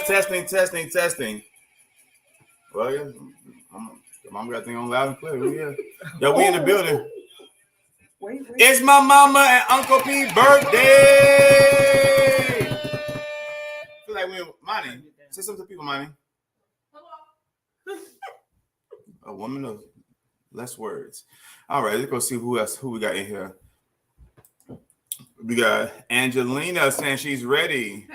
Testing. Well, yeah, mom got thing on loud and clear. Yeah, yo, we in the building. Wait. It's my mama and Uncle P's birthday. Feel like we Monty. Say something to people, Monty. A woman of less words. All right, let's go see who we got in here. We got Angelina saying she's ready.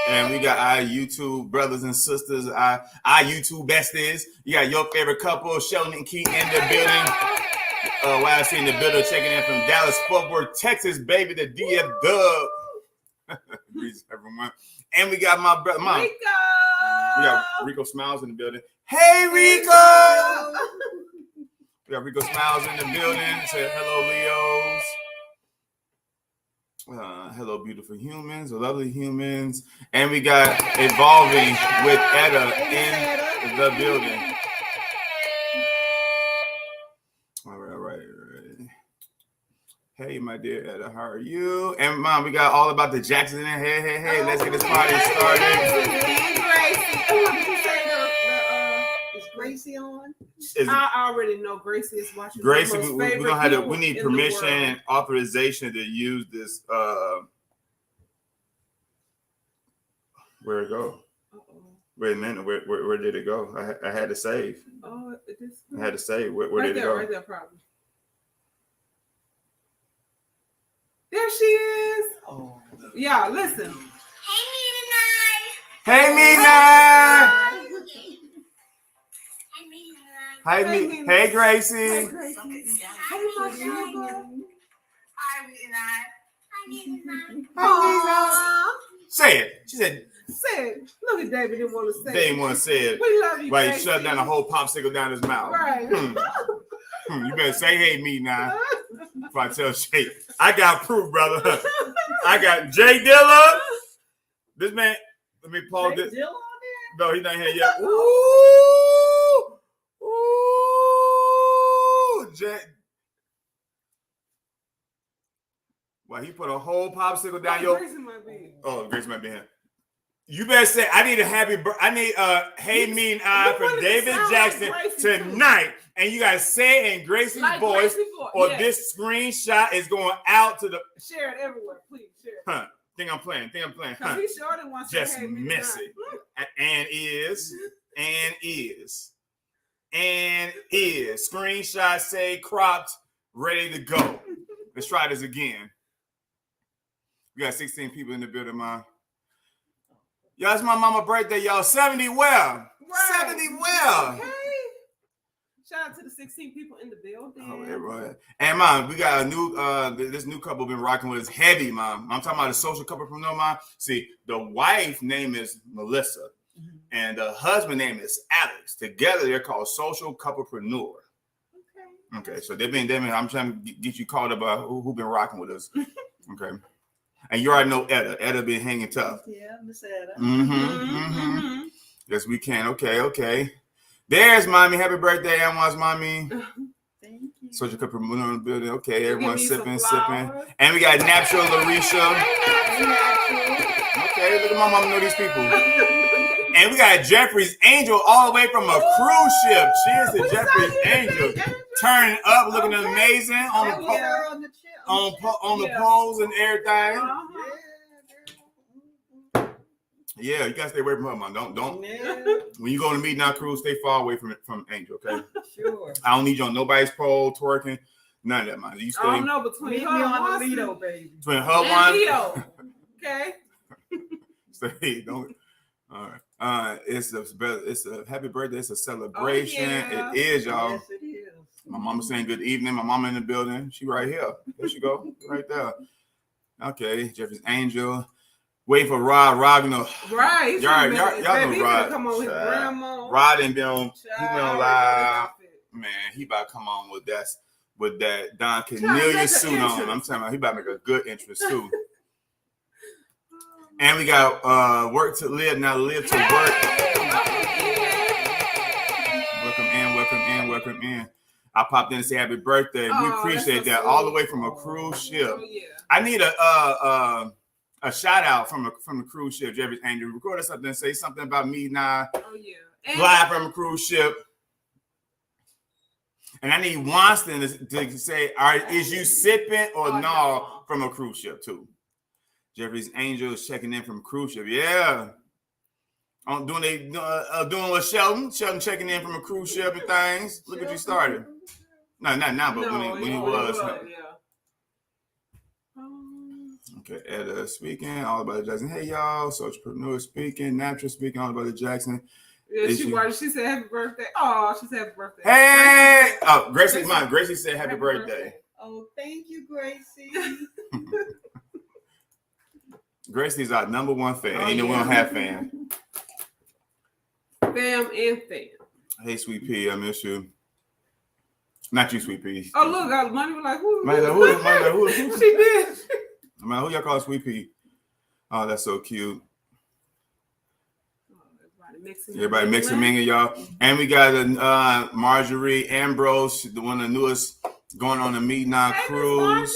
And we got our YouTube brothers and sisters, our YouTube besties. You got your favorite couple, Sheldon and Keith, in the building. YLC in the building, checking in from Dallas, Fort Worth, Texas, baby, the DF Dub. Greetings, everyone. And we got my brother, Mom. Rico. We got Rico Smiles in the building. Hey, Rico! We got Rico Smiles in the building. Say hello, Leos. Hello, beautiful humans, lovely humans. And we got Evolving with Etta in the building. All right. Hey, my dear Etta, how are you? And Mom, we got all about the Jackson in there. Hey, let's get this party started. Is Gracie on? I already know Gracie is watching. Gracie, we need permission and authorization to use this. Where'd it go? Wait a minute, where did it go? I had to save. Oh, I had to save. Where did it go? Right there, probably. There she is. Oh. Yeah, listen. Hey, Mina. Hey, Gracie. Say it. She said. Say it. Look at David. Didn't want to say it. They didn't want to say it. We love you. Right, he shut down a whole popsicle down his mouth. Right. You better say hey me now. If I tell Shay, I got proof, brother. I got Jay Dilla. This man, let me pause this. Dilla on there? No, he's not here yet. Ooh, Jay. Well, he put a whole popsicle down your. Gracie might be. Oh, Gracie might be here. You better say I need a happy birthday. I need Hey Me and I for David Jackson tonight. And you guys say it in Gracie's voice, or this screenshot is going out to the. Share it everywhere, please. Share it. Huh? Think I'm playing. He sure didn't want to just say, hey, messy. And is. Screenshot say cropped, ready to go. Let's try this again. We got 16 people in the building, man. Y'all, it's my mama's birthday, y'all. 70 well. Right. 70 well. Okay. Shout out to the 16 people in the building. Oh, right. And Mom, we got a new this new couple been rocking with us heavy, Mom. I'm talking about a social couplepreneur, Mom. See, the wife name is Melissa, and the husband name is Alex. Together, they're called social couplepreneur. Okay. So they've been. I'm trying to get you caught up about who been rocking with us. Okay. And you already know Etta. Etta been hanging tough. Yeah, Miss Etta. Yes, we can. Okay. There's Mommy. Happy birthday, everyone's Mommy. Thank you. Social couplepreneur in the building. Okay, everyone's sipping. And we got Natural Larisha. Okay, look at my mama know these people. And we got Jeffrey's Angel all the way from a cruise ship. Cheers to Jeffrey's Angel. Turning up, looking amazing on the poles and everything. Yeah, you gotta stay away from her, man. Don't. When you go on a meeting, cruise, stay far away from Angel, okay? Sure. I don't need you on nobody's pole, twerking, none of that, man. You stay. I don't know between her and Lido, baby. Between her and Lido. Okay. Stay. Don't. All right. It's a happy birthday. It's a celebration. Oh, yeah. It is, y'all. Yes, it is. My mama saying good evening. My mama in the building. She right here. There she go. Right there. Okay. Jeffrey's Angel. Wait for Rod. You know. Right. Y'all know Rod. Come on with grandma. Rod and them. He been on live. Man, he about to come on with that Don Cornelius suit on. I'm telling you, he about to make a good entrance too. And we got work to live, now live to work. Welcome in. I popped in and say happy birthday. We appreciate that all the way from a cruise ship. Oh, yeah. I need a a shout out from the cruise ship, Jeffrey's Angel. Record us something and say something about Mete and I Oh yeah. And live from a cruise ship. And I need Winston to say, is you sipping or no from a cruise ship too? Jeffrey's Angel is checking in from a cruise ship. Yeah. Doing with Sheldon. Sheldon checking in from a cruise ship and things. Look what you started. No, not now, but when he was. Okay, Etta speaking, all about the Jackson. Hey y'all, Socialpreneur speaking, Natural speaking, all about the Jackson. Yeah, she said happy birthday. Oh, she said happy birthday. Hey! Oh, Gracie said happy birthday. Oh, thank you, Gracie. Gracie's our number one fan. We don't have fan. Fam and fan. Hey, Sweet Pea, I miss you. Not you, Sweet Pea. Oh, look, Money was like, who? Who? She did. Man, who y'all call Sweet Pea? Oh, that's so cute. Everybody mixing minging, y'all. And we got Marjorie Ambrose, one of the newest going on the Mete and I cruise.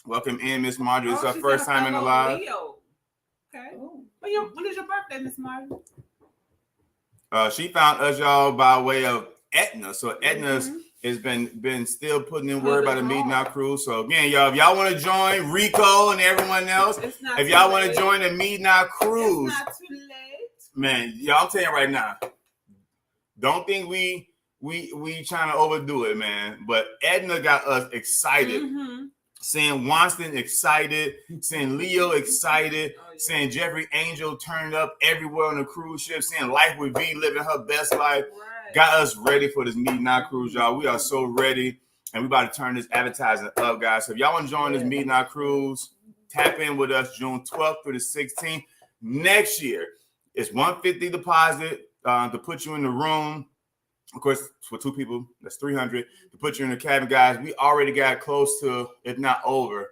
Welcome in, Miss Marjorie. It's our first time in the live. Okay. When is your birthday, Miss Marjorie? She found us, y'all, by way of Etna. So Etna's has been still putting in word by the Mete and I cruise. So again, y'all, if y'all want to join Rico and everyone else, if y'all want to join the Mete and I cruise, it's not too late. Man, y'all, I'm telling you right now, don't think we trying to overdo it, man. But Edna got us excited. Seeing Winston excited, seeing Leo excited, seeing Jeffrey Angel turned up everywhere on the cruise ship, seeing Life with V living her best life, got us ready for this Mete and I cruise, y'all. We are so ready, and we about to turn this advertising up, guys. So if y'all want to join this Mete and I cruise, tap in with us June 12th through the 16th. Next year, it's $150 deposit to put you in the room. Of course, for two people, that's $300 to put you in the cabin, guys. We already got close to, if not over,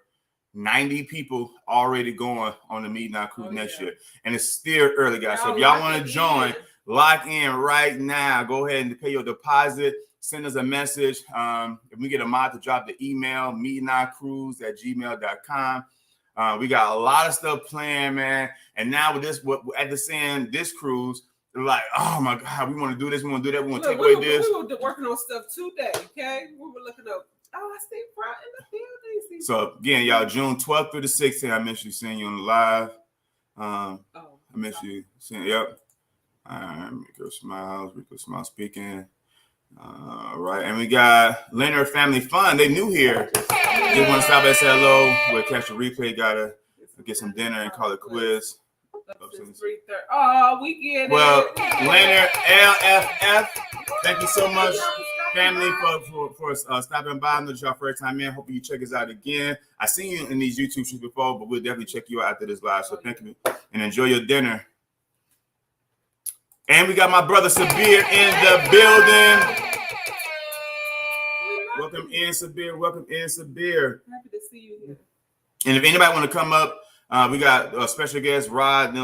90 people already going on the Mete and I cruise next year, and it's still early, guys. So if y'all want to join, lock in right now. Go ahead and pay your deposit. Send us a message. If we get a mod to drop the email, meteandicruise@gmail.com. We got a lot of stuff planned, man. And now with this, at the end, this cruise. Like, oh my God, we want to do this, we want to do that, we want to take away this. We were working on stuff today, okay? We were looking up. Oh, I see Brian in the building. So again, y'all, June 12th through the 16th, I miss you seeing you on the live. I miss you seeing. Yep. All right, Rico Smiles speaking. All right, and we got Leonard Family Fun. They new here. They want to stop and say hello. We'll catch the replay. Gotta get some dinner and call it quiz. Oh, we get well, it. Leonard LFF, thank you so much, family, for stopping by. I know it's your first time in. Hope you check us out again. I seen you in these YouTube shoots before, but we'll definitely check you out after this live. So thank you and enjoy your dinner. And we got my brother Sabir in the building. Welcome in, Sabir. Welcome in, Sabir. Happy to see you here. And if anybody want to come up, we got a special guest, Rod.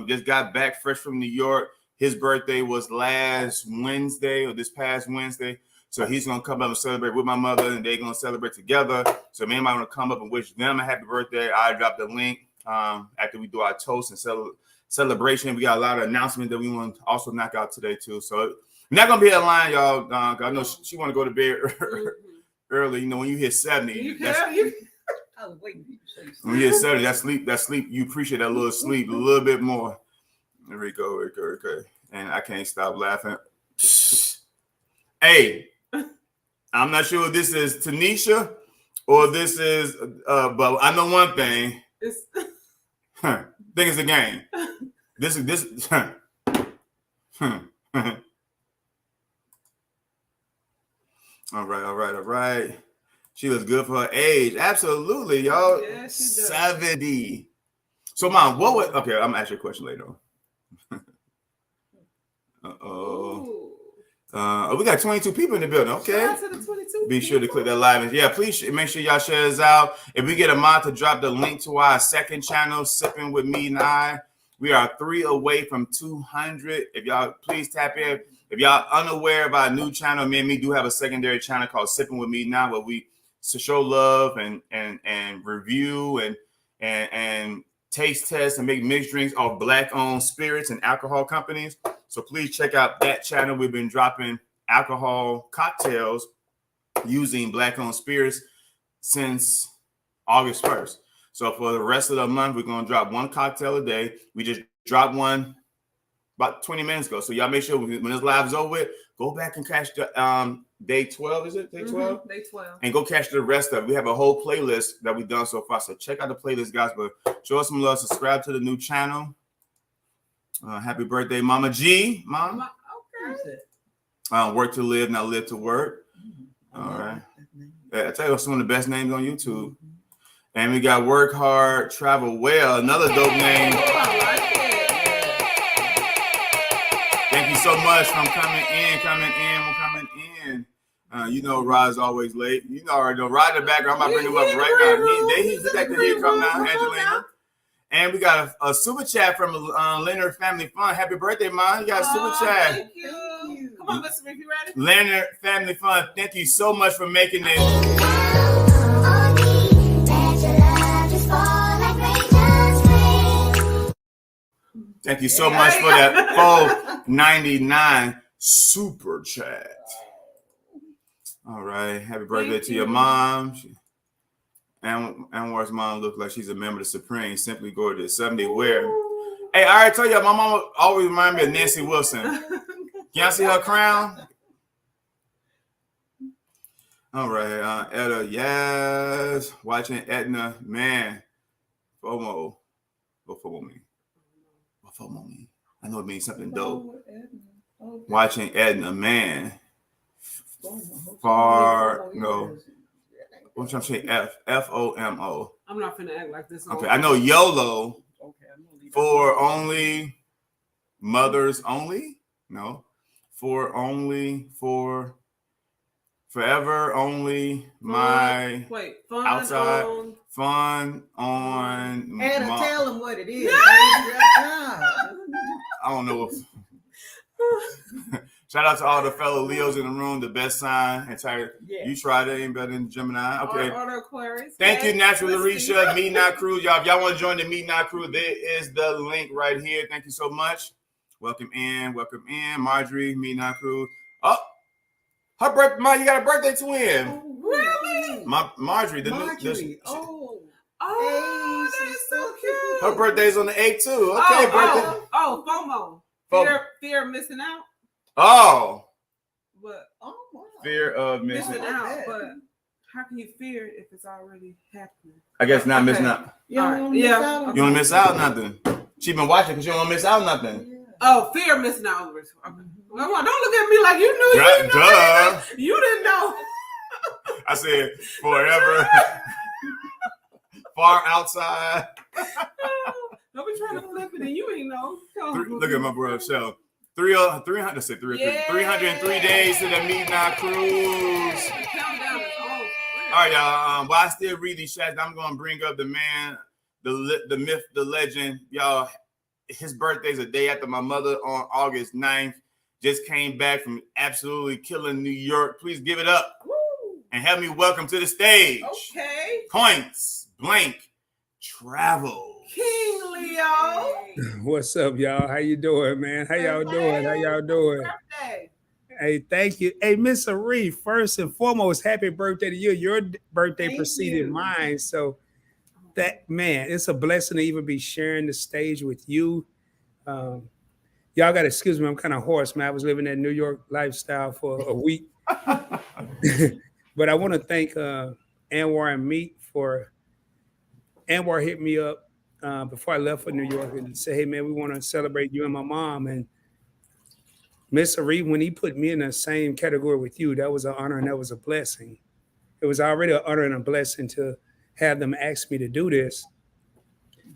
Just got back fresh from New York. His birthday was last Wednesday or this past Wednesday. So he's going to come up and celebrate with my mother, and they're going to celebrate together. So if anybody want to come up and wish them a happy birthday, I'll drop the link after we do our toast and celebration. We got a lot of announcements that we want to also knock out today, too. So we're not going to be at line, y'all. I know she want to go to bed early. You know, when you hit 70, I was waiting for you to say something. when you hit 70, that's sleep. You appreciate that little sleep a little bit more. There we go. Okay. And I can't stop laughing. Hey, I'm not sure if this is Tanisha or this is, but I know one thing. I think it's a game. This is. All right. She looks good for her age. Absolutely, y'all. Yeah, she does. 70. So, Mom, what would... Okay, I'm going to ask you a question later on. We got 22 people in the building. Okay. Shout out to the 22 Be sure to click that live. And yeah, please make sure y'all share this out. If we get a mod to drop the link to our second channel, Sipping with Mete and I, we are 3 away from 200. If y'all please tap in. If y'all unaware of our new channel, me and me do have a secondary channel called Sipping with Mete and I, where we show love and review and taste tests and make mixed drinks off Black-owned spirits and alcohol companies. So please check out that channel. We've been dropping alcohol cocktails using Black-owned spirits since August 1st. So for the rest of the month, we're going to drop one cocktail a day. We just dropped one about 20 minutes ago. So y'all make sure when this live is over with, go back and catch the day 12, is it? Day 12? Day 12. And go catch the rest of it. We have a whole playlist that we've done so far. So check out the playlist, guys. But show us some love. Subscribe to the new channel. Happy birthday, Mama G. Mom. Okay. Work to live, not live to work. All right. Yeah, I tell you, some of the best names on YouTube. And we got Work Hard, Travel Well, another dope name. Thank you so much for coming in. You know, Rod's always late. You know, already know Rod in the background. I'm about to bring him up right now. He's back to here. Come now, Angelina. And we got a super chat from Leonard Family Fun. Happy birthday, Mom. You got a super chat. Thank you. Come on, Mr. Rick, you ready? Leonard Family Fun, thank you so much for making it. Thank you so much for that $4.99 super chat. All right. Happy birthday to your mom. Anwar's mom looks like she's a member of the Supreme. Simply gorgeous. 70 where? Hey, I already told you, my mama always remind me of Nancy Wilson. Can y'all see her crown? All right. Etta, yes. Watching Edna, man. FOMO. What FOMO mean? What FOMO mean? I know it means something dope. Okay. Watching Edna, man. Far, no. What I'm trying to say, FOMO. I'm not finna act like this. Okay, I know YOLO. For only mothers only? No. For forever only my fun outside on. Fun on. And tell them what it is. I don't know if. Shout out to all the fellow Leos in the room. The best sign. Entire. Yeah. You tried it. Ain't better than Gemini. Okay. Order Aquarius. Thank you, Natural Larisha. Meet and I crew. Y'all, if y'all want to join the Meet and I crew, there is the link right here. Thank you so much. Welcome in. Marjorie, Meet and I crew. Oh, her birthday. You got a birthday twin. Oh, really? Marjorie. Marjorie. Oh, that is so cute. Her birthday's on the 8th too. Okay, birthday. FOMO. Fear of missing out. Oh. But wow. Fear of missing out. But how can you fear if it's already happening? I guess not missing out. You don't want to miss out nothing. She been watching because she don't want to miss out nothing. Yeah. Oh, fear of missing out. Okay. Don't look at me like you knew. Duh. You didn't know. I said forever. Far outside. Don't be trying to flip it and you ain't know. Look at my brother show. 303 days to the Meet and I cruise. Countdown is over. All right, y'all. While I still read these chats, I'm gonna bring up the man, the myth, the legend. Y'all, his birthday's a day after my mother on August 9th. Just came back from absolutely killing New York. Please give it up. Woo. And help me welcome to the stage. Okay. Points blank travel. King Leo. What's up, y'all? How you doing, man? How y'all doing? Birthday. Hey, thank you. Hey, Miss Aree, first and foremost, happy birthday to you. Your birthday preceded mine. So that, man, it's a blessing to even be sharing the stage with you. Y'all got to excuse me. I'm kind of hoarse, man. I was living that New York lifestyle for a week. But I want to thank Anwar and Meet for Anwar hit me up before I left for New York and say, hey, man, we want to celebrate you and my mom. And Miss Aree, when he put me in the same category with you, that was an honor and that was a blessing. It was already an honor and a blessing to have them ask me to do this.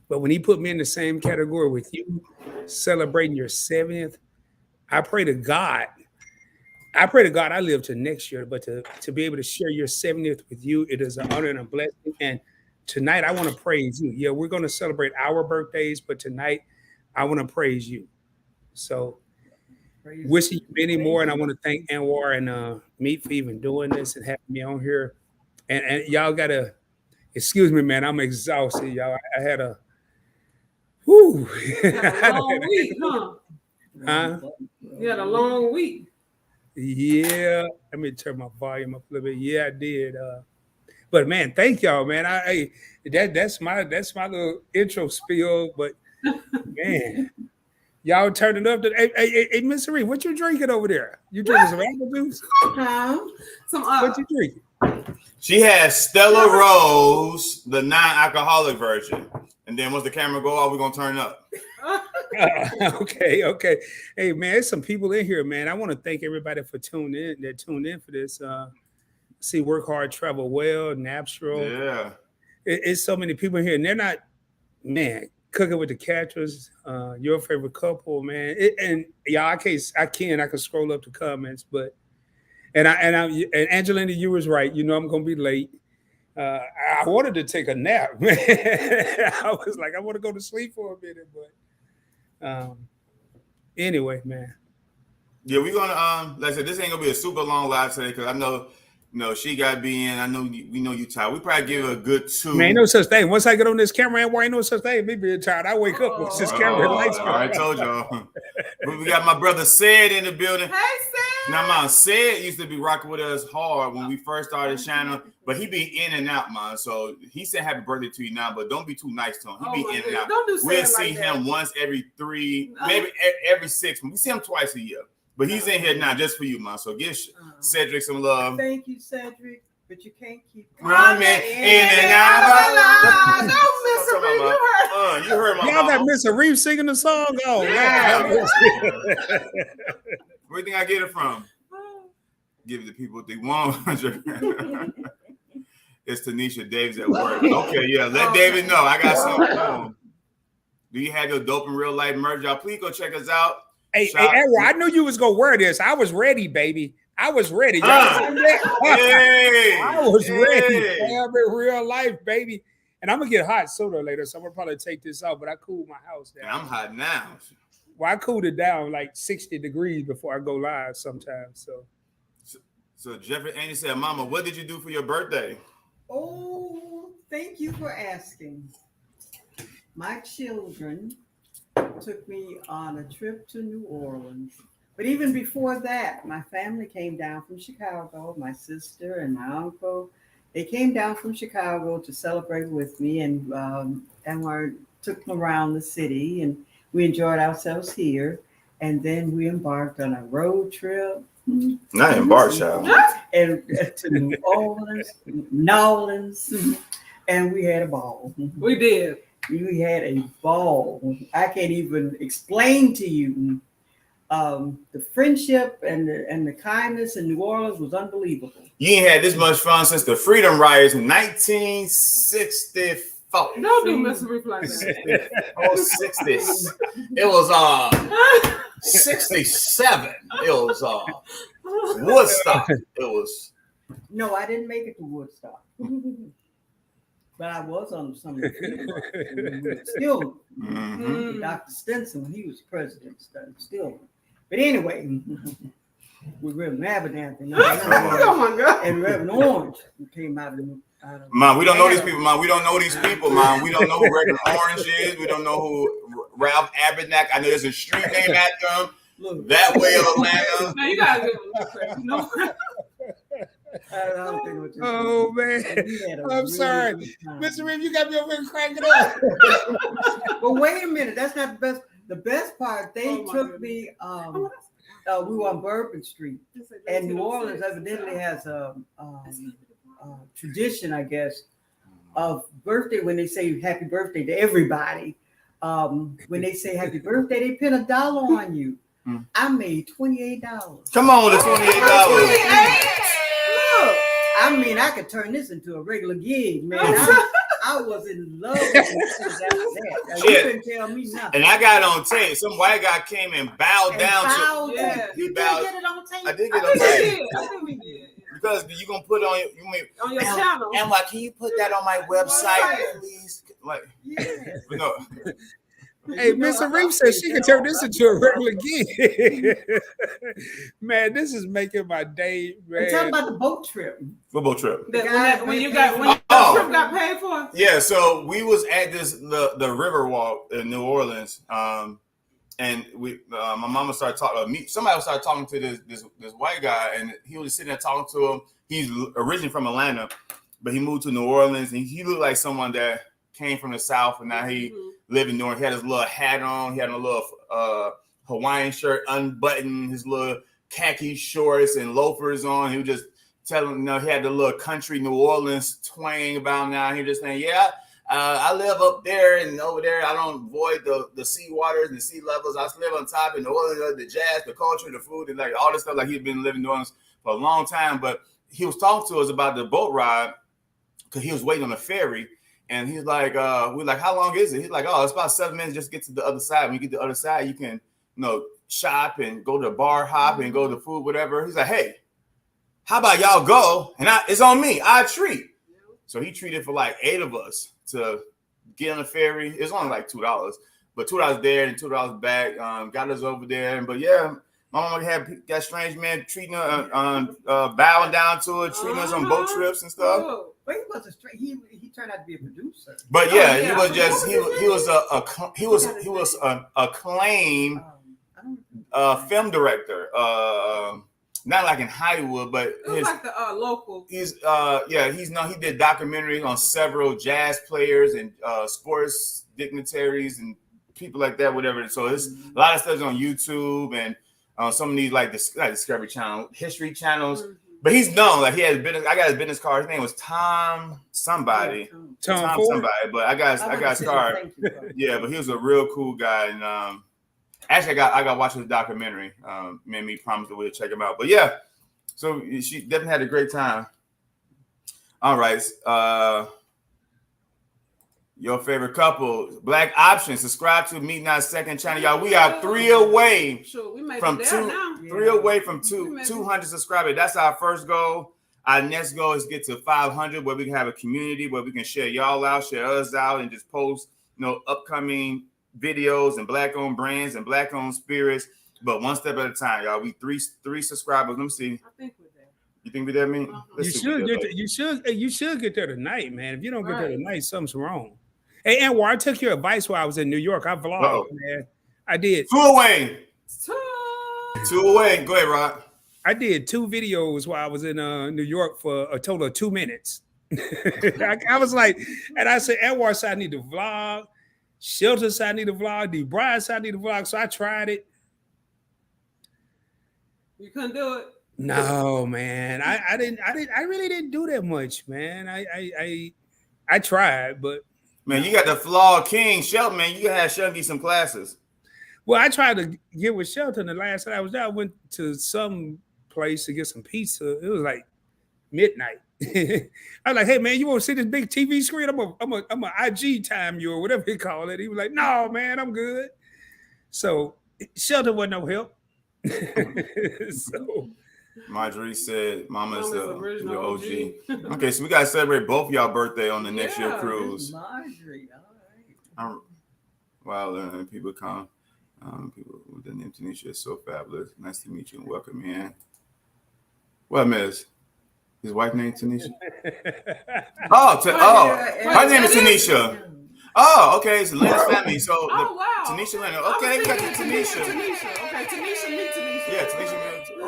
But when he put me in the same category with you, celebrating your 70th, I pray to God I live to next year, but to be able to share your 70th with you, it is an honor and a blessing. And tonight, I want to praise you. Yeah, we're going to celebrate our birthdays, but tonight, I want to praise you. So, wishing you many more, and I want to thank Anwar and Meet for even doing this and having me on here. And y'all got to Excuse me, man. I'm exhausted, y'all. I had a whoo. Had a long week, huh? Huh? You had a long week. Yeah. Let me turn my volume up a little bit. Yeah, I did. But man, thank y'all, man. That's my little intro spiel. But man, y'all turning up. Hey, Miss Serene, what you drinking over there? You drinking some apple juice? Huh? Some What you drinking? She has Stella Rose, the non-alcoholic version. And then once the camera go off, we're gonna turn up. Okay. Hey man, there's some people in here, man. I want to thank everybody for tuned in for this. See, work hard, travel well, natural. Yeah. It's so many people in here, and they're not, man, cooking with the catchers. Your favorite couple, man. And y'all, I can scroll up the comments, but and Angelina, you was right. You know I'm gonna be late. I wanted to take a nap, man. I was like, I want to go to sleep for a minute, but anyway, man. Yeah, we're gonna like I said, this ain't gonna be a super long live today because I know, she got to be in. I know we know you tired. We probably give her a good 2. Man, ain't no such thing. Once I get on this camera, ain't no such thing. Me being tired, I wake up once this camera lights go. I told y'all. But we got my brother Sid in the building. Hey, Sid. Now, man, Sid used to be rocking with us hard when we first started the channel, but he be in and out, man. So he said happy birthday to you now, but don't be too nice to him. He be in and out. Don't do We'll like see that. him once every 3, maybe every 6 months. We see him twice a year. But he's in here now just for you, man. So give Cedric some love. Thank you, Cedric. But you can't keep Running in and out. Don't miss a read. You heard my Y'all got mama. Miss Arif singing the song? Oh, Yeah. wow. Where do you think I get it from? Give it to people what they want. It's Tanisha Davis at work. Okay, yeah. Let David know. I got something for him. Do you have your dope in real life merch? Y'all, please go check us out. Hey, Edward, I knew you was gonna wear this. I was ready, baby. I was ready. Y'all see that? Hey, I was ready. Fam, in real life, baby. And I'm gonna get hot sooner or later, so I'm gonna probably take this off. But I cooled my house down. Yeah, I'm hot now. Well, I cooled it down like 60 degrees before I go live sometimes. So Jeffrey Andy said, "Mama, what did you do for your birthday?" Oh, thank you for asking. My children took me on a trip to New Orleans. But even before that, my family came down from Chicago, my sister and my uncle. They came down from Chicago to celebrate with me, and took them around the city, and we enjoyed ourselves here. And then we embarked on a road trip. Not in Barstow. And to New Orleans, and we had a ball. We did. We had a ball. I can't even explain to you. The friendship and the kindness in New Orleans was unbelievable. You ain't had this much fun since the Freedom Riots in 1964. Don't do Mr. Reef like that. Oh, 60s. It was 67. It was Woodstock. It was. No, I didn't make it to Woodstock. But I was on some of the still Dr. Stinson when he was president still. But anyway, with Reverend Abernathy. Oh my God. And Reverend Orange who came out of Man, we don't know these people, man. We don't know these people, man. We don't know who Reverend Orange is. We don't know who Ralph Abernathy. I know there's a street name after him. Look, that way of Atlanta. Now you gotta give him a credit. No. Oh man, I'm sorry, Mr. Reeve, you got me over here cracking up. But wait a minute, that's not the best. The best part, they took me. We were on Bourbon Street, and New Orleans evidently has a tradition, I guess, of birthday when they say happy birthday to everybody. When they say happy birthday, they pin $1 on you. I made $28. Come on, the $28. I mean, I could turn this into a regular gig, man. I was in love with it since after that. You couldn't tell me nothing. And I got on tape. Some white guy came and bowed down to. He bowed. Get it on tape? I did get on tape. I think we did. Because you gonna put on your channel. And like, can you put that on my website, please? Like, no. Hey, Mr. Reeves said she can turn this into a regular gig. Man, this is making my day, And tell them man. about the boat trip. Football trip. When you got when the Oh. trip got paid for. Yeah, so we was at the river walk in New Orleans, and we my mama started talking. Somebody started talking to this white guy, and he was sitting there talking to him. He's originally from Atlanta, but he moved to New Orleans, and he looked like someone that came from the South, and now he lived in New Orleans. He had his little hat on. He had a little Hawaiian shirt unbuttoned, his little khaki shorts and loafers on. He was just telling, he had the little country New Orleans twang about him now. He was just saying, yeah, I live up there and over there. I don't avoid the sea waters and the sea levels. I live on top in New Orleans, the jazz, the culture, the food, and like all this stuff. Like he'd been living in New Orleans for a long time. But he was talking to us about the boat ride because he was waiting on the ferry. And he's like, we're like, how long is it? He's like, oh, it's about 7 minutes just to get to the other side. When you get to the other side, you can, shop and go to a bar hop and go to food, whatever. He's like, hey, how about y'all go? And it's on me. I treat. So he treated for like 8 of us to get on the ferry. It's only like $2, but $2 there and $2 back. Got us over there. But yeah, my mama got strange man treating her, bowing down to her, treating us on boat trips and stuff. Oh, but he was he turned out to be a producer. But yeah, he was just he was an acclaimed film director. Not like in Hollywood, but It was like the local. he did documentaries on several jazz players and sports dignitaries and people like that, whatever. So it's a lot of stuff on YouTube and some of these like Discovery Channel, History channels. But he's known, like he has business. I got his business card. His name was Tom somebody. Tom somebody. But I got his card. Yeah, but he was a real cool guy. And actually, I got to watch his documentary. Made me promise that we'll check him out. But yeah, so she definitely had a great time. All right. Your favorite couple, Black Option. Subscribe to Mete and I second channel, y'all. We are 3 away from 200 subscribers. That's our first goal. Our next goal is get to 500, where we can have a community where we can share y'all out, share us out, and just post, upcoming videos and Black-owned brands and Black-owned spirits. But one step at a time, y'all. We three subscribers. Let me see. I think we're there. You think we're there, me? You should get there tonight, man. If you don't get there tonight, something's wrong. Hey, Anwar, I took your advice while I was in New York. I vlogged, man. I did. 2 away. 2 away. Go ahead, Rod. I did 2 videos while I was in New York for a total of 2 minutes. I was like, and I said, Anwar said I need to vlog. Shelter said I need to vlog. The Bride said I need to vlog. So I tried it. You couldn't do it. No, man. I really didn't do that much, man. I tried, but man, you got the flawed king, Shelton, man. You gotta have Shelton some classes. Well, I tried to get with Shelton the last time I was there. I went to some place to get some pizza. It was like midnight. I was like, hey man, you want to see this big TV screen? I'm a IG time you or whatever he call it. He was like, no, man, I'm good. So Shelton wasn't no help. So Marjorie said, "Mama's the OG." Okay, so we gotta celebrate both y'all birthday on the next year cruise. Marjorie, all right. Wow, people come. People with the name Tanisha is so fabulous. Nice to meet you and welcome in. Well, Miss, his wife named Tanisha. Her name is Tanisha. Oh, okay, it's Lynn's family. So wow. Tanisha Lynn. Okay, we got the Tanisha. Okay, Tanisha, meet Tanisha. Yeah, Tanisha.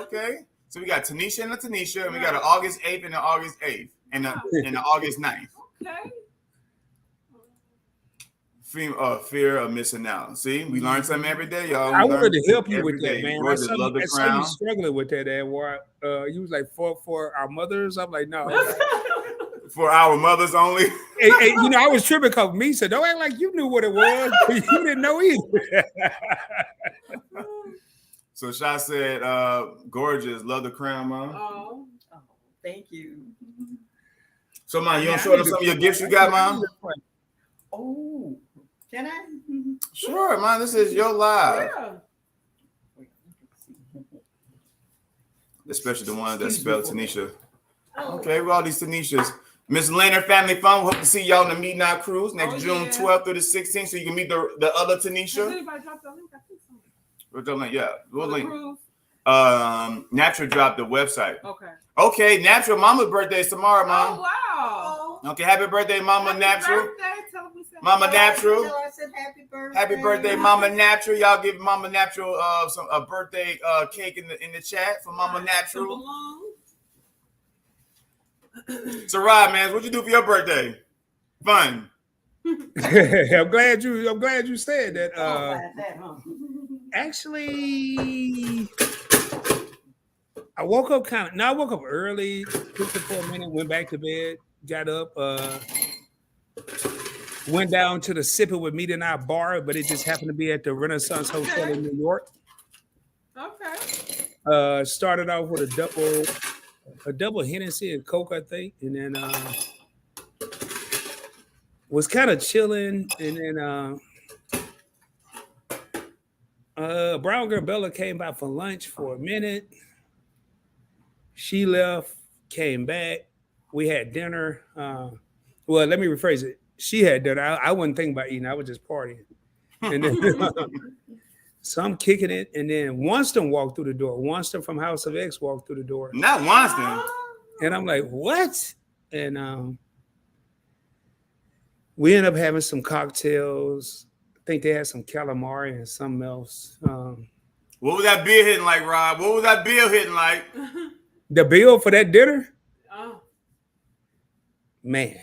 Okay. So we got Tanisha and a Tanisha, and we got an August 8th and an August 8th, and an August 9th. Okay. Fear of missing out. See, we learn something every day, y'all. I wanted to help you with that, day. man. I saw you struggling with that, Anwar. You was like, for our mothers. I'm like, no. For our mothers only. Hey, I was tripping because me said, don't act like you knew what it was. You didn't know either. So Sha said, gorgeous, love the crown, Mom. Oh, thank you. So, Mom, you don't show them some of your gifts you got, Mom? Oh, can I? Sure, Mom, this is your live. Yeah. Especially the one that spelled Tanisha. Oh. Okay, well, all these Tanishas. Miss Leonard Family Fun. We hope to see y'all on the Mete and I cruise next June yeah. 12th through the 16th, so you can meet the other Has Tanisha. anybody dropped the link? I think so. What's the link? Yeah, what For the link? cruise? Natural dropped the website. Okay. Okay, Natural Mama's birthday is tomorrow, Mom. Oh wow. Okay, happy birthday, Mama Happy Natural. birthday. Tell them we said Mama happy Natural. I said happy birthday. Happy birthday, Mama Natural. Y'all give Mama Natural a birthday cake in the chat for Mama Some Natural. balloons. So Rod, man, what'd you do for your birthday? Fun. I'm glad you said that. That, huh? Actually, I woke up I woke up early, took it for a minute, went back to bed, got up, went down to the Sip It with Mete and I bar, but it just happened to be at the Renaissance Hotel in New York. Okay. Started off with a double Hennessy and Coke, I think, and then was kind of chilling, and then brown girl Bella came by for lunch for a minute. She left, came back. We had dinner. Well, let me rephrase it. She had dinner. I wasn't thinking about eating. I was just partying. And then so I'm kicking it. And then Winston walked through the door. Winston from House of X walked through the door. Not Winston. And I'm like, what? And we ended up having some cocktails. I think they had some calamari and something else. What was that beer hitting like, Rob? What was that beer hitting like? The bill for that dinner? Oh. Man.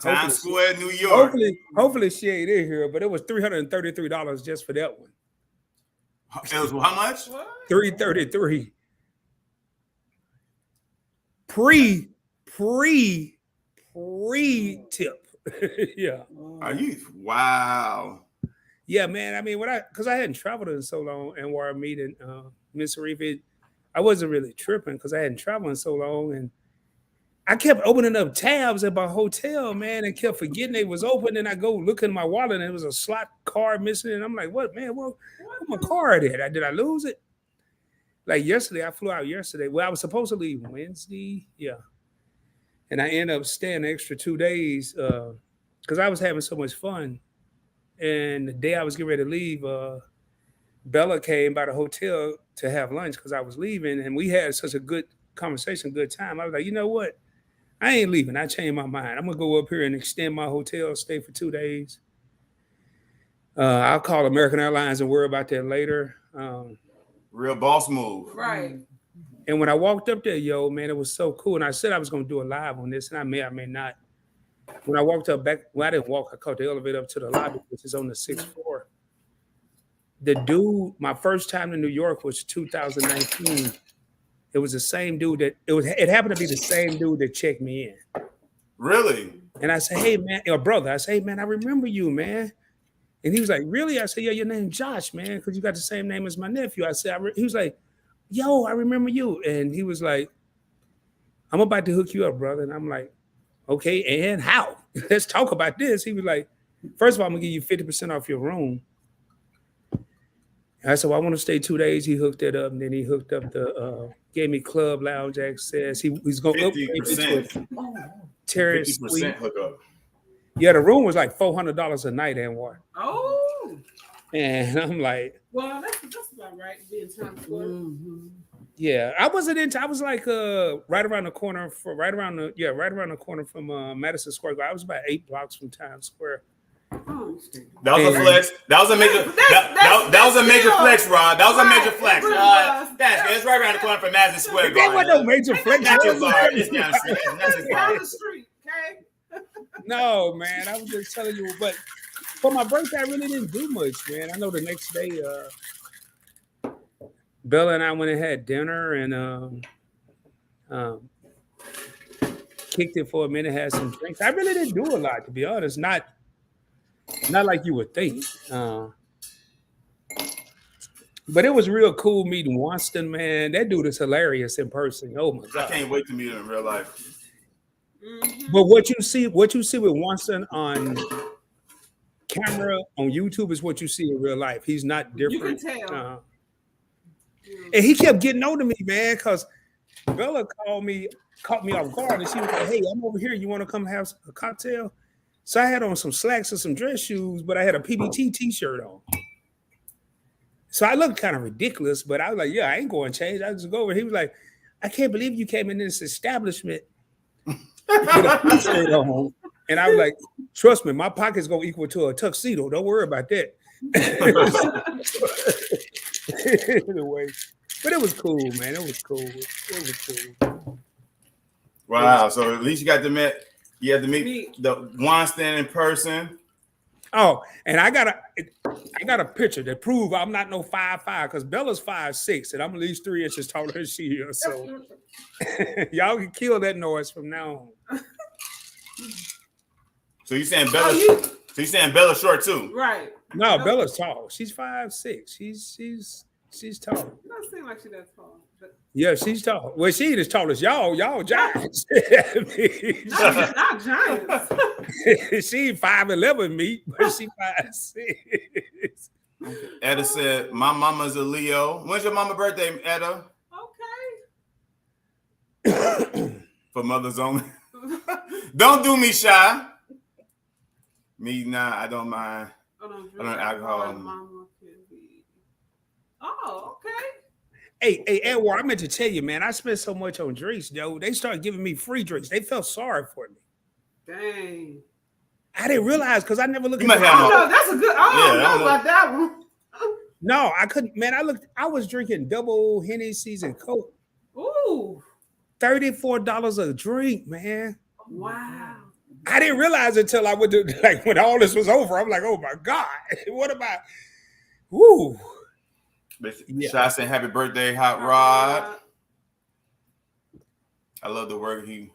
Times Square, New York. Hopefully she ain't in here, but it was $333 just for that one. It was how much? What? $333. Pre tip. Yeah. Are you? Wow. Yeah, man. I mean, because I hadn't traveled in so long, and where I meet in Miss Arif, I wasn't really tripping because I hadn't traveled in so long, and I kept opening up tabs at my hotel, man, and kept forgetting they was open. And I go look in my wallet, and it was a slot card missing, and I'm like, "What, man? Where's my card at? Did I lose it?" Like yesterday, I flew out yesterday. Well, I was supposed to leave Wednesday, yeah, and I ended up staying an extra 2 days because I was having so much fun. And the day I was getting ready to leave, Bella came by the hotel to have lunch because I was leaving, and we had such a good conversation, good time. I was like, you know what? I ain't leaving. I changed my mind. I'm gonna go up here and extend my hotel stay for 2 days. I'll call American Airlines and worry about that later. Real boss move. Right. And when I walked up there, man, it was so cool. And I said I was gonna do a live on this, and I may not. When I walked up back, well, I didn't walk. I caught the elevator up to the lobby, which is on the 6th floor. The dude, my first time in New York was 2019. It was the same dude it happened to be the same dude that checked me in. Really? And I said, hey, man, your brother. I said, hey, man, I remember you, man. And he was like, really? I said, yeah, your name's Josh, man, because you got the same name as my nephew. I said, he was like, yo, I remember you. And he was like, I'm about to hook you up, brother. And I'm like, okay, and how? Let's talk about this. He was like, first of all, I'm going to give you 50% off your room. I said, well, I want to stay 2 days. He hooked it up, and then he hooked up gave me club lounge access. He's going to upgrade me to a terrace suite. Hookup. Yeah, the room was like $400 a night, Anwar. Oh. And I'm like, well, that's about right. Being Times Square. Mm-hmm. yeah, I wasn't into. I was like right around the corner from Madison Square Garden. I was about 8 blocks from Times Square. Oh, that was a flex. That was a major. That was a major flex, Rod. That was a major flex. It's right around the corner from Madison Square Garden. That wasn't no major flex. Not too far. It's down the street. It's down the street. Okay. No, man. I was just telling you. But for my birthday, I really didn't do much, man. I know the next day, Bella and I went and had dinner and kicked it for a minute, had some drinks. I really didn't do a lot, to be honest. Not like you would think. But it was real cool meeting Winston, man. That dude is hilarious in person. Oh my God. I can't wait to meet him in real life. Mm-hmm. But what you see with Winston on camera on YouTube is what you see in real life. He's not different. You can tell. And he kept getting on to me, man, because Bella called me caught me off guard, and she was like, "Hey, I'm over here. You want to come have a cocktail?" So I had on some slacks and some dress shoes, but I had a PBT T-shirt on. So I looked kind of ridiculous, but I was like, "Yeah, I ain't going to change. I just go over." He was like, "I can't believe you came in this establishment with a T-shirt on." And I was like, "Trust me, my pocket's gonna equal to a tuxedo. Don't worry about that." Anyway, but it was cool, man. It was cool. It was cool. Wow. So at least you got to meet. You had to meet the one standing person. Oh, and I got a picture that prove I'm not no 5'5", because Bella's 5'6", and I'm at least 3 inches taller than she is. So y'all can kill that noise from now on. So you saying Bella? So you saying Bella's short too? Right. No, Bella's tall. She's 5'6". She's tall. It doesn't seem like she's that tall. But Yeah, she's tall. Well, she ain't as tall as y'all. Y'all giants. not giants. She 5'11" me, but she 5'6". Etta said, "My mama's a Leo." When's your mama's birthday, Etta? Okay. For Mother's Only. Don't do me shy. Me, nah, I don't mind. I don't alcohol. Mama can be. Oh, okay. Hey, Edward, I meant to tell you, man, I spent so much on drinks, though. They started giving me free drinks. They felt sorry for me. Dang. I didn't realize because I never looked You at might have Oh, no, that's a good. I don't know about that one. No, I couldn't, man. I was drinking double Hennessy's and Coke. Ooh. $34 a drink, man. Wow. I didn't realize it until I went to, like, when all this was over. I'm like, oh my God, what about, woo. Yeah. Shy saying happy birthday, Hot Rod. I love the work he.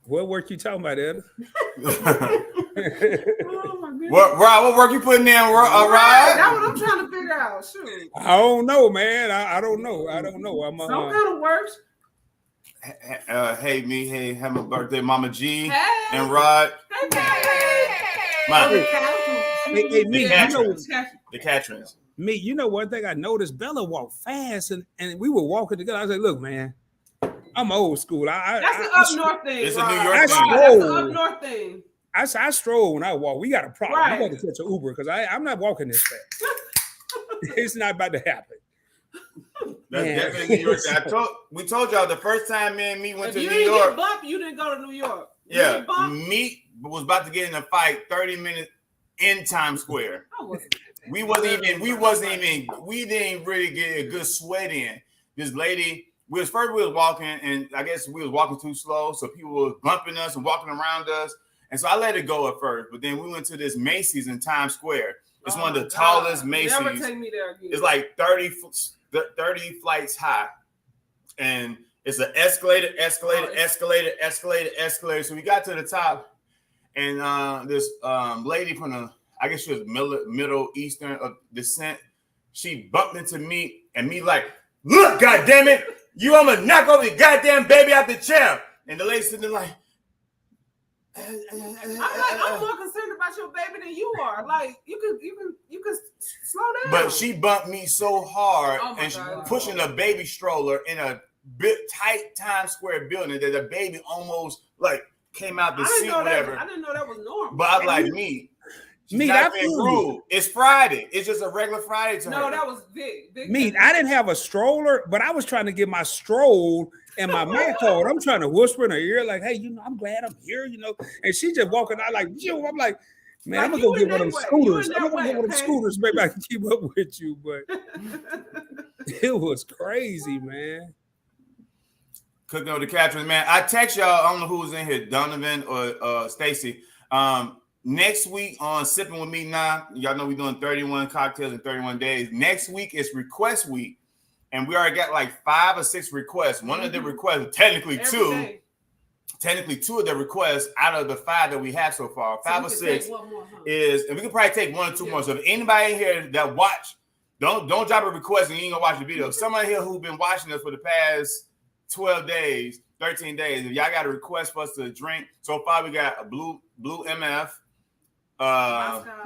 What work you talking about, Ed? Oh my goodness. What work you putting in, Rod? That's what I'm trying to figure out. Shoot. I don't know, man. I don't know. I'm Some kind of works. Hey, happy birthday, Mama G Hey. and Rod. Hey, me, The Catrins. Me, you know one thing I noticed? Bella walked fast, and we were walking together. I was like, look, man, I'm old school. That's an up north thing. It's Rod. a New York I thing. That's an up north thing. I stroll when I walk. We got a problem. Right. We got to catch an Uber because I'm not walking this fast. It's not about to happen. That's Man. definitely New York thing. We told y'all the first time me and me went If to you New didn't York. get bumped, you didn't go to New York. You Yeah, get bumped? me was about to get in a fight 30 minutes in Times Square. I wasn't. We didn't really get a good sweat in. This lady, we was walking, and I guess we was walking too slow, so people were bumping us and walking around us. And so I let it go at first, but then we went to this Macy's in Times Square. It's one of the tallest Macy's. Never take me there again. It's like 30 flights high. And it's an escalator. So we got to the top, and this lady from I guess she was Middle Eastern descent. She bumped into me, and me like, look, goddamn it, you almost knock over your goddamn baby out the chair. And the lady sitting there like, I'm more concerned about your baby than you are. Like you could slow down. But she bumped me so hard, and she God. pushing a baby stroller in a bit tight Times Square building that the baby almost like came out the seat, whatever. I didn't know that was normal. But I'm like, me. Me, not that being flew rude. It's Friday. It's just a regular Friday to her. No, that was big. Me, I didn't have a stroller, but I was trying to get my stroll and my man called. I'm trying to whisper in her ear, like, hey, I'm glad I'm here, And she just walking out like, I'm like, man, Like, I'm gonna go get one of them scooters. I'm I'm gonna get one of them scooters, maybe I can keep up with you. But it was crazy, man. Cooking with the Catherine, man. I text y'all. I don't know who was in here, Donovan or Stacy. Next week on Sipping with Me Now, y'all know we're doing 31 cocktails in 31 days. Next week is request week, and we already got like 5 or 6 requests. One of the requests, technically two of the requests out of the 5 that we have so far, 5 or 6 is, and we can probably take 1 or 2 more. So if anybody in here that watch, don't drop a request and you ain't gonna watch the video. Somebody here who's been watching us for the past 12 days, 13 days, if y'all got a request for us to drink, so far we got a blue MF,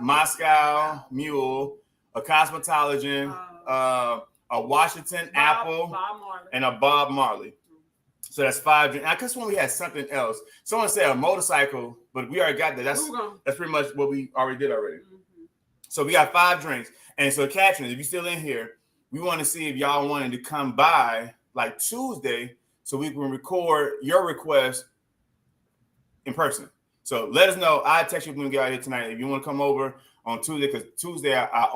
Moscow Mule, a cosmetologist, a Washington apple, and a Bob Marley. So that's 5 drinks. I guess when we had something else, someone said a motorcycle, but we already got that. That's pretty much what we already did already. Mm-hmm. So we got 5 drinks. And so, Catherine, if you're still in here, we want to see if y'all wanted to come by like Tuesday so we can record your request in person. So let us know. I'll text you when we get out here tonight. If you want to come over on Tuesday, because Tuesday I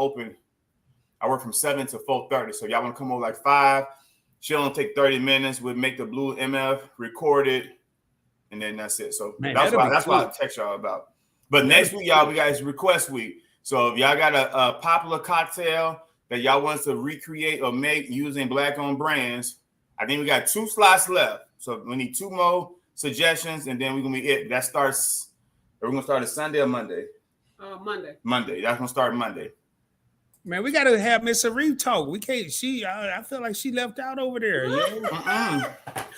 work from 7 to 4:30. So y'all want to come over like 5. She'll only take 30 minutes. We'll make the blue MF, record it, and then that's it. So man, that's why I text y'all about. But next week, y'all, we got request week. So if y'all got a popular cocktail that y'all want us to recreate or make using Black-owned brands, I think we got 2 slots left. So we need 2 more suggestions, and then we're gonna be it. That starts. We're gonna start a Sunday or Monday. Monday. That's gonna start Monday. Man, we gotta have Miss Arif talk. We can't. I feel like she left out over there.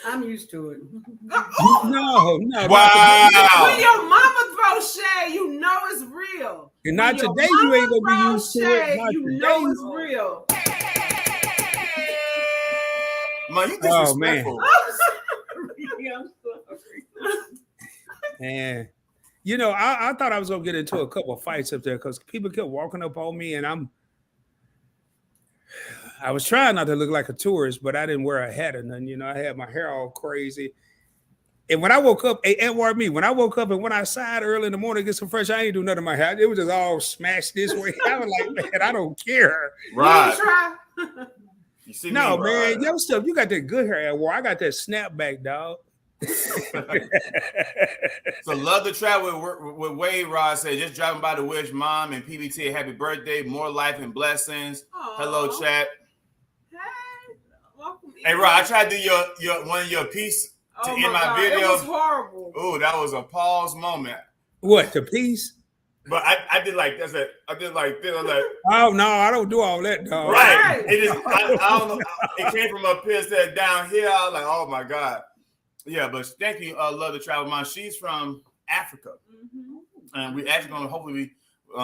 I'm used to it. No. Wow. When your mama throws shade, you know it's real. And not today. You ain't gonna be used to it. Not you today. know it's real. Man, you disrespectful. I'm sorry. Man. You know, I thought I was gonna get into a couple of fights up there because people kept walking up on me, and I was trying not to look like a tourist, but I didn't wear a hat or nothing. You know, I had my hair all crazy. And when I woke up, when I woke up and went outside early in the morning to get some fresh, I ain't do nothing to my hair. It was just all smashed this way. I was like, man, I don't care. Right. You see no, me, man, your stuff, you got that good hair, Edward. I got that snapback, dog. So love to travel with Wade. Rod said just driving by to wish mom and PBT a happy birthday, more life and blessings. Aww. Hello, chat. Hey, welcome. Hey, Rod, I tried to do your one of your piece in my video. It was horrible. Oh, that was a pause moment. What, the piece? But I did like that's it. I did like this. I'm like, oh no, I don't do all that, dog. Right. It just I don't know. It came from up here, said down here. I was like, oh my God. Yeah, but thank you, love to travel mom. She's from Africa, and we actually going to hopefully be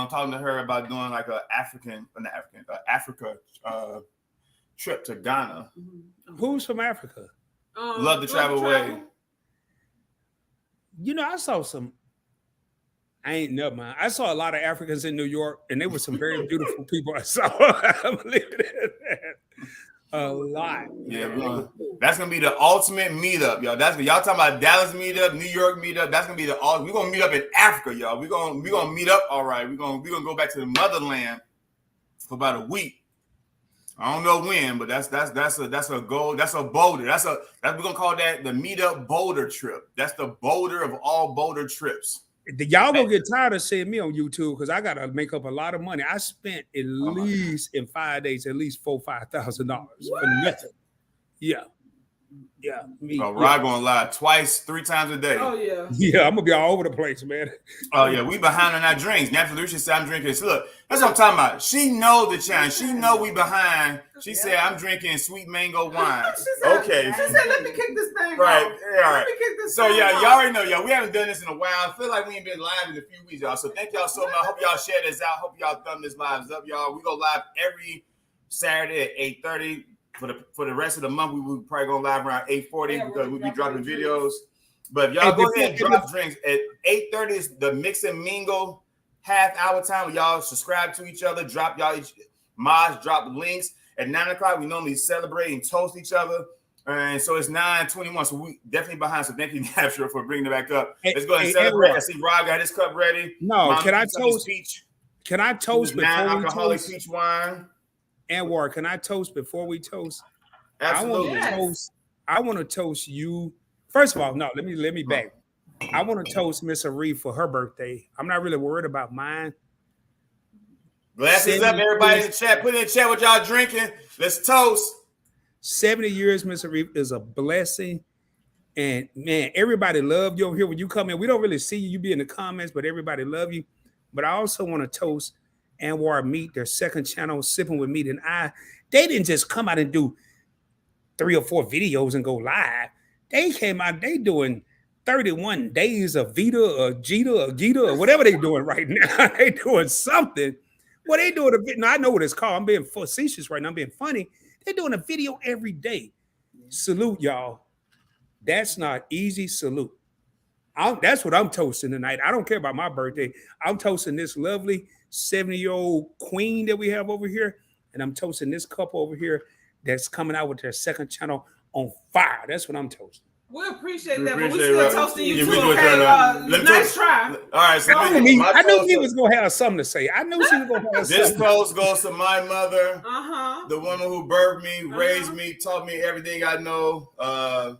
talking to her about doing like Africa trip to Ghana. Who's from Africa? Love to travel away. You know, I saw some. I ain't never mind. I saw a lot of Africans in New York, and they were some very beautiful people. I saw. I believe it. A lot. Yeah, that's gonna be the ultimate meetup, y'all. Y'all talking about Dallas meetup, New York meetup. That's gonna be we're gonna meet up in Africa, y'all. We're gonna meet up. All right, we're gonna go back to the motherland for about a week. I don't know when, but that's a goal. That's a boulder. We're gonna call that the meetup boulder trip. That's the boulder of all boulder trips. Y'all gonna get tired of seeing me on YouTube because I gotta make up a lot of money. I spent at least in 5 days at least $4,000-$5,000 for nothing. Yeah. Me. So Rod going live 3 times a day. Oh yeah. Yeah, I'm gonna be all over the place, man. Oh yeah, we behind on our drinks. Natural Lucia said I'm drinking. So look, that's what I'm talking about. She know the challenge. She know we behind. She said I'm drinking sweet mango wine. Okay. She said, let me kick this thing right. off. Yeah, all right. Let me kick this so thing yeah, off. y'all already know, y'all. We haven't done this in a while. I feel like we ain't been live in a few weeks, y'all. So thank y'all so much. Hope y'all share this out. Hope y'all thumb this lives up, y'all. We go live every Saturday at 8:30. For the rest of the month, we will probably go live around 8:40 because we'll be dropping videos. But y'all go ahead and drop drinks at 8:30 is the mix and mingle half hour time where y'all subscribe to each other, drop y'all mods, drop links. At 9 o'clock, we normally celebrate and toast each other. And so it's 9:21. So we definitely behind. So thank you, Napster, for bringing it back up. Let's go ahead and celebrate. I see Rod got his cup ready. No, can I toast? Can I toast before non-alcoholic we toast? Peach wine. Anwar, can I toast before we toast? Absolutely. I want to toast you. First of all, no, let me back. I want to toast Miss Arif for her birthday. I'm not really worried about mine. Glasses up, everybody in the chat. Put in the chat what y'all drinking. Let's toast. 70 years, Miss Arif, is a blessing. And man, everybody loved you over here when you come in. We don't really see you. You be in the comments, but everybody love you. But I also want to toast Anwar Meat, their second channel, Sipping with Mete and I. They didn't just come out and do 3 or 4 videos and go live. They came out, they doing 31 days of Vita or Gita or whatever they doing right now. They doing something. Well, they doing a bit. Now I know what it's called. I'm being facetious right now. I'm being funny. They're doing a video every day. Salute, y'all. That's not easy. Salute. That's what I'm toasting tonight. I don't care about my birthday. I'm toasting this lovely 70-year-old queen that we have over here. And I'm toasting this couple over here that's coming out with their second channel on fire. That's what I'm toasting. We appreciate that, but we appreciate still it, toasting you yeah, too. we do Okay, it, nice try. All right, so I knew he was gonna have something to say. I knew she was gonna have this something. toast goes to my mother, Uh-huh. the woman who birthed me, raised me, taught me everything I know. I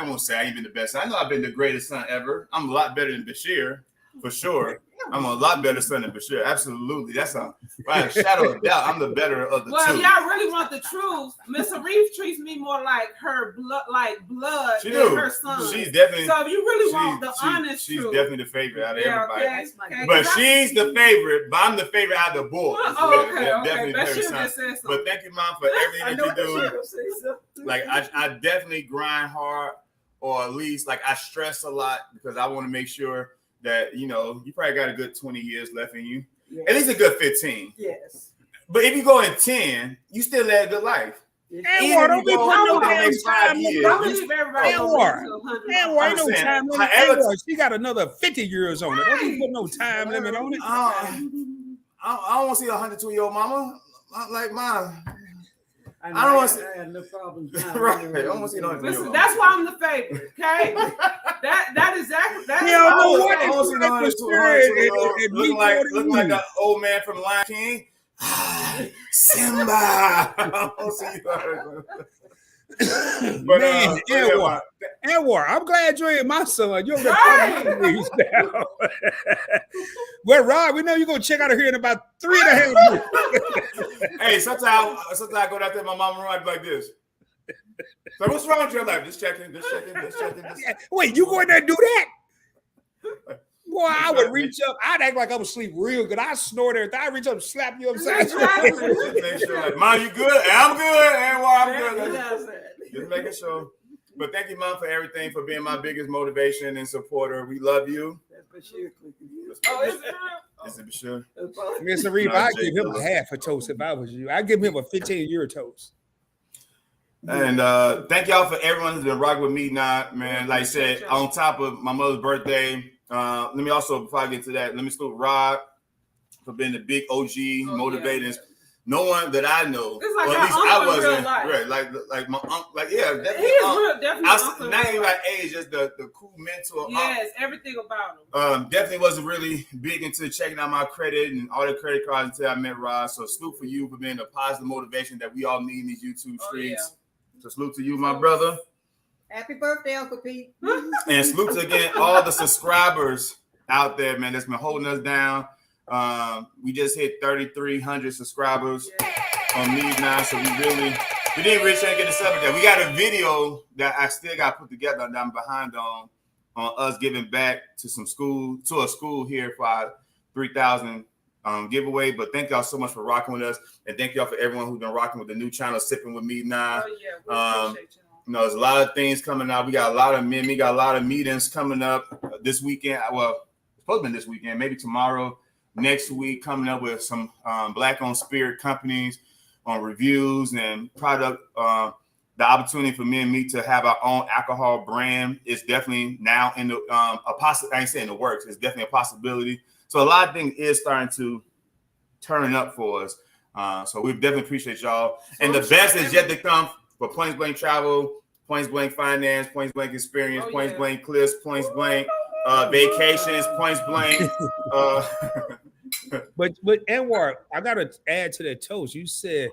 won't say I ain't been the best. I know I've been the greatest son ever. I'm a lot better than Bashir, for sure. I'm a lot better son than Bashir. Absolutely. That's by a shadow of doubt. I'm the better of the two. Well, y'all really want the truth. Miss Arif treats me more like her blood She than do. her son. She's definitely. So if you really want the honest she's truth, definitely the favorite out of everybody. Okay. But she's the favorite. But I'm the favorite out of the boys. Oh, okay. Definitely the favorite son. But thank you, Mom, for everything that you do. Like I definitely grind hard, or at least like I stress a lot because I want to make sure that you probably got a good 20 years left in you. Yes. At least a good 15. Yes. But if you go in 10, you still had a good life. Anwar, don't be putting no damn time limit. Anwar, ain't no time limit. Anwar, she got another 50 years on it. Don't be putting no time limit on it. I don't want to see a 102-year-old mama like mine. I don't want to see. I had no problem. Right. I don't want to see no. Listen, that's why I'm the favorite. Okay. That exactly. That's I don't want to see no looking like the old man from Lion King. Simba. I don't see that. But man, Anwar, I'm glad you ain't my son. You're the now. Well, Rob, we know you're gonna check out of here in about 3.5 years. Hey, sometimes I go out there, my mama run like this. So what's wrong with your life? Just checking. Wait, you going there and do that? Boy, I would reach up. I'd act like I was asleep real good. I snort everything. I reach up and slap you upside Just make sure, like, Mom, you good? I'm good. And I'm good. Just making sure. But thank you, Mom, for everything, for being my biggest motivation and supporter. We love you. Is it Bashir? Mr. Reeve, I'd give him a half a toast if I was you. I'd give him a 15-year toast. And thank y'all for everyone who's been rocking with me now, man. Like I said, on top of my mother's birthday, let me also, before I get to that, let me salute Rod for being the big OG motivators. Yeah. No one that I know, it's like or at least I wasn't, right? Like my uncle, like definitely. He is definitely not even like age, just the cool mentor. Yes, everything about him. Definitely wasn't really big into checking out my credit and all the credit cards until I met Rod. So salute for you for being the positive motivation that we all need in these YouTube streets. Yeah. So salute to you, my brother. Happy birthday, Uncle Pete. And salute to again all the subscribers out there, man, that's been holding us down. We just hit 3,300 subscribers on me now, so we didn't really get this up there. We got a video that I still got put together that I'm behind on us giving back to a school here for our 3,000 giveaway. But thank y'all so much for rocking with us, and thank y'all for everyone who's been rocking with the new channel, Sipping with Me now. Oh yeah, we appreciate y'all. There's a lot of things coming out. We got a lot of meetings coming up this weekend. Well, it's supposed to be this weekend, maybe tomorrow. Next week, coming up with some Black-owned spirit companies on reviews and product. The opportunity for me and me to have our own alcohol brand is definitely now in the I ain't saying the works. It's definitely a possibility. So a lot of things is starting to turn up for us. So we definitely appreciate y'all. And the best is yet to come for Points Blank Travel, Points Blank Finance, Points Blank Experience, Points Blank Cliffs, Points Blank Vacations, Points Blank. But Anwar, I gotta add to that toast. You said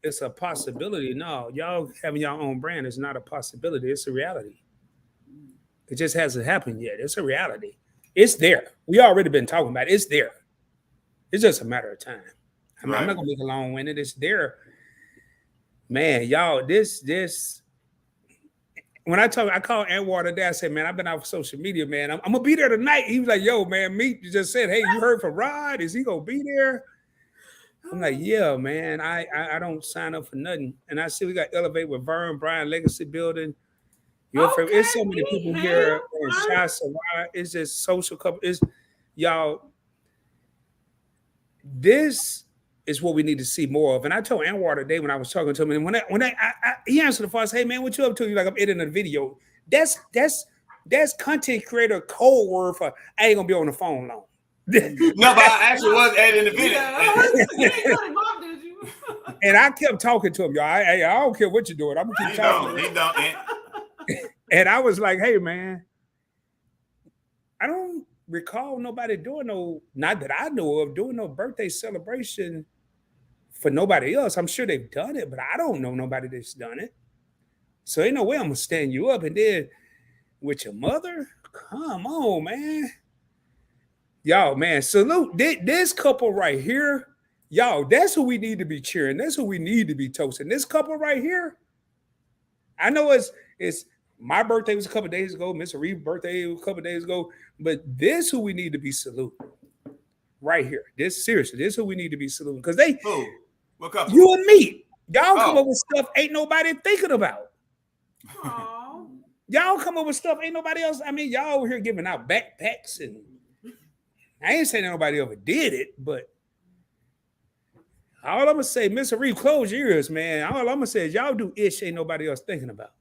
it's a possibility. No, y'all having your own brand is not a possibility. It's a reality. It just hasn't happened yet. It's a reality. It's there. We already been talking about it. It's there. It's just a matter of time. I'm not gonna make a long winded. It's there, man. Y'all, this. When I called Anwar today, I said, man, I've been out for social media, man. I'm going to be there tonight. He was like, yo, man, Meet just said, hey, you heard from Rod? Is he going to be there? I'm like, yeah, man, I don't sign up for nothing. And I see we got Elevate with Vern, Brian, Legacy Building. It's so many people here. And Shy Sarah. It's just social couple. It's y'all. This is what we need to see more of. And I told Anwar today when I was talking to him, and he answered the phone, I said, "Hey man, what you up to?" He's like, "I'm editing a video." That's content creator code word for I ain't gonna be on the phone long. No, but I actually was editing the video. You ain't cut him off, did you? And I kept talking to him, y'all. I don't care what you're doing. I'm gonna keep talking. He don't. And I was like, "Hey man, I don't recall nobody doing not that I know of, doing no birthday celebration for nobody else. I'm sure they've done it, but I don't know nobody that's done it. So ain't no way I'm gonna stand you up. And then with your mother, come on, man. Y'all, man, salute this couple right here. Y'all, that's who we need to be cheering. That's who we need to be toasting. This couple right here. I know it's my birthday was a couple days ago. Mr. Reeve's birthday was a couple days ago. But this who we need to be saluting. Right here. This seriously, this who we need to be saluting. Because what couple? you and me, y'all come up with stuff ain't nobody thinking about. Aww. Y'all come up with stuff ain't nobody else. I mean, y'all over here giving out backpacks, and I ain't saying nobody ever did it, but all I'm gonna say, Mr. Reeve, close your ears, man. All I'm gonna say is y'all do ish ain't nobody else thinking about.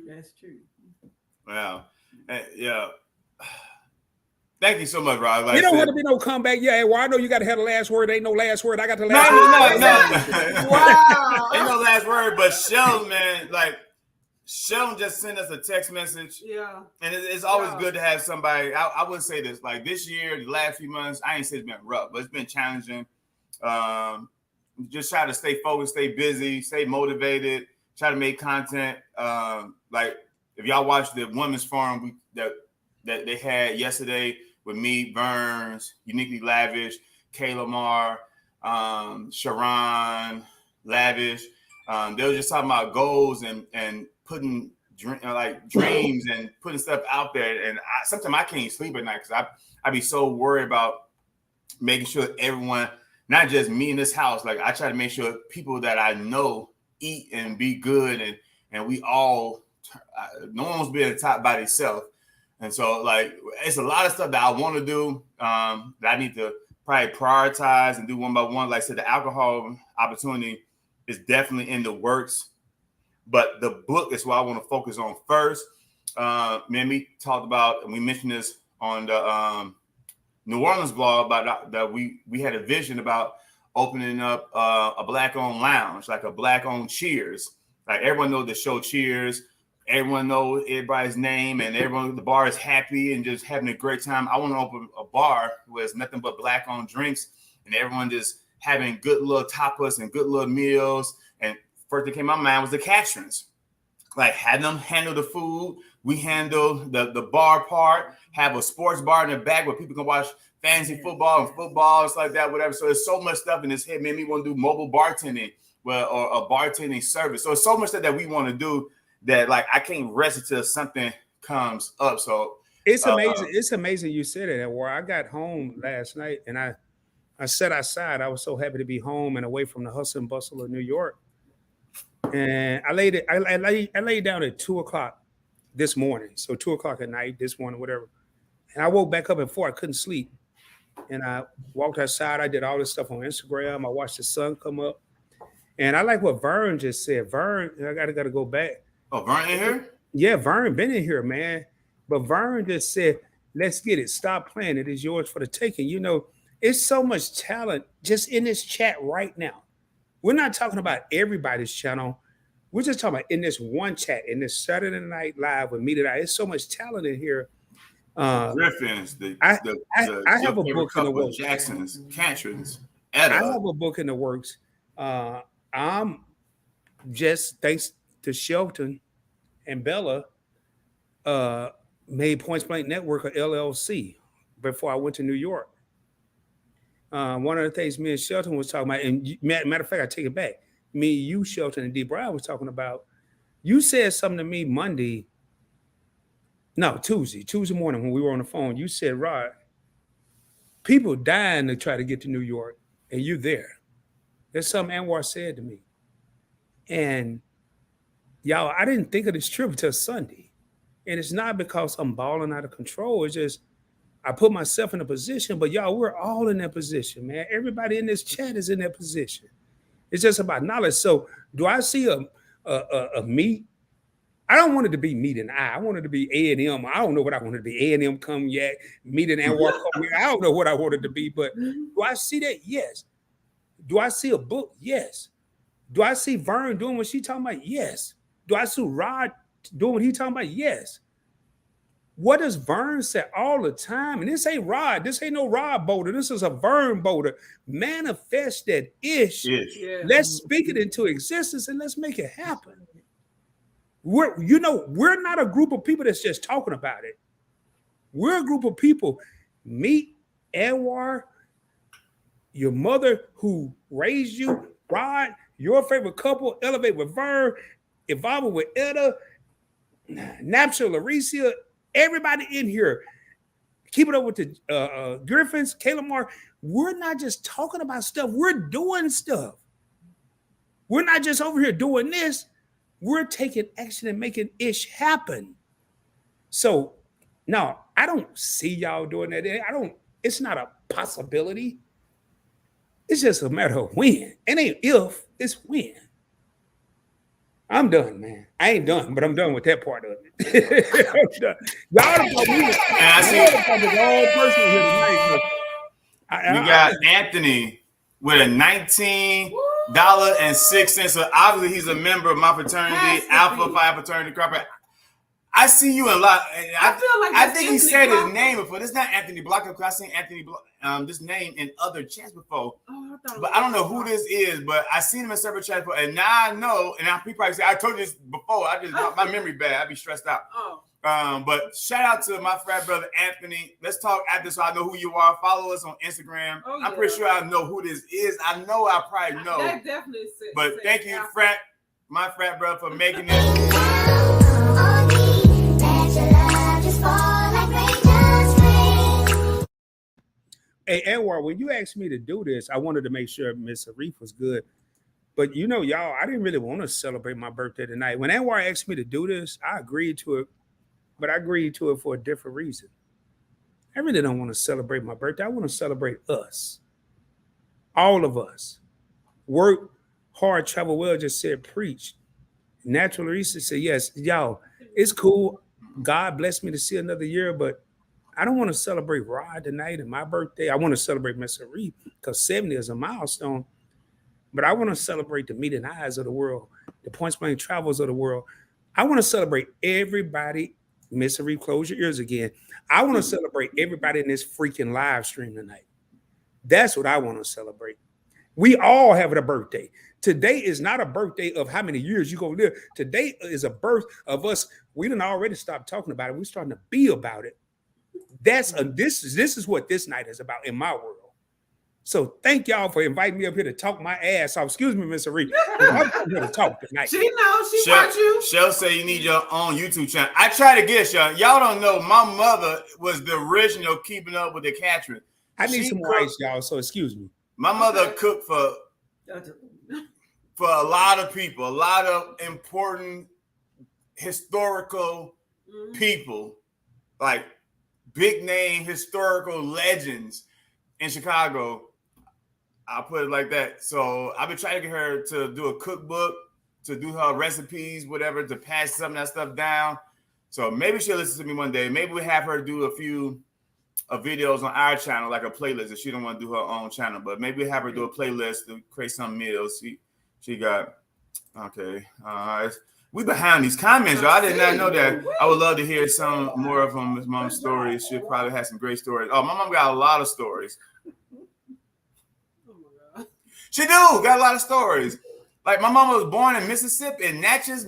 That's true. Wow. Yeah. Thank you so much, Rob. Like you don't want to be no comeback. Yeah, well, I know you got to have the last word. Ain't no last word. I got the last no. word. Wow. Ain't no last word, but Sheldon, man, like Sheldon just sent us a text message. Yeah. And it's always good to have somebody. I would say this, like this year, the last few months, I ain't say it's been rough, but it's been challenging. Just try to stay focused, stay busy, stay motivated, try to make content. Like if y'all watched the women's forum that they had yesterday with me, Burns, Uniquely Lavish, Kayla Marr, Sharon, Lavish. They were just talking about goals and putting dreams and putting stuff out there. And sometimes I can't sleep at night because I be so worried about making sure everyone, not just me in this house, like I try to make sure people that I know eat and be good and we all, no one's being at the top by themselves. And so like, it's a lot of stuff that I want to do that I need to probably prioritize and do one by one. Like I said, the alcohol opportunity is definitely in the works, but the book is what I want to focus on first. Man, we talked about, and we mentioned this on the New Orleans blog about that we had a vision about opening up a Black-owned lounge, like a Black-owned Cheers. Like everyone knows the show Cheers. Everyone knows everybody's name, and the bar is happy and just having a great time. I want to open a bar where it's nothing but Black-owned drinks, and everyone just having good little tapas and good little meals. And first thing came to my mind was the caterings. Like had them handle the food. We handle the bar part, have a sports bar in the back where people can watch fantasy football and football, stuff like that, whatever. So there's so much stuff in this head. Made me want to do mobile bartending or a bartending service. So it's so much stuff that we want to do that like I can't rest until something comes up. So it's amazing. It's amazing you said it. Where I got home last night and I sat outside. I was so happy to be home and away from the hustle and bustle of New York. And I laid down at 2:00 this morning. So 2:00 at night, this morning, whatever. And I woke back up at 4. I couldn't sleep. And I walked outside. I did all this stuff on Instagram. I watched the sun come up. And I like what Vern just said. Vern, I gotta go back. Oh, Vern in here? Yeah, Vern been in here, man. But Vern just said, let's get it. Stop playing. It is yours for the taking. You know, it's so much talent just in this chat right now. We're not talking about everybody's channel. We're just talking about in this one chat, in this Saturday Night Live with Mete and I. It's so much talent in here. Griffins, I have a book in the works. Jacksons, Cantrins, I have a book in the works. I'm just, thanks to Shelton and Bella, made Points Blank Network, or LLC, before I went to New York. One of the things me and Shelton was talking about, and matter of fact, I take it back. Me, you, Shelton, and D. Brown was talking about, you said something to me Tuesday morning when we were on the phone. You said, Rod, people dying to try to get to New York, and you're there. That's something Anwar said to me. And y'all, I didn't think of this trip until Sunday. And it's not because I'm balling out of control. It's just, I put myself in a position, but y'all, we're all in that position, man. Everybody in this chat is in that position. It's just about knowledge. So do I see a me? I don't want it to be Mete and I. I want it to be A&M. I don't know what I want it to be. A&M come yet. Mete and Anwar come yet. I don't know what I want it to be, but do I see that? Yes. Do I see a book? Yes. Do I see Vern doing what she talking about? Yes. Do I see Rod doing what he talking about? Yes. What does Vern say all the time? And this ain't Rod. This ain't no Rod Boulder. This is a Vern Boulder. Manifest that ish. Yeah. Let's speak it into existence and let's make it happen. We're not a group of people that's just talking about it. We're a group of people. Mete, Anwar, your mother who raised you, Rod, your favorite couple, Elevate with Vern, Evolve with Etta, Napsha, Larissia, everybody in here. Keep it up with the Griffins, Caleb Moore. We're not just talking about stuff. We're doing stuff. We're not just over here doing this. We're taking action and making ish happen. So, no, I don't see y'all doing that. It's not a possibility. It's just a matter of when. It ain't if, it's when. I'm done, man. I ain't done, but I'm done with that part of it. I'm done. Y'all the wrong person here tonight. We got Anthony with a $19.06. So obviously he's a member of my fraternity, Alpha Phi fraternity. I see you a lot. I think he said his name before. This is not Anthony Blocker because I've seen Anthony this name in other chats before. But I don't know who this is, but I seen him in several chats before. And now I know, and he probably said, I told you this before. My memory bad. I'd be stressed out. But shout out to my frat brother Anthony. Let's talk after so I know who you are. Follow us on Instagram. I'm pretty sure I know who this is. I probably know. That definitely says. But thank you, my frat brother, for making this. Hey, Anwar, when you asked me to do this, I wanted to make sure Miss Arif was good. But y'all, I didn't really want to celebrate my birthday tonight. When Anwar asked me to do this, I agreed to it, but I agreed to it for a different reason. I really don't want to celebrate my birthday. I want to celebrate us. All of us. Work hard, travel well, just said preach. Natural Research said, yes, y'all, it's cool. God blessed me to see another year, but I don't want to celebrate Rod tonight and my birthday. I want to celebrate Miss Arif because 70 is a milestone. But I want to celebrate the Mete and I's of the world, the Points Blank Travels of the world. I want to celebrate everybody. Miss Arif, close your ears again. I want to celebrate everybody in this freaking live stream tonight. That's what I want to celebrate. We all have a birthday. Today is not a birthday of how many years you're going to live. Today is a birth of us. We didn't already stop talking about it. We're starting to be about it. This is what this night is about in my world. So thank y'all for inviting me up here to talk my ass off. Excuse me, Miss Arif. I'm here to talk tonight. She knows. She wants you. Shell say you need your own YouTube channel. I try to get y'all. Y'all don't know. My mother was the original Keeping Up with the Catchment. I need some more ice, y'all. So excuse me. My mother cooked for a lot of people, a lot of important historical people, like big name historical legends in Chicago. I'll put it like that. So I've been trying to get her to do a cookbook, to do her recipes, whatever, to pass some of that stuff down. So maybe she'll listen to me one day. Maybe we have her do a few videos on our channel, like a playlist, if she don't want to do her own channel. But maybe we have her do a playlist to create some meals. She got, okay. We behind these comments, y'all. I did not know that. I would love to hear some more of Miss Mom's stories. She'll probably have some great stories. Oh, my mom got a lot of stories. She got a lot of stories. Like my mama was born in Mississippi, in Natchez.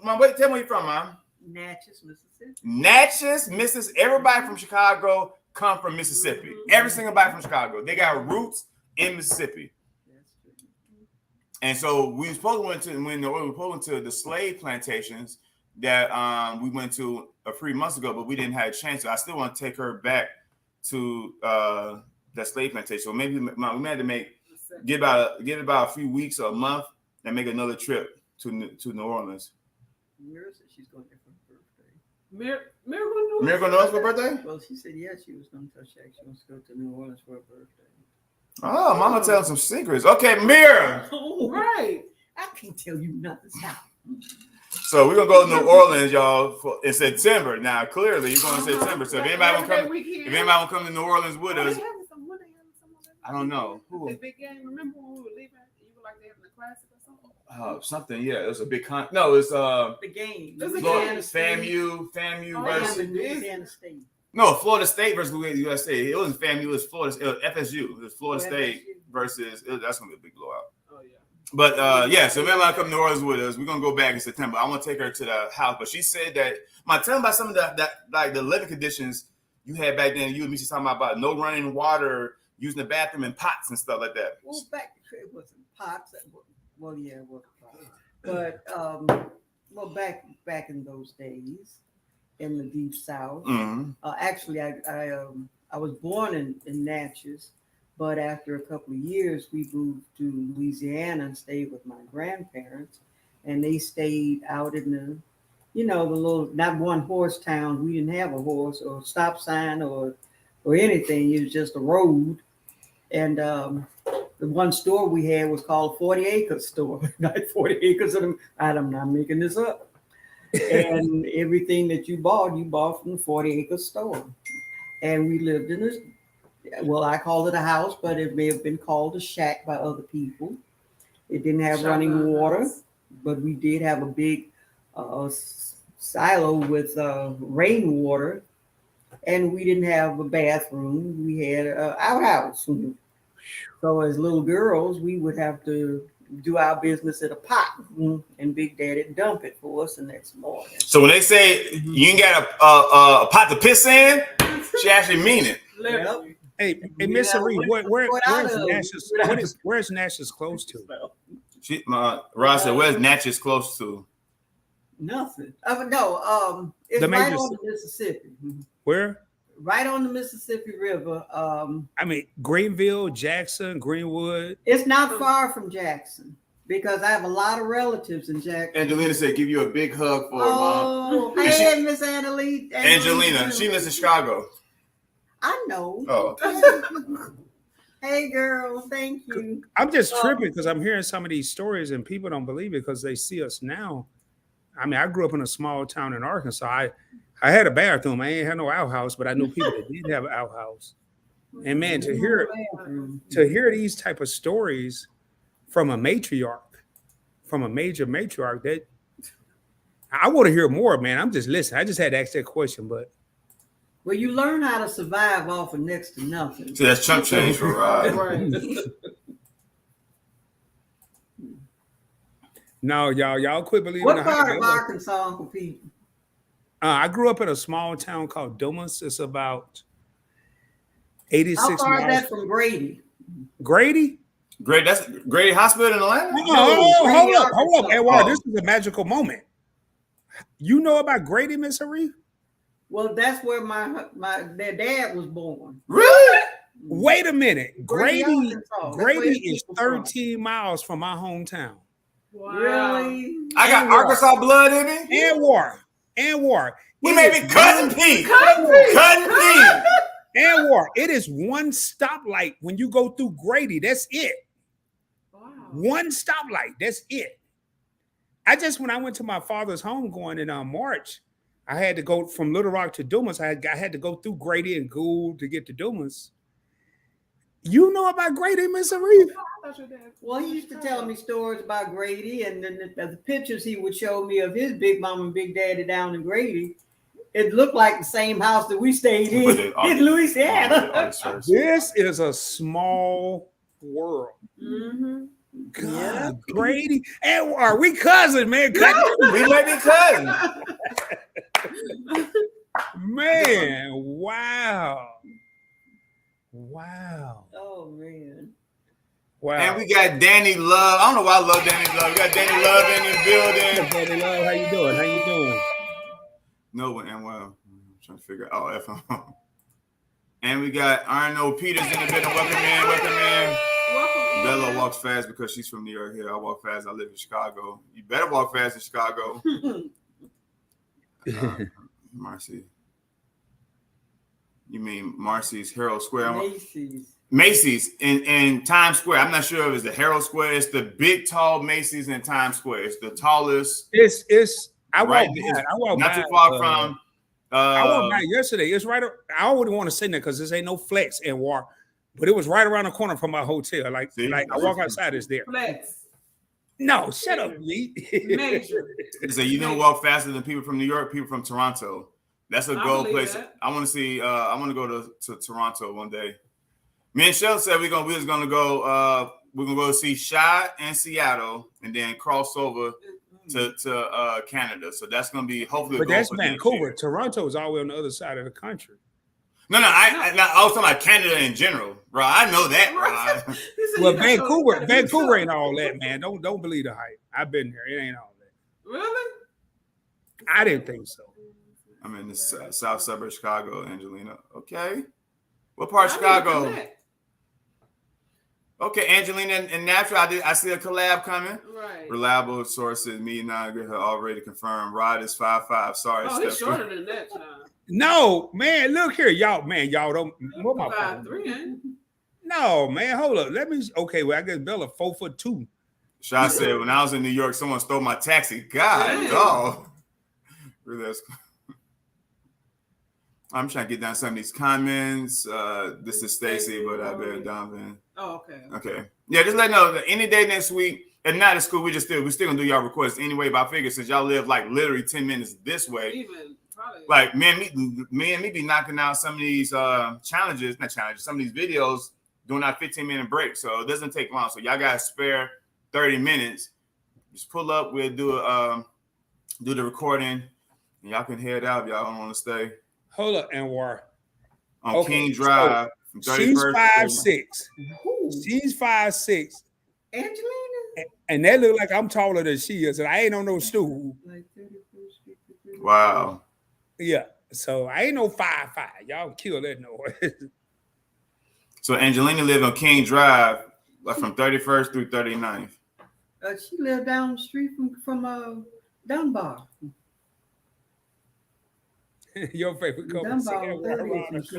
Mom, tell me where you're from, Mom. Natchez, Mississippi. Natchez, Mississippi. Everybody from Chicago come from Mississippi. Every single body from Chicago. They got roots in Mississippi. And so we supposed to went to the slave plantations that we went to a few months ago, but we didn't have a chance. So I still want to take her back to that slave plantation. So maybe we had to get about a few weeks or a month and make another trip to New Orleans. Where is it? She's going there for her birthday. Miracle knows for birthday? Well, she said yes, she was going to touch that. She wants to go to New Orleans for her birthday. Oh, Mama telling some secrets. Okay, Mira. Oh, Right. I can't tell you nothing. So we're gonna go to New Orleans, y'all, in September. Now, clearly, you're going in September. So if anybody want to come to New Orleans with us, I don't know who. The big game. Remember when we were leaving? You were like they having a classic or something. Something. Yeah, it was a big No, it's The game. Florida, FAMU versus Louisiana State. No, Florida State versus Louisiana State. It wasn't FAMU. It was Florida. It was FSU. It was Florida State versus. That's gonna be a big blowout. Oh yeah. But yeah, so if anybody come to New Orleans with us, we're gonna go back in September. I want to take her to the house, but she said that. Tell me about some of the living conditions you had back then. You and me she's talking about no running water, using the bathroom in pots and stuff like that. Well, it wasn't pots. Well, yeah, it was pots. But back in those days, in the deep South, actually, I was born in Natchez. But after a couple of years, we moved to Louisiana and stayed with my grandparents. And they stayed out in the little, not one horse town. We didn't have a horse or a stop sign or anything. It was just a road. And the one store we had was called 40 Acre Store. Not 40 acres of them. I'm not making this up. And everything that you bought from the 40 Acre Store. And we lived in this. Well, I call it a house, but it may have been called a shack by other people. It didn't have running water, but we did have a big silo with rainwater, and we didn't have a bathroom. We had an outhouse. So as little girls, we would have to do our business in a pot, and Big Daddy dump it for us the next morning. So when they say you ain't got a pot to piss in, she actually mean it. Yep. Hey, Miss Aree, where's Natchez close to? Ross said, "Where's Natchez close to?" Nothing. No. It's The right major on the Mississippi. Where? Right on the Mississippi River. Greenville, Jackson, Greenwood. It's not far from Jackson because I have a lot of relatives in Jackson. Angelina said, "Give you a big hug for her, Mom." Oh, hey, Miss Annalie. Angelina, she lives in Chicago. I know. Oh. Hey, girl. Thank you. I'm just tripping because I'm hearing some of these stories and people don't believe it because they see us now. I grew up in a small town in Arkansas. I had a bathroom. I ain't had no outhouse, but I knew people that did have an outhouse. And man, to hear these type of stories from a matriarch, from a major matriarch, that I want to hear more, man. I'm just listening. I just had to ask that question, but. Well, you learn how to survive off of next to nothing. See, that's chump change for Rod. No, y'all quit believing. What part of Arkansas, Uncle Pete? I grew up in a small town called Dumas. It's about 86 miles. How far is that from Grady? Grady? That's Grady Hospital in Atlanta? Hold up. Edward, this is a magical moment. You know about Grady, Miss Aree? Well, that's where their dad was born. Really? Wait a minute. Grady is people 13 miles from my hometown. Wow. Really? I got Arkansas blood in me? And War. We may be Cousin Pete. And War. It is one stoplight when you go through Grady. That's it. Wow. One stoplight. That's it. When I went to my father's home going in March, I had to go from Little Rock to Dumas. I had to go through Grady and Gould to get to Dumas. You know about Grady, Miss Aree? Well, he used to tell me stories about Grady, and then the pictures he would show me of his big mom and big daddy down in Grady, it looked like the same house that we stayed in Louisiana. This is a small world. Mm-hmm. God, Yeah. Grady, and are we cousins, man? We may be cousins. Man, wow. Oh, man. Wow. And we got Danny Love. I don't know why I love Danny Love. We got Danny Love in the building. Danny Love, how you doing? No, and well, I'm trying to figure out. FM. And we got Arno Peters in the building. Welcome in. Bella walks fast because she's from New York here. I walk fast. I live in Chicago. You better walk fast in Chicago. Marcy. You mean Marcy's Herald Square? Macy's. Macy's in Times Square. I'm not sure if it's the Herald Square. It's the big, tall Macy's in Times Square. It's the tallest. It's. I right. walked by. I walked not by. too far from. I walked by yesterday. It's right. I wouldn't want to say that because this ain't no flex and war, but it was right around the corner from my hotel. Like I walk outside, it's there. Flex. No, shut up, Lee. Major. So you don't walk faster than people from New York, people from Toronto. That's a goal place. That. I want to see. I want to go to Toronto one day. Me and Shell said we're just gonna go. We're gonna go see Shy in Seattle and then cross over to Canada. So that's gonna be hopefully. But that's Vancouver. Toronto is all the way on the other side of the country. No, I was talking about Canada in general, bro. I know that, bro. Well, Vancouver ain't all that, man. Don't believe the hype. I've been there. It ain't all that. Really? I didn't think so. I'm in the south suburb of Chicago, Angelina. Okay. What part of Chicago? Okay, Angelina and Natural. I see a collab coming. Right. Reliable sources. Me and I have already confirmed. Rod is 5'5". Sorry, oh, he's shorter than that, John. No, man. Look here, y'all. Man, y'all don't. What my 5'3". No, man. Hold up. Let me. Okay, well, I guess Bella 4'2". Shaw said when I was in New York, someone stole my taxi. God, dog. Really, that's. I'm trying to get down some of these comments. This is Stacy, but I bet Donovan. Oh, okay. Okay. Yeah, just let know that any day next week, and not at school, we still gonna do y'all requests anyway. But I figure since y'all live like literally 10 minutes this way, Even probably like me and me be knocking out some of these some of these videos doing our 15-minute break. So it doesn't take long. So y'all got to spare 30 minutes. Just pull up. We'll do the recording, and y'all can head out if y'all don't want to stay. Hold up, Anwar. On King Drive. So she's 5'6". She's 5'6". Angelina? And that look like I'm taller than she is, and I ain't on no stool. Wow. Yeah. So I ain't no 5'5". Y'all kill that noise. So Angelina lived on King Drive from 31st through 39th. She lived down the street from Dunbar. Your favorite couple. I don't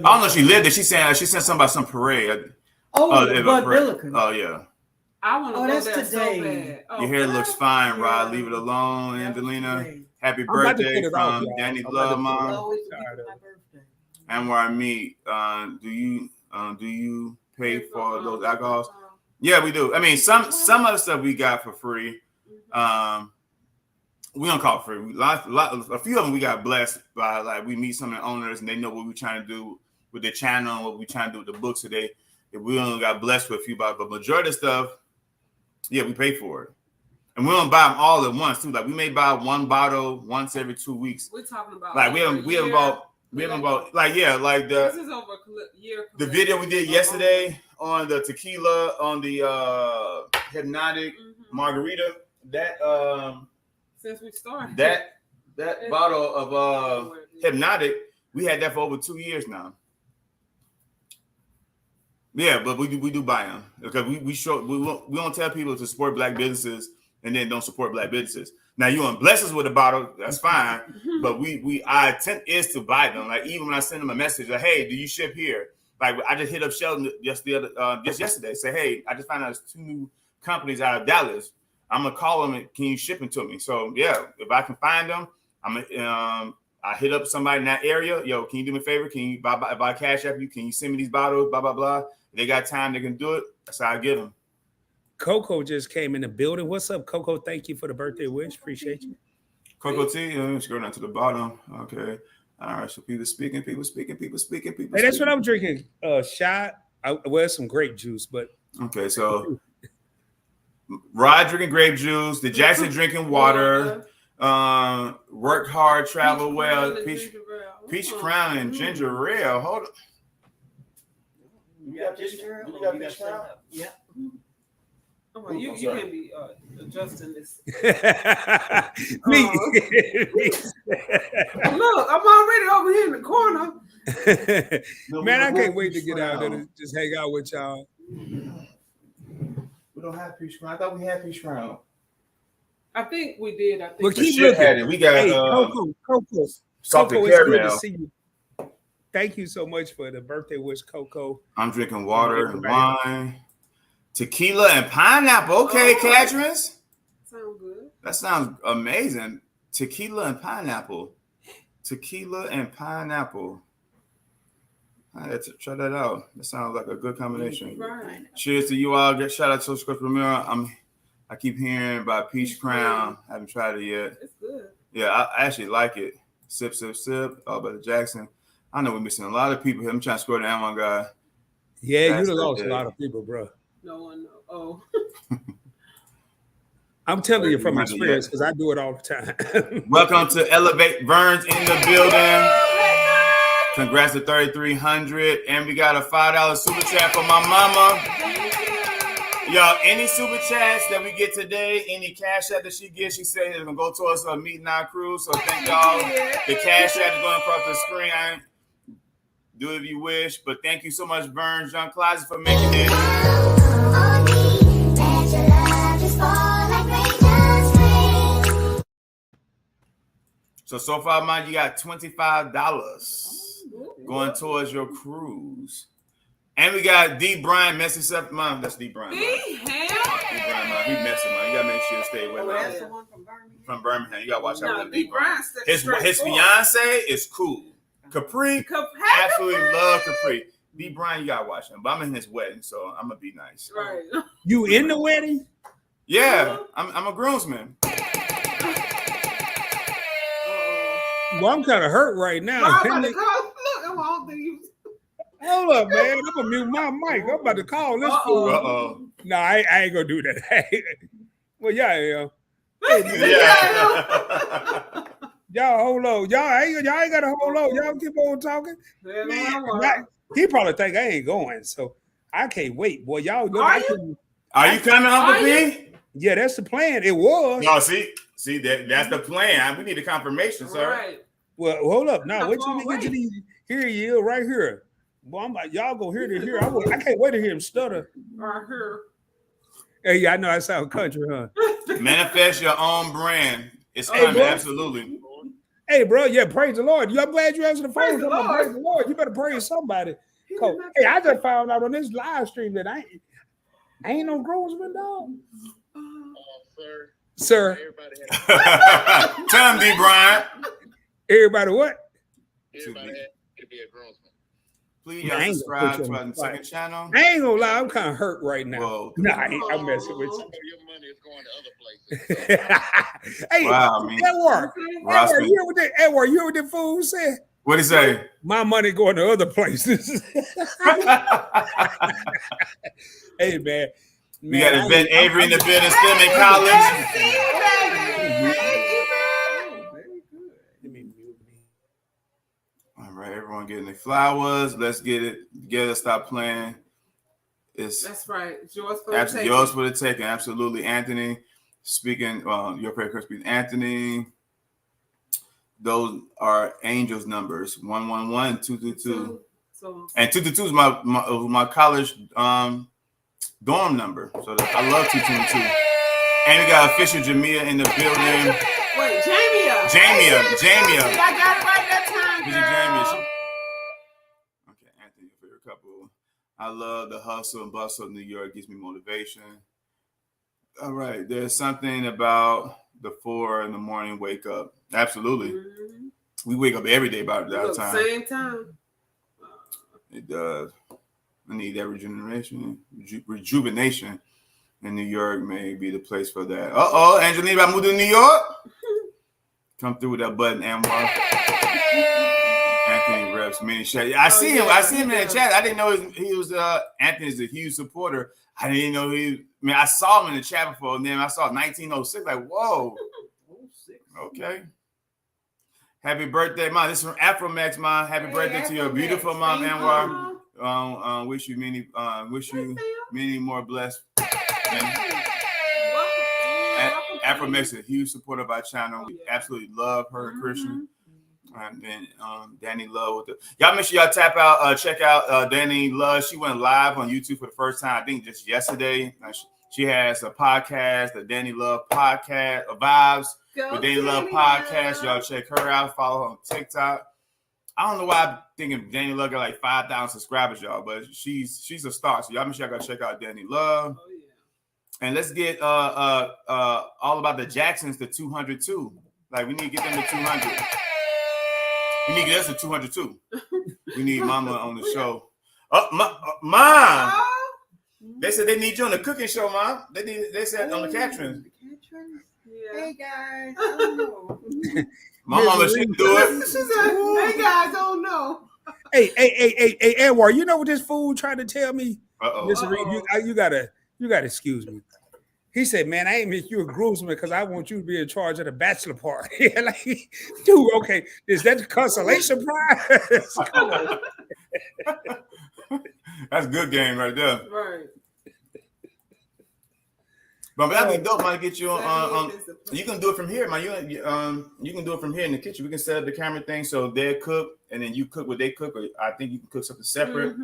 know if she lived there. She said something about some parade. Billiken. Oh yeah. I want to go that's there today. so bad. Oh, Your hair looks fine, Rod. Leave it alone, That's Angelina. today. Happy birthday from Danny Love, Mom. Always my birthday. And where I meet, do you pay for those alcohols? Yeah, we do. I mean, some of the stuff we got for free. We don't call it free. A few of them we got blessed by, like we meet some of the owners and they know what we're trying to do with their channel and what we're trying to do with the books today. If we only got blessed with a few bottles, but majority of stuff, yeah, we pay for it. And we don't buy them all at once too. Like we may buy one bottle once every 2 weeks. We're talking about like we haven't bought like this is over a year. The video we did yesterday on the tequila on the hypnotic margarita that since we started that bottle of hypnotic, we had that for over 2 years now. Yeah, but we do buy them because we don't tell people to support black businesses and then don't support black businesses. Now you want to bless us with a bottle, that's fine, but our intent is to buy them. Like even when I send them a message, like, hey, do you ship here? Like I just hit up Sheldon just yesterday, say, hey, I just found out there's 2 new companies out of Dallas. I'm gonna call them and can you ship them to me? So yeah, if I can find them, I hit up somebody in that area. Yo, can you do me a favor? Can you buy cash app you? Can you send me these bottles? Blah blah blah. If they got time, they can do it. That's how I get them. Coco just came in the building. What's up, Coco? Thank you for the birthday wish. Appreciate you. Coco T, let's go down to the bottom. Okay. All right. So people speaking. Hey, that's what I'm drinking. Shot. Some grape juice, but okay. So Rod drinking grape juice. The Jackson drinking water. Work hard, travel well. Peach Crown and ginger ale. Hold on. You got peach crown? Yeah. Oh, you can be adjusting this. Me. Look, I'm already over here in the corner. Man, I can't wait to get out there and just hang out with y'all. We don't have peach crown. I thought we had peach crown. I think we did. Well, keep looking. We got Coco. salted Coco, it's good to caramel. see you. Thank you so much for the birthday wish, Coco. I'm drinking water and wine. Tequila and pineapple. Okay, Catrins. Sound good. That sounds amazing. Tequila and pineapple. Tequila and pineapple. I had to try that out. That sounds like a good combination. Right. Cheers to you all. Shout out to Social Club Ramiro. I keep hearing about Peach Crown. I haven't tried it yet. It's good. Yeah, I actually like it. Sip, sip, sip. All by the Jackson. I know we're missing a lot of people here. I'm trying to score the Amazon guy. Yeah, you lost a lot of people, bro. No one knows. Oh. I'm telling you from experience because I do it all the time. Welcome to Elevate Burns in the building. Congrats to 3,300. And we got a $5 super chat for my mama. Y'all, any super chats that we get today, any cash app that she gets, she said it's going to go towards her Mete and I cruise. So thank y'all. The cash app is going across the screen. Do it if you wish. But thank you so much, Burns, John Closet, for making it. So far, man, you got $25 going towards your cruise. And we got D. Brian messing stuff. Mom, that's D. Brian. D. Brian, man. He messing, man. You got to make sure you stay with him. That's the one From Birmingham. You got to watch out with D. Brian. His fiance is cool. Capri, absolutely love Capri. D. Brian, you got to watch him. But I'm in his wedding, so I'm going to be nice. Right. You in the wedding? Yeah, I'm a groomsman. Well, I'm kind of hurt right now. Hold up, man. I'm gonna mute my mic. I'm about to call this fool. No, I ain't gonna do that. Well, yeah. Y'all hold on. Y'all ain't gotta hold on. Y'all keep on talking. Man, he probably think I ain't going, so I can't wait. Boy, y'all look. Are you coming, Uncle P? Yeah, that's the plan. It was. No, see that's the plan. We need a confirmation, sir. Right. Well, hold up. Now, wait till we get to these. Here he is, right here. Boy, I'm like, y'all go hear to hear. I can't wait to hear him stutter. Right here. Hey, yeah, I know I sound country, huh? Manifest your own brand. It's coming, absolutely. Hey, bro, yeah, praise the Lord. I'm glad you answered the phone. Praise the Lord. You better praise somebody. Hey, I just found out on this live stream that I ain't no groomsman, dog. Sir. Tell him, D. Brian. Everybody what? Everybody could be a groomsman. Please subscribe to our second channel. I ain't gonna lie, I'm kind of hurt right now. Whoa. Nah, I'm messing with you. Your money is going to other places. Hey, wow, Edward, you hear what that fool said? What'd he say? My money going to other places. Hey, man. We got Yvette Avery in the building, still in college. All right, everyone getting their flowers. Let's get it together. Stop playing. That's right. It's yours for the taking. Yours for the taking. Absolutely, Anthony. Speaking, your prayer could speak, Anthony. Those are angels numbers 111 222. And 222 is my college dorm number. So I love 222. And we got official Jamia in the building. Wait, Jamia. See, I got it right that time, girl. Okay, Anthony, your favorite couple. I love the hustle and bustle of New York. Gives me motivation. All right, there's something about the 4 in the morning wake up. Absolutely. Mm-hmm. We wake up every day about that time. Same time. It does. I need that rejuvenation. And New York may be the place for that. Angelina, I moved to New York. Come through with that button, Amwar. Anthony reps many shots. I see him in the chat. I didn't know he was Anthony's a huge supporter. I didn't know I saw him in the chat before, and then I saw 1906. Like, whoa. Okay. Happy birthday, Mom. This is from Afromax, Mom. Happy birthday to your beautiful mom, Anwar. Wish you many more blessed. Afromax is a huge supporter of our channel. We absolutely love her, Christian. And then Danny Love with y'all make sure y'all check out Danny Love. She went live on YouTube for the first time, I think just yesterday. She has a podcast, the Danny Love podcast, Vibes. Go with Danny Love Danny podcast. Love. Y'all check her out. Follow her on TikTok. I don't know why I'm thinking Danny Love got like 5,000 subscribers, y'all, but she's a star. So y'all make sure y'all gotta check out Danny Love. Oh, yeah. And let's get all about the Jacksons to 200 too. Like we need to get them to 200. We need to get us to 200 too. We need Mama on the show. Oh, Mom! They said they need you on the cooking show, Mom. They said on the catering. Yeah. Hey guys, I don't know. My mama should do it. She said, "Hey guys, don't know." Hey, Edward, you know what this fool tried to tell me? Uh-oh. Mr. Reed, you gotta excuse me. He said, "Man, I ain't make you a groomsman because I want you to be in charge of the bachelor party." Like, dude, okay, is that the consolation prize? Come on. That's a good game right there. Right. But that'd be dope, man. To get you on. You can do it from here, man. You can do it from here in the kitchen. We can set up the camera thing so they cook, and then you cook what they cook. Or I think you can cook something separate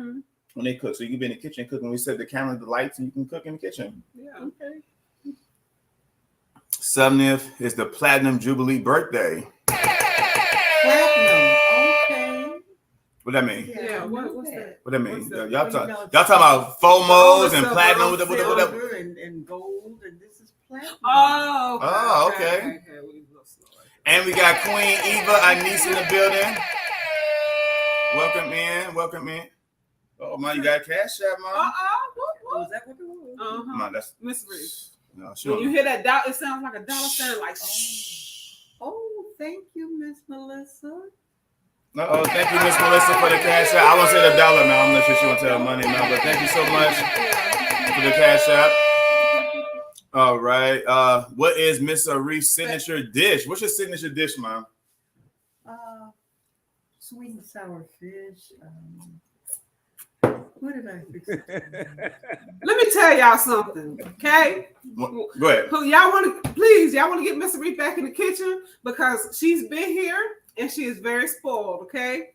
when they cook. So you can be in the kitchen cooking. We set the camera, the lights, and you can cook in the kitchen. Yeah. Okay. 70th is the Platinum Jubilee birthday. Platinum. Okay. What that mean? Yeah. What's that? What that mean? What's that? Y'all talking about FOMOs and platinum with the Silver and gold, and this is platinum. Oh. Okay. And we got Queen Eva, our niece, in the building. Welcome in. Oh man, you got a cash out, man. Was that what it was? Man, that's Miss Reese. no, When you hear that dollar, it sounds like a dollar sign, like Oh, thank you, Miss Melissa. Thank you, Miss Melissa, for the cash out. I won't say the dollar now. I'm not sure she wants to tell money now, but thank you so much for the cash out. All right. What is Miss Reese's signature dish? What's your signature dish, Mom? Sweet and sour fish. What did I fix? Let me tell y'all something, okay? Go ahead. Y'all want to get Miss Reese back in the kitchen because she's been here and she is very spoiled, okay?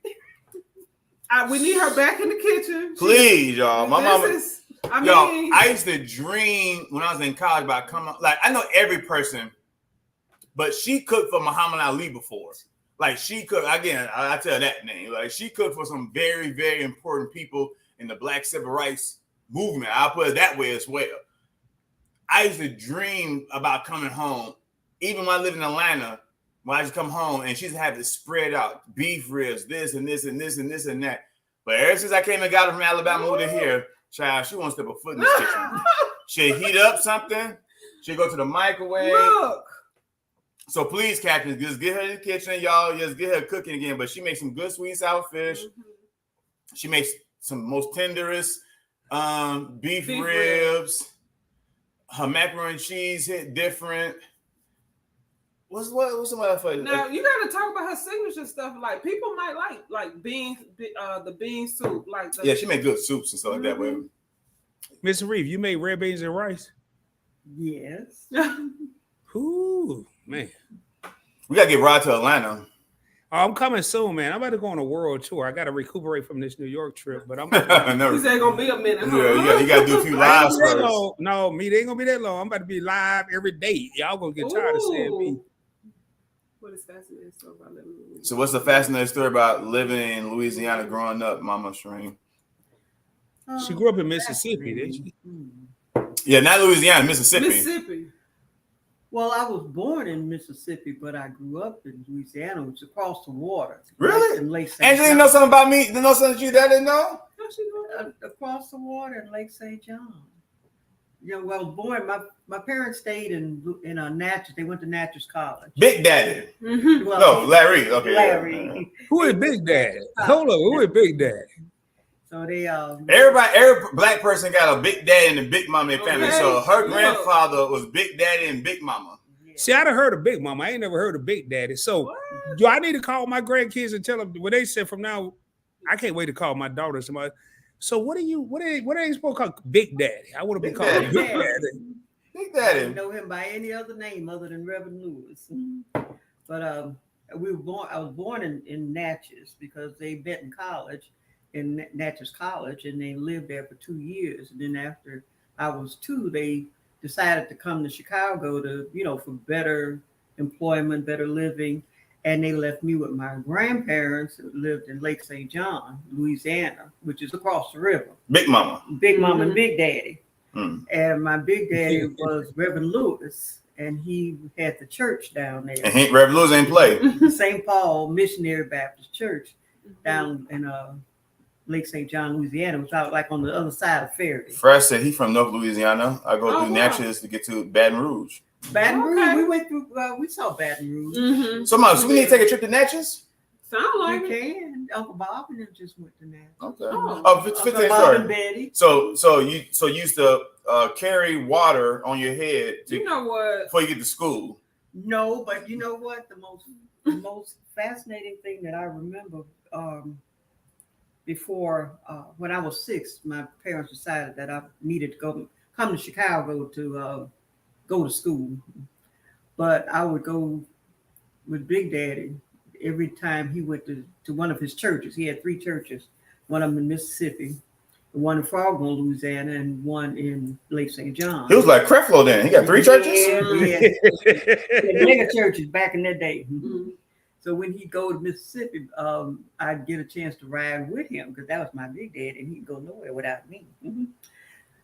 We need her back in the kitchen. Please, y'all. My mama. I used to dream when I was in college about coming. Like I know every person, but she cooked for Muhammad Ali before. Like she cooked again. I tell that name. Like she cooked for some very, very important people in the Black Civil Rights movement. I'll put it that way as well. I used to dream about coming home, even when I lived in Atlanta. When I just come home and she's had to spread out beef ribs, this and this and this and this and that. But ever since I came and got her from Alabama over to here, child, she won't step a foot in this kitchen. She'll heat up something. She'll go to the microwave. Look. So please, Captain, just get her in the kitchen, y'all. Just get her cooking again. But she makes some good sweet and sour fish. She makes some most tenderest beef ribs. Her macaroni and cheese hit different. What's some other flavor? Now you gotta talk about her signature stuff. Like people might like beans, the bean soup. Like yeah, she made good soups and stuff like that. But Miss Reeve, you made red beans and rice? Yes. Ooh, man. We gotta get Rod to Atlanta. Oh, I'm coming soon, man. I'm about to go on a world tour. I got to recuperate from this New York trip, but I'm. He said gonna be a minute. Huh? Yeah, you got to do a few lives first. No, me, they ain't gonna be that long. I'm about to be live every day. Y'all gonna get tired of seeing me. What is fascinating story about living in Louisiana? So, what's the fascinating story about living in Louisiana, growing up, Mama Shreen? She grew up in Mississippi, didn't she? Yeah, not Louisiana, Mississippi. Mississippi. Well, I was born in Mississippi, but I grew up in Louisiana, which is across the water. Really? In Lake St. And you didn't know something about me? Didn't know something you didn't know? Across the water in Lake St. John. You know, well, I was born. My parents stayed in Natchez. They went to Natchez College. Big Daddy. Well, No, Larry. Okay. Larry. Who is Big Daddy? Hold on, who is Big Daddy? So they every black person got a big daddy and a big mama in their family. Okay. So her grandfather was Big Daddy and Big Mama. See, I'd have heard of Big Mama. I ain't never heard of Big Daddy. So do I need to call my grandkids and tell them what they said from now? I can't wait to call my daughter somebody. So what are they supposed to call Big Daddy? I want to be called Daddy. Big Daddy. Big I Daddy. didn't know him by any other name other than Reverend Lewis. But I was born in Natchez because they met in college, in Natchez College, and they lived there for 2 years. And then after I was 2, they decided to come to Chicago to, for better employment, better living. And they left me with my grandparents who lived in Lake St. John, Louisiana, which is across the river. Big Mama. Big Mama and Big Daddy. Mm. And my Big Daddy was Reverend Lewis, and he had the church down And there. Rev Lewis ain't play. St. Paul Missionary Baptist Church down in Lake St. John, Louisiana, which was like on the other side of Faraday. Fresh said he from North Louisiana. I go Oh, through wow. Natchez to get to Baton Rouge. Baton Rouge, Okay. we went through, we saw Baton Rouge. Mm-hmm. So, Mom, so we need to take a trip to Natchez? Sound like We it. can. Uncle Bob and them just went to Natchez. Okay. Oh. Oh, Uncle 15 Bob and story. Betty. So you used to carry water on your head You know what? before you get to school. No, but you know what? The most fascinating thing that I remember before when I was 6, my parents decided that I needed to come to Chicago to go to school. But I would go with Big Daddy every time he went to one of his churches. He had 3 churches, one of them in Mississippi, one in Fargo, Louisiana, and one in Lake St. John. He was like Creflo then. He got 3 churches? Yeah. Mega churches back in that day. Mhm. So when he'd go to Mississippi, I'd get a chance to ride with him because that was my Big Daddy, and he'd go nowhere without me.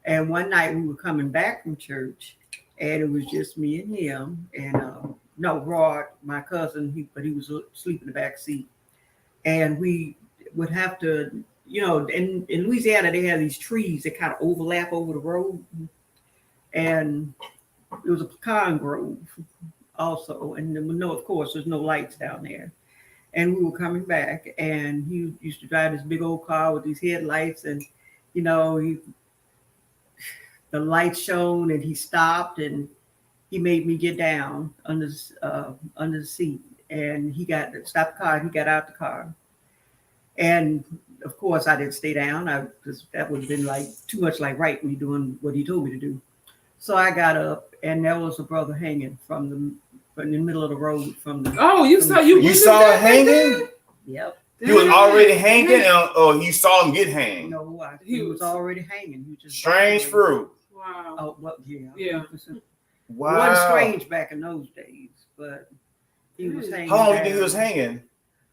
And one night we were coming back from church, and it was just me and him, and no, Rod, my cousin, but he was asleep in the back seat. And we would have to, in Louisiana, they have these trees that kind of overlap over the road. And it was a pecan grove also. And no, of course, there's no lights down there. And we were coming back, and he used to drive this big old car with these headlights, and, the light shone, and he stopped, and he made me get down under the seat, and he stopped the car. He got out the car, and of course I didn't stay down because that would have been like too much like right me doing what he told me to do. So I got up, and there was a brother hanging from the middle of the road from the. Oh, you saw you. You saw it hanging? Yep. He was already hanging, or you saw him get hanged? No, he was already hanging. He just Strange fruit. Wow. Oh well, yeah. Yeah. Wow. It wasn't strange back in those days, but he was hanging. How long do you think down. he was hanging?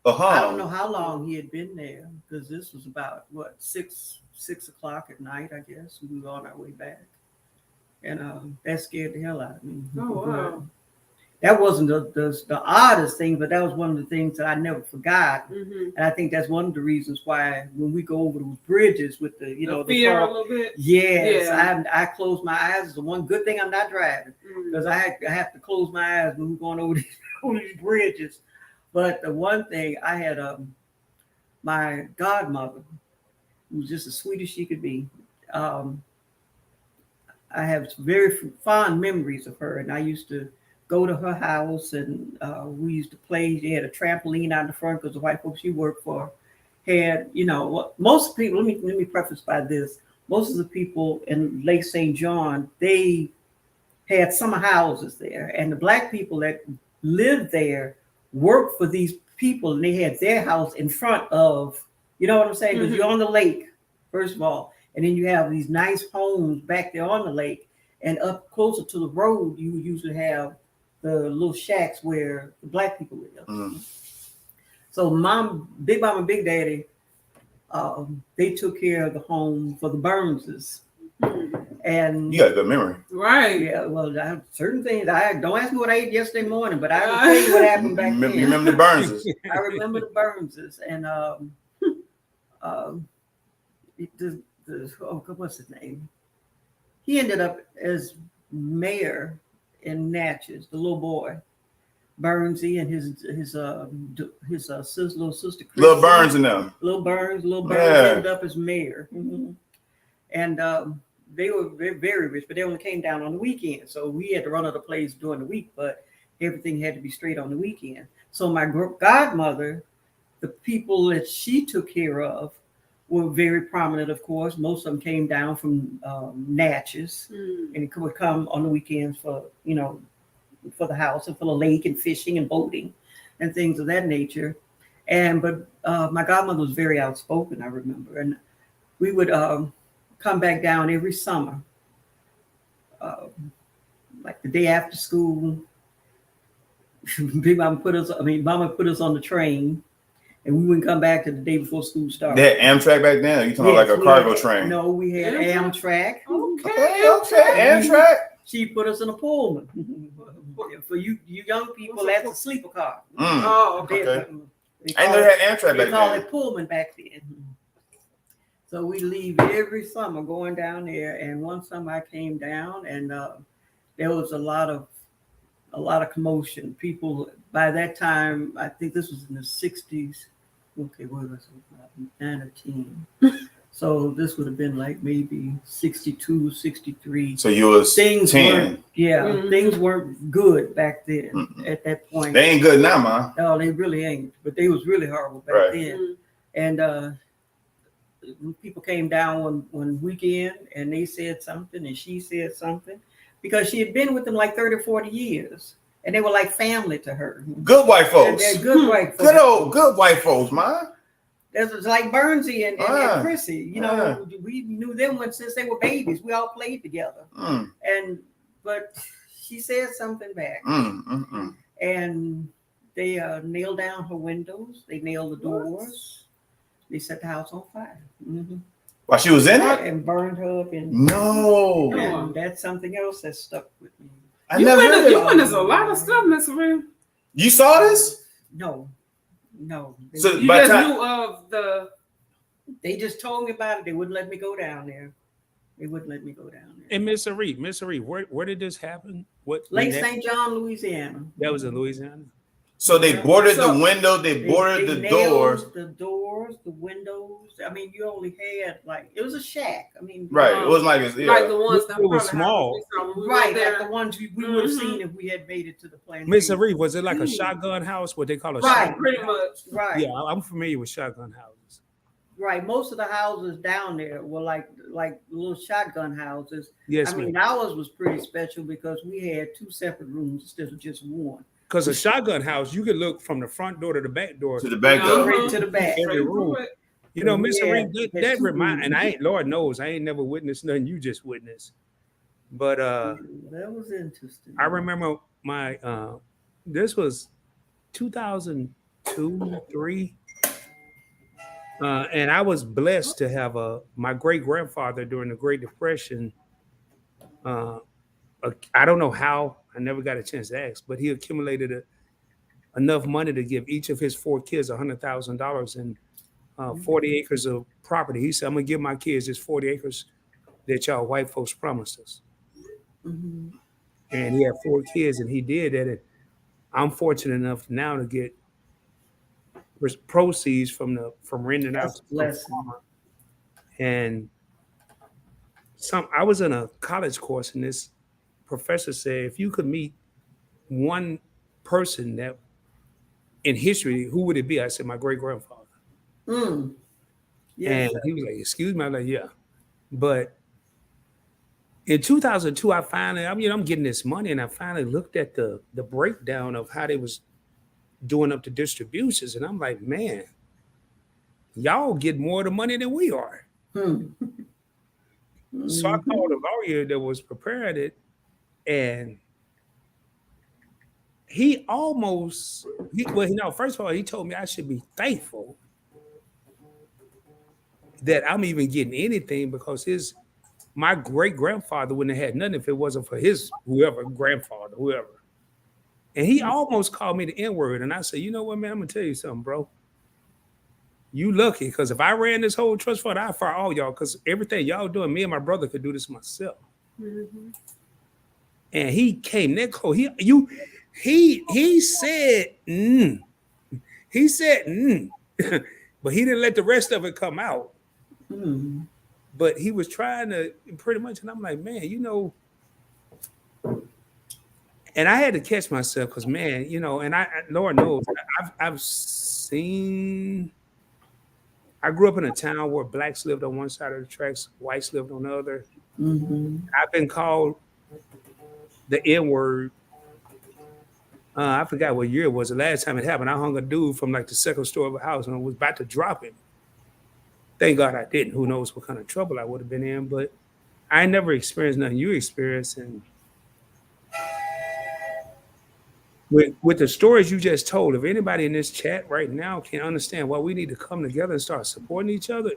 Or hung? I don't know how long he had been there because this was about 6 o'clock at night, I guess. We were on our way back, and that scared the hell out of me. Oh wow. That wasn't the oddest thing, but that was one of the things that I never forgot. Mm-hmm. And I think that's one of the reasons why when we go over those bridges with the fear car, a little bit. yes, Yeah. I close my eyes. It's the one good thing I'm not driving because I have to close my eyes when we're going over these bridges. But the one thing I had, my godmother, who was just as sweet as she could be. I have very fond memories of her, and I used to go to her house, and we used to play. They had a trampoline out in the front because the white folks she worked for had, most people. Let me preface by this: most of the people in Lake St. John, they had summer houses there, and the black people that lived there worked for these people, and they had their house in front of, you know what I'm saying? Because you're on the lake, first of all, and then you have these nice homes back there on the lake, and up closer to the road, you usually have the little shacks where the black people live. Mm. So Big Mama and Big Daddy, they took care of the home for the Burnses. And You got a good memory. right, yeah. Well, certain things. Don't ask me what I ate yesterday morning, but I will tell you what happened back then. You remember the Burnses? I remember the Burnses, and what's his name? He ended up as mayor in Natchez. The little boy, Burnsy, and his little sister, Little Burns and them. Little Burns Yeah. ended up as mayor, and they were very rich, but they only came down on the weekend. So we had to run other plays during the week, but everything had to be straight on the weekend. So my godmother, the people that she took care of were very prominent, of course. Most of them came down from Natchez, and it would come on the weekends for the house and for the lake and fishing and boating and things of that nature. But my godmother was very outspoken, I remember, and we would come back down every summer, like the day after school. Mama put us on the train, and we wouldn't come back till the day before school started. They had Amtrak back then? Or you talking about like a we cargo had- train? No, we had Amtrak. Okay, Amtrak. She put us in a Pullman. For you young people, that's a sleeper car. Oh, okay. Okay. They I call never it- had Amtrak They back call then. it Pullman back then. So we leave every summer going down there. And one summer I came down, and there was a lot of commotion. People by that time, I think this was in the 60s. Okay, what was it? 9 or 10. So this would have been like maybe 62, 63. So you was Things 10. weren't, things weren't good back then at that point. They ain't good now, man. No, they really ain't. But they was really horrible back Right. then. And people came down one weekend, and they said something, and she said something, because she had been with them like 30 or 40 years, and they were like family to her. Good white folks. They're good white folks. Good white folks, man. That was like Bernsey and Chrissy. You know, we knew them since they were babies. We all played together. But she said something back, and they nailed down her windows. They nailed the doors. They set the house on fire. While she was in it? And burned her up. No. And that's something else that stuck with me. You witnessed a lot of stuff, Miss Reed. You saw this? No. So You by just time, knew of the. They just told me about it. They wouldn't let me go down there. And Miss Reed, where did this happen? Lake St. John, Louisiana. That was in Louisiana. so they boarded the window, they boarded the doors. The doors, the windows. I mean, you only had it was a shack. I mean, Right. It wasn't like Like the ones that It was small. Right, like the ones we would have seen if we had made it to the plantation. Miss Reed, was it like a shotgun house? What they call a Right. shotgun? Pretty much. Right. Yeah, I'm familiar with shotgun houses. Right. Most of the houses down there were like little shotgun houses. Yes, I mean, ours was pretty special because we had 2 separate rooms instead of just one. because a shotgun house, you could look from the front door to the back door. To the back door. Straight to the back. Every room. You know, Miss Yeah, Reed, that's that two remind, and rooms. Lord knows, I ain't never witnessed nothing you just witnessed. But That was interesting. I remember my this was 2002, 3. And I was blessed to have my great grandfather during the Great Depression. I don't know how, I never got a chance to ask, but he accumulated enough money to give each of his 4 kids $100,000 and 40 acres of property. He said, I'm gonna give my kids this 40 acres that y'all white folks promised us. Mhm. And he had 4 kids, and he did that. And I'm fortunate enough now to get proceeds from renting out That's to a blessing. farmer. And I was in a college course, and this professor said, if you could meet one person that in history, who would it be? I said, my great grandfather. Yes. And he was like, excuse me. I'm like, yeah. But in 2002, I finally, I'm getting this money, and I finally looked at the breakdown of how they was doing up the distributions, and I'm like, man, y'all get more of the money than we are. So I called a lawyer that was preparing it, and first of all, he told me I should be thankful that I'm even getting anything, because my great grandfather wouldn't have had nothing if it wasn't for his grandfather. And he almost called me the N-word. And I said, you know what, man, I'm gonna tell you something, bro. You lucky, because if I ran this whole trust fund, I'd fire all y'all, because everything y'all doing, me and my brother could do this myself. And he came that close. He said, he said, but he didn't let the rest of it come out. But he was trying to pretty much, and I'm like, man, and I had to catch myself, because, man, and Lord knows, I grew up in a town where blacks lived on one side of the tracks, whites lived on the other. I've been called the N-word. I forgot what year it was. The last time it happened, I hung a dude from like the second story of a house and I was about to drop him. Thank God I didn't. Who knows what kind of trouble I would have been in, but I never experienced nothing you experienced. And with the stories you just told, if anybody in this chat right now can understand why we need to come together and start supporting each other,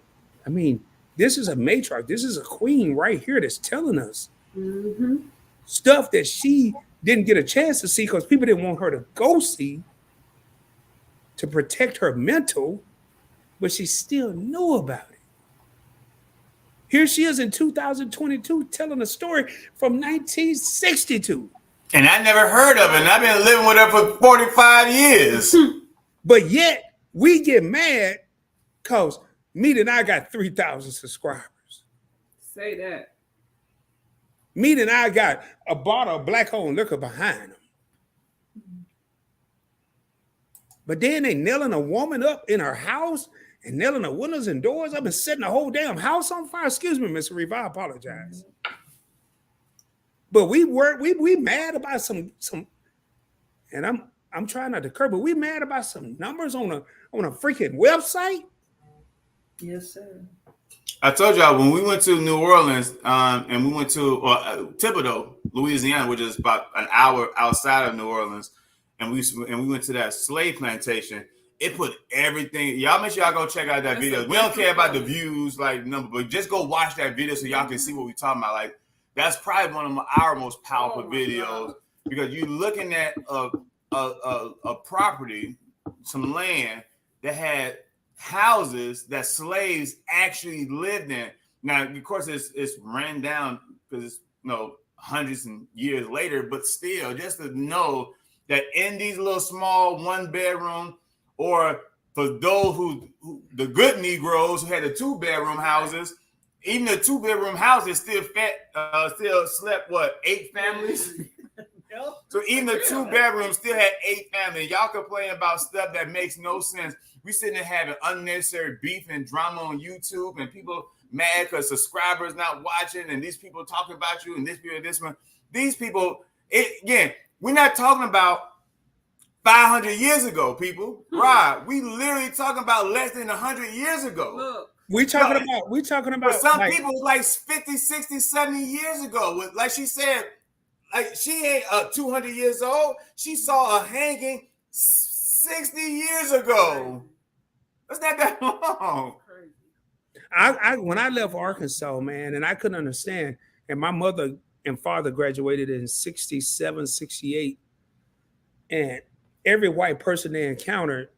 I mean, this is a matriarch. This is a queen right here that's telling us stuff that she didn't get a chance to see because people didn't want her to go see to protect her mental, but she still knew about it. Here she is in 2022 telling a story from 1962. And I never heard of it. And I've been living with her for 45 years. But yet we get mad because Mete and I got 3,000 subscribers. Say that. Mete and I got a bottle of black-owned liquor behind them. But then they nailing a woman up in her house and nailing the windows and doors up and setting the whole damn house on fire. Excuse me, Mr. Reeve, I apologize. But we mad about some, and I'm trying not to curb, but we mad about some numbers on a freaking website. Yes, sir. I told y'all when we went to New Orleans, and we went to Thibodaux, Louisiana, which is about an hour outside of New Orleans, and we went to that slave plantation. It put everything. Y'all make sure y'all go check out that video. We don't care about the views, like number, but just go watch that video so y'all can see what we're talking about. Like that's probably one of our most powerful videos because you're looking at a property, some land that had houses that slaves actually lived in. Now, of course, it's ran down because it's hundreds and years later, but still, just to know that in these little small 1-bedroom, or for those who the good Negroes who had the 2-bedroom houses, even the 2-bedroom houses still slept 8 families. So even the 2 bedrooms still had 8 families. Y'all complain about stuff that makes no sense. We sitting there having unnecessary beef and drama on YouTube, and people mad because subscribers not watching, and these people talking about you, and this people, this one. These people, again, we're not talking about 500 years ago, people. Right? We literally talking about less than 100 years ago. Look. We talking about. For some people, like 50, 60, 70 years ago. Like she said, like she ain't 200 years old. She saw a hanging 60 years ago. That's not that long. I when I left Arkansas, man, and I couldn't understand, and my mother and father graduated in 67, 68, and every white person they encountered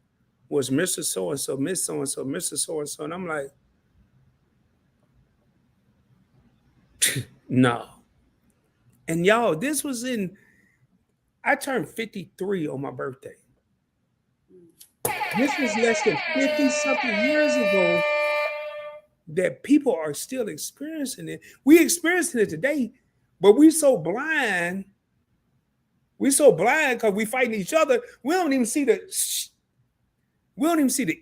was Mr. So-and-so, Miss So-and-so, Mr. So-and-so, and I'm like, no. And y'all, this was I turned 53 on my birthday. This was less than 50-something years ago that people are still experiencing it. We experiencing it today, but we so blind. We're so blind because we fighting each other. We don't even see the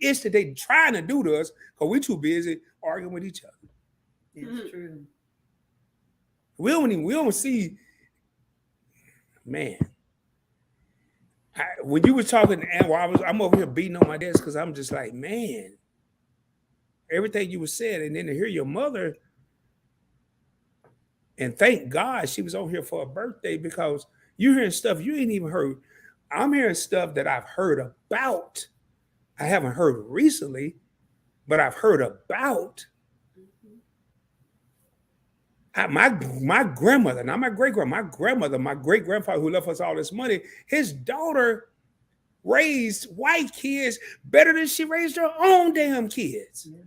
itch that they trying to do to us because we too busy arguing with each other. It's true. We don't see, man. When you were talking, and I'm over here beating on my desk because I'm just like, man, everything you were saying, and then to hear your mother, and thank God she was on here for a birthday because you're hearing stuff you ain't even heard. I'm hearing stuff that I've heard about. I haven't heard recently, but I've heard about. My grandmother, not my great-grandma, my grandmother, my great-grandfather who left us all this money, his daughter raised white kids better than she raised her own damn kids. Yeah.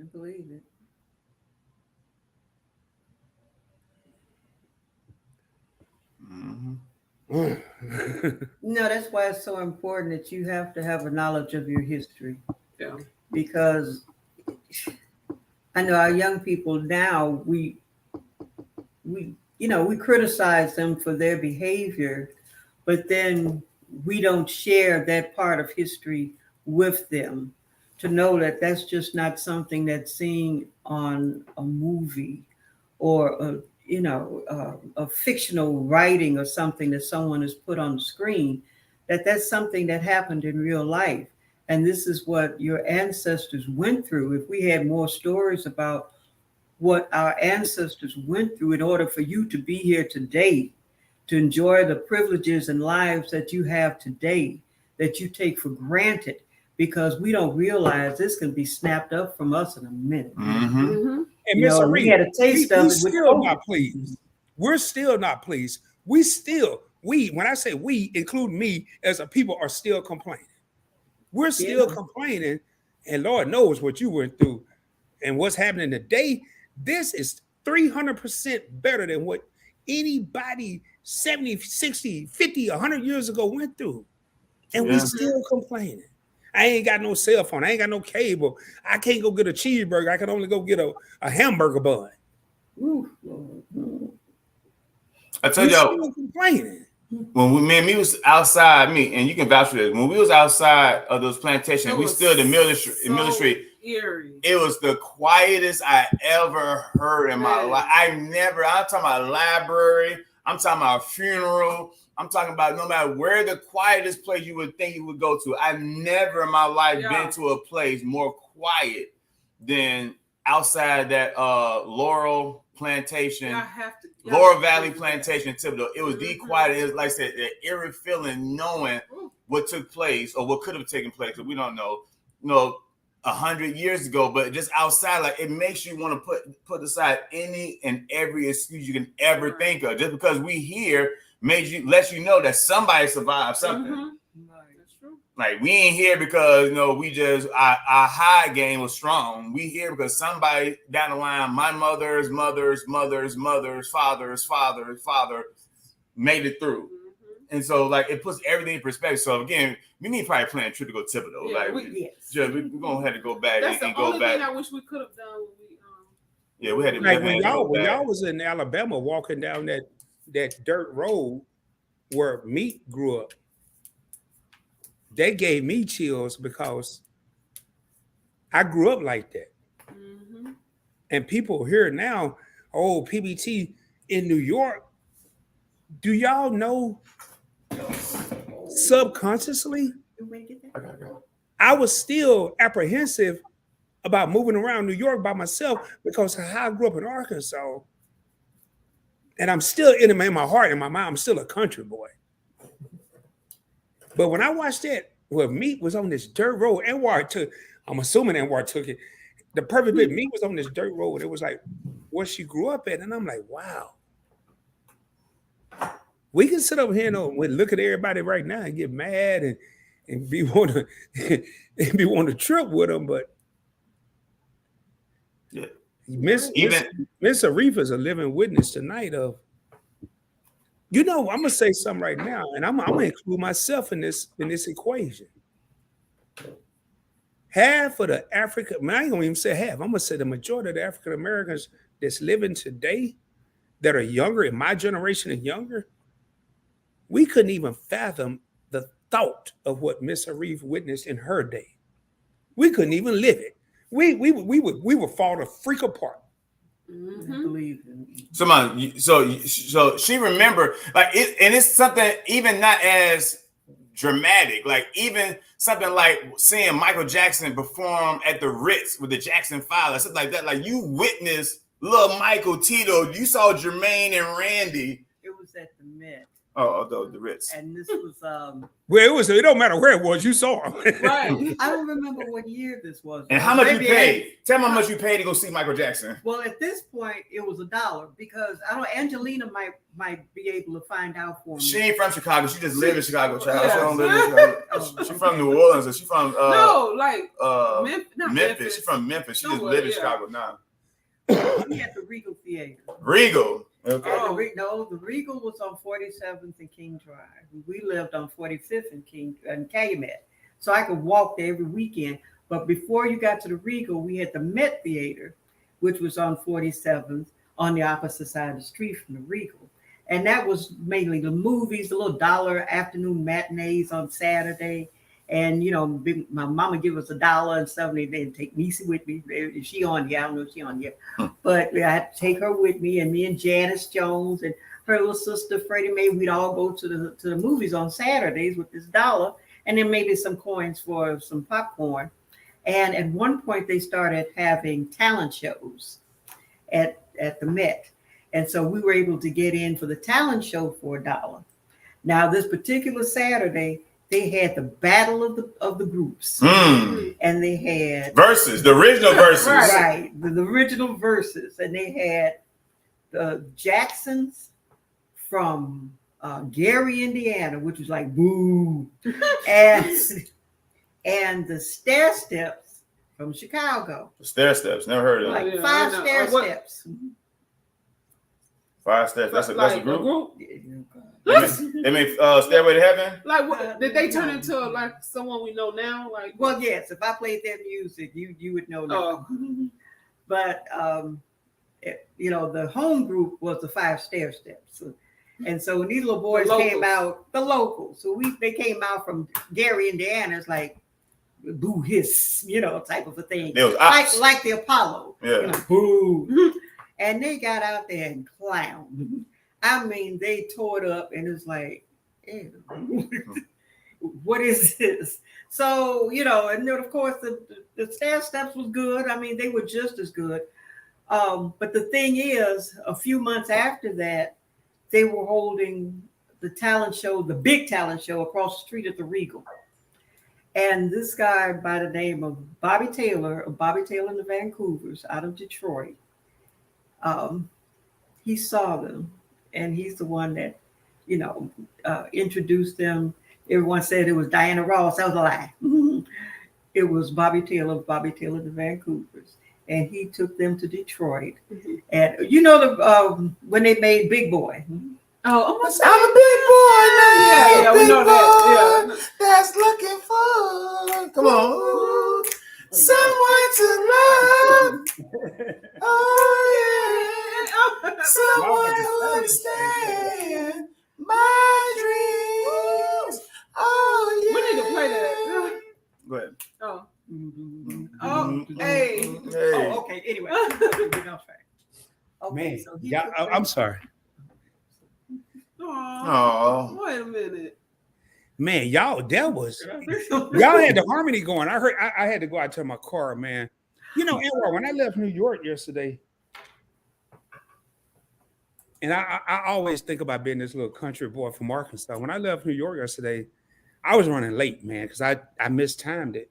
I believe it. No, that's why it's so important that you have to have a knowledge of your history. Yeah. Because I know our young people now, we criticize them for their behavior, but then we don't share that part of history with them to know that that's just not something that's seen on a movie or a fictional writing or something that someone has put on the screen, that's something that happened in real life. And this is what your ancestors went through. If we had more stories about what our ancestors went through in order for you to be here today, to enjoy the privileges and lives that you have today that you take for granted because we don't realize this can be snapped up from us in a minute. Mm-hmm. Mm-hmm. And You Miss know, we Arena, had a taste of we it with still COVID. not pleased. We're still not pleased. When I say we, include me, as a people, are still complaining. We're still complaining, and Lord knows what you went through and what's happening today. This is 300% better than what anybody 70, 60, 50, 100 years ago went through. And we Yeah. still complaining. I ain't got no cell phone. I ain't got no cable. I can't go get a cheeseburger. I can only go get a hamburger bun. Ooh, Lord. I tell We y'all, still complaining. when me was outside, me and you can vouch for this. When we was outside of those plantations, we stood in military. Eerie. It was the quietest I ever heard in my life. I'm talking about library. I'm talking about funeral. I'm talking about no matter where the quietest place you would think you would go to. I've never in my life been to a place more quiet than outside that Laurel Plantation. Laurel Valley Plantation, Thibodeau. It was the quiet. It was like I said, the eerie feeling, knowing what took place or what could have taken place. We don't know, 100 years ago. But just outside, like it makes you want to put aside any and every excuse you can ever think of. Just because we here lets you know that somebody survived something. That's true. Like we ain't here because we just our high game was strong. We here because somebody down the line, my father made it through. And so like it puts everything in perspective. So again, we need probably plan a trip to go to Thibodeau. Yeah, we're gonna have to go back That's and the go only back. thing I wish we could have done when Yeah, we had to Like when y'all was in Alabama walking down that dirt road where Meat grew up, they gave me chills because I grew up like that. Mm-hmm. And people here now, oh, PBT in New York. Do y'all know subconsciously, I was still apprehensive about moving around New York by myself because of how I grew up in Arkansas. And I'm still in my heart and my mind, I'm still a country boy. But when I watched that, where Meat was on this dirt road, I'm assuming Anwar took it. The perfect bit, Meat was on this dirt road. It was like where she grew up at. And I'm like, wow. We can sit up here and look at everybody right now and get mad and be want to trip with them, but yeah. Miss Arif is a living witness tonight of, I'm gonna say something right now, and I'm gonna include myself in this equation. Half of the I ain't gonna even say half, I'm gonna say the majority of the African Americans that's living today that are younger, in my generation and younger, we couldn't even fathom the thought of what Miss Arif witnessed in her day. We couldn't even live it. We would fall to freak apart. Mm-hmm. Believe so she remembered like it, and it's something even not as dramatic, like even something like seeing Michael Jackson perform at the Ritz with the Jackson 5 or something like that. Like you witnessed little Michael, Tito, you saw Jermaine and Randy. It was at the Met. Oh, the Ritz. And this was well, it don't matter where it was, you saw him. Right. I don't remember what year this was. And how much you paid? Tell me how much you paid to go see Michael Jackson. Well, at this point, it was $1 because Angelina might be able to find out for me. She ain't from Chicago. She just live in Chicago, child. She don't live in Chicago. She's from New Orleans, and she's from Memphis. She's from Memphis. She just live in Chicago now. We at the Regal Theater. Regal. Okay. The Regal was on 47th and King Drive. We lived on 45th and Calumet. So I could walk there every weekend. But before you got to the Regal, we had the Met Theater, which was on 47th on the opposite side of the street from the Regal. And that was mainly the movies, the little dollar afternoon matinees on Saturday. And, my mama give us $1 and stuff, and they'd take Niecy with me. Is she on here? I don't know if she on here. But I had to take her with me, and me and Janice Jones and her little sister, Freddie Mae, we'd all go to the movies on Saturdays with this $1, and then maybe some coins for some popcorn. And at one point, they started having talent shows at the Met. And so we were able to get in for the talent show for $1. Now, this particular Saturday, they had the battle of the groups, and they had Verses, the original verses. right, the original verses, and they had the Jacksons from Gary, Indiana, which was like boo, and the Stair Steps from Chicago, Stair Steps, never heard of like that. five stair steps. 5 steps. That's a group. They made Stairway to Heaven. Like, what, did they turn into like someone we know now? Like, well, yes. If I played their music, you would know now. But the home group was the 5 stair steps, and so when these little boys came out, the locals. So they came out from Gary, Indiana. It's like boo hiss, type of a thing. It was like the Apollo. Yeah. Boo. And they got out there and clowned. I mean, they tore it up, and it's like, ew, what is this? So, and then of course the stair steps was good. I mean, they were just as good. But the thing is, a few months after that, they were holding the talent show, the big talent show across the street at the Regal. And this guy by the name of Bobby Taylor and the Vancouvers out of Detroit, he saw them, and he's the one that, introduced them. Everyone said it was Diana Ross. That was a lie. It was Bobby Taylor, the Vancouvers. And he took them to Detroit. And when they made Big Boy. Oh, I'm a big boy now. Yeah, we know that. Yeah. That's looking for. Come on. Someone to love. Oh, yeah. Someone who understands my dreams. Oh, yeah. We need to play that. Go ahead. Oh. Oh, Hey. Oh, okay. Anyway. Okay, Man, so he yeah, took them- I'm sorry. Oh. Wait a minute. Man, y'all had the harmony going. I heard I had to go out to my car, man. Anwar, when I left New York yesterday, and I always think about being this little country boy from Arkansas. When I left New York yesterday, I was running late, man, because I mistimed it.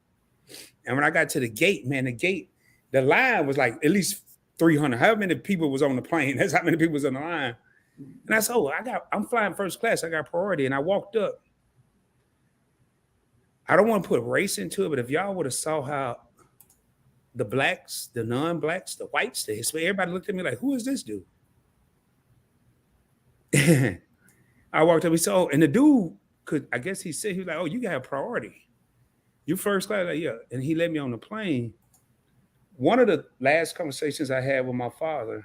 And when I got to the gate, man, the line was like at least 300. However many people was on the plane, that's how many people was on the line. And I said, I'm flying first class. I got priority. And I walked up. I don't want to put race into it, but if y'all would have saw how the blacks, the non-blacks, the whites, the Hispanic, everybody looked at me like, who is this dude? I walked up, he said, and the dude I guess he said, he was like, oh, you got a priority. You first class? Like, yeah. And he let me on the plane. One of the last conversations I had with my father,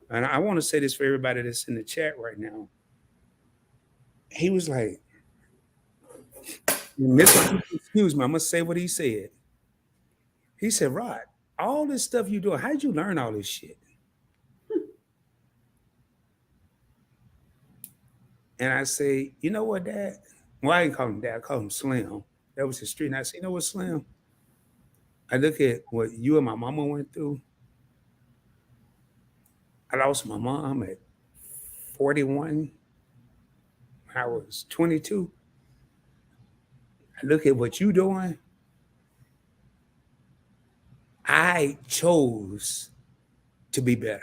and I want to say this for everybody that's in the chat right now. He was like, excuse me, I'm going to say what he said. He said, Rod, all this stuff you doing, how did you learn all this shit? And I say, you know what, Dad? Well, I didn't call him Dad, I called him Slim. That was his street. And I said, you know what, Slim? I look at what you and my mama went through. I lost my mom at 41. I was 22. I look at what you doing. I chose to be better.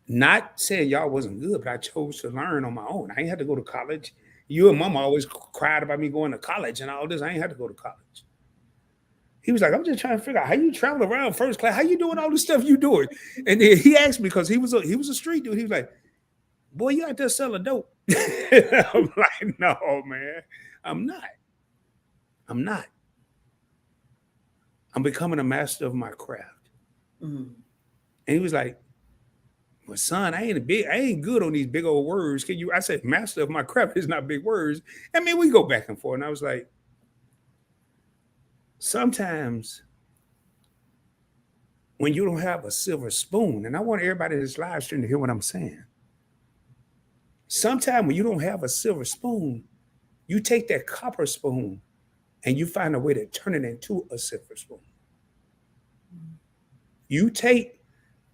Not saying y'all wasn't good, but I chose to learn on my own. I ain't had to go to college. You and mama always cried about me going to college and all this. I ain't had to go to college. He was like, I'm just trying to figure out how you travel around first class. How you doing all this stuff you doing? And then he asked me, because he was a street dude. He was like, boy, you out there selling dope. I'm like, no, man, I'm not. I'm becoming a master of my craft. Mm-hmm. And he was like, well, son, I ain't good on these big old words. I said, master of my craft is not big words. I mean, we go back and forth. And I was like, sometimes when you don't have a silver spoon, and I want everybody in this live stream to hear what I'm saying. Sometimes when you don't have a silver spoon, you take that copper spoon and you find a way to turn it into a silver spoon. You take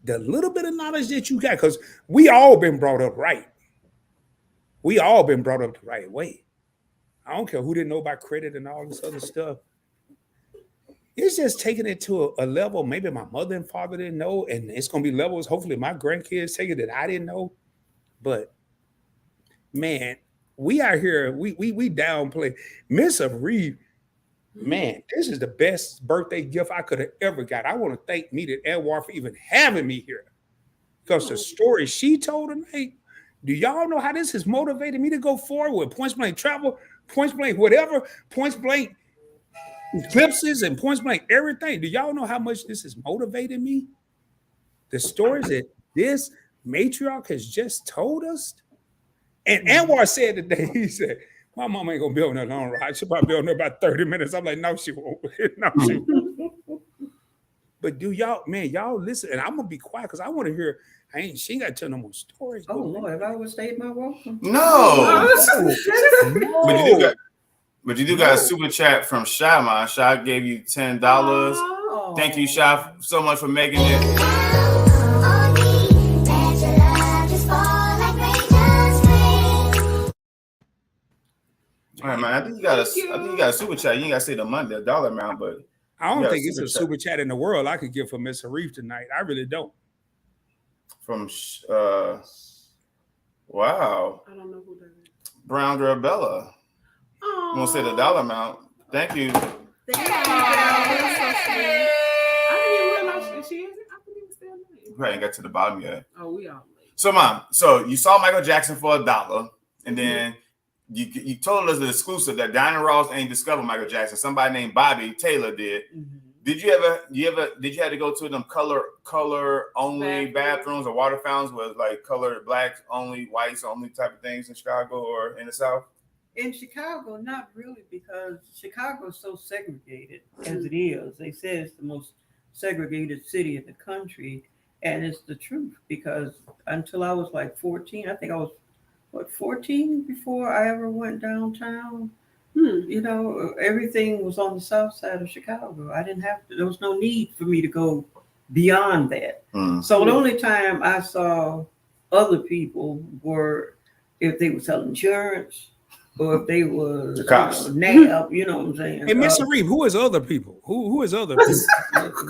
the little bit of knowledge that you got, because we all been brought up right. We all been brought up the right way. I don't care who didn't know about credit and all this other stuff. It's just taking it to a level maybe my mother and father didn't know, and it's gonna be levels. Hopefully, my grandkids take it that I didn't know. But man, we out here, we downplay Miss Reed. Man, this is the best birthday gift I could have ever got. I want to thank Mete and I for even having me here, because the story she told tonight. Do y'all know how this has motivated me to go forward with points blank travel, points blank whatever, points blank eclipses, and points blank everything? Do y'all know how much this has motivated me? The stories that this matriarch has just told us. And Anwar said today, he said, my mom ain't gonna be on that long ride. She'll probably be on there about 30 minutes. I'm like, no, she won't. No, she won't. But do y'all, man, y'all listen, and I'm gonna be quiet because I want to hear. She ain't got to tell no more stories. Oh Lord, have I overstayed my welcome? No. No. But you do got a super chat from Shy, man. Shy gave you $10. Oh. Thank you, Shy, so much for making it. All right, man. I think you got a super chat. You ain't got to say the dollar amount, but I don't think it's a super chat in the world I could give for Miss Arif tonight. I really don't. From wow. I don't know who that is. Brown Bella. I'm gonna say the dollar amount. Thank you. That's so sweet. I didn't even realize she is. I couldn't even say her name. We probably ain't got to the bottom yet. Oh, we all late. So, Mom, so you saw Michael Jackson for $1, and then you told us the exclusive that Diana Ross ain't discovered Michael Jackson. Somebody named Bobby Taylor did. Mm-hmm. Did you have to go to them color only bathrooms or water fountains with like color blacks only, whites only type of things in Chicago or in the South? In Chicago, not really, because Chicago is so segregated as it is. They say it's the most segregated city in the country, and it's the truth, because until I was like 14, I think I was 14 before I ever went downtown. You know, everything was on the south side of Chicago. I didn't have to, there was no need for me to go beyond that. So the only time I saw other people were if they were selling insurance or if they were the cops. NAB, you know what I'm saying? Hey, Mr. Reeve, who is other people? Who is other people?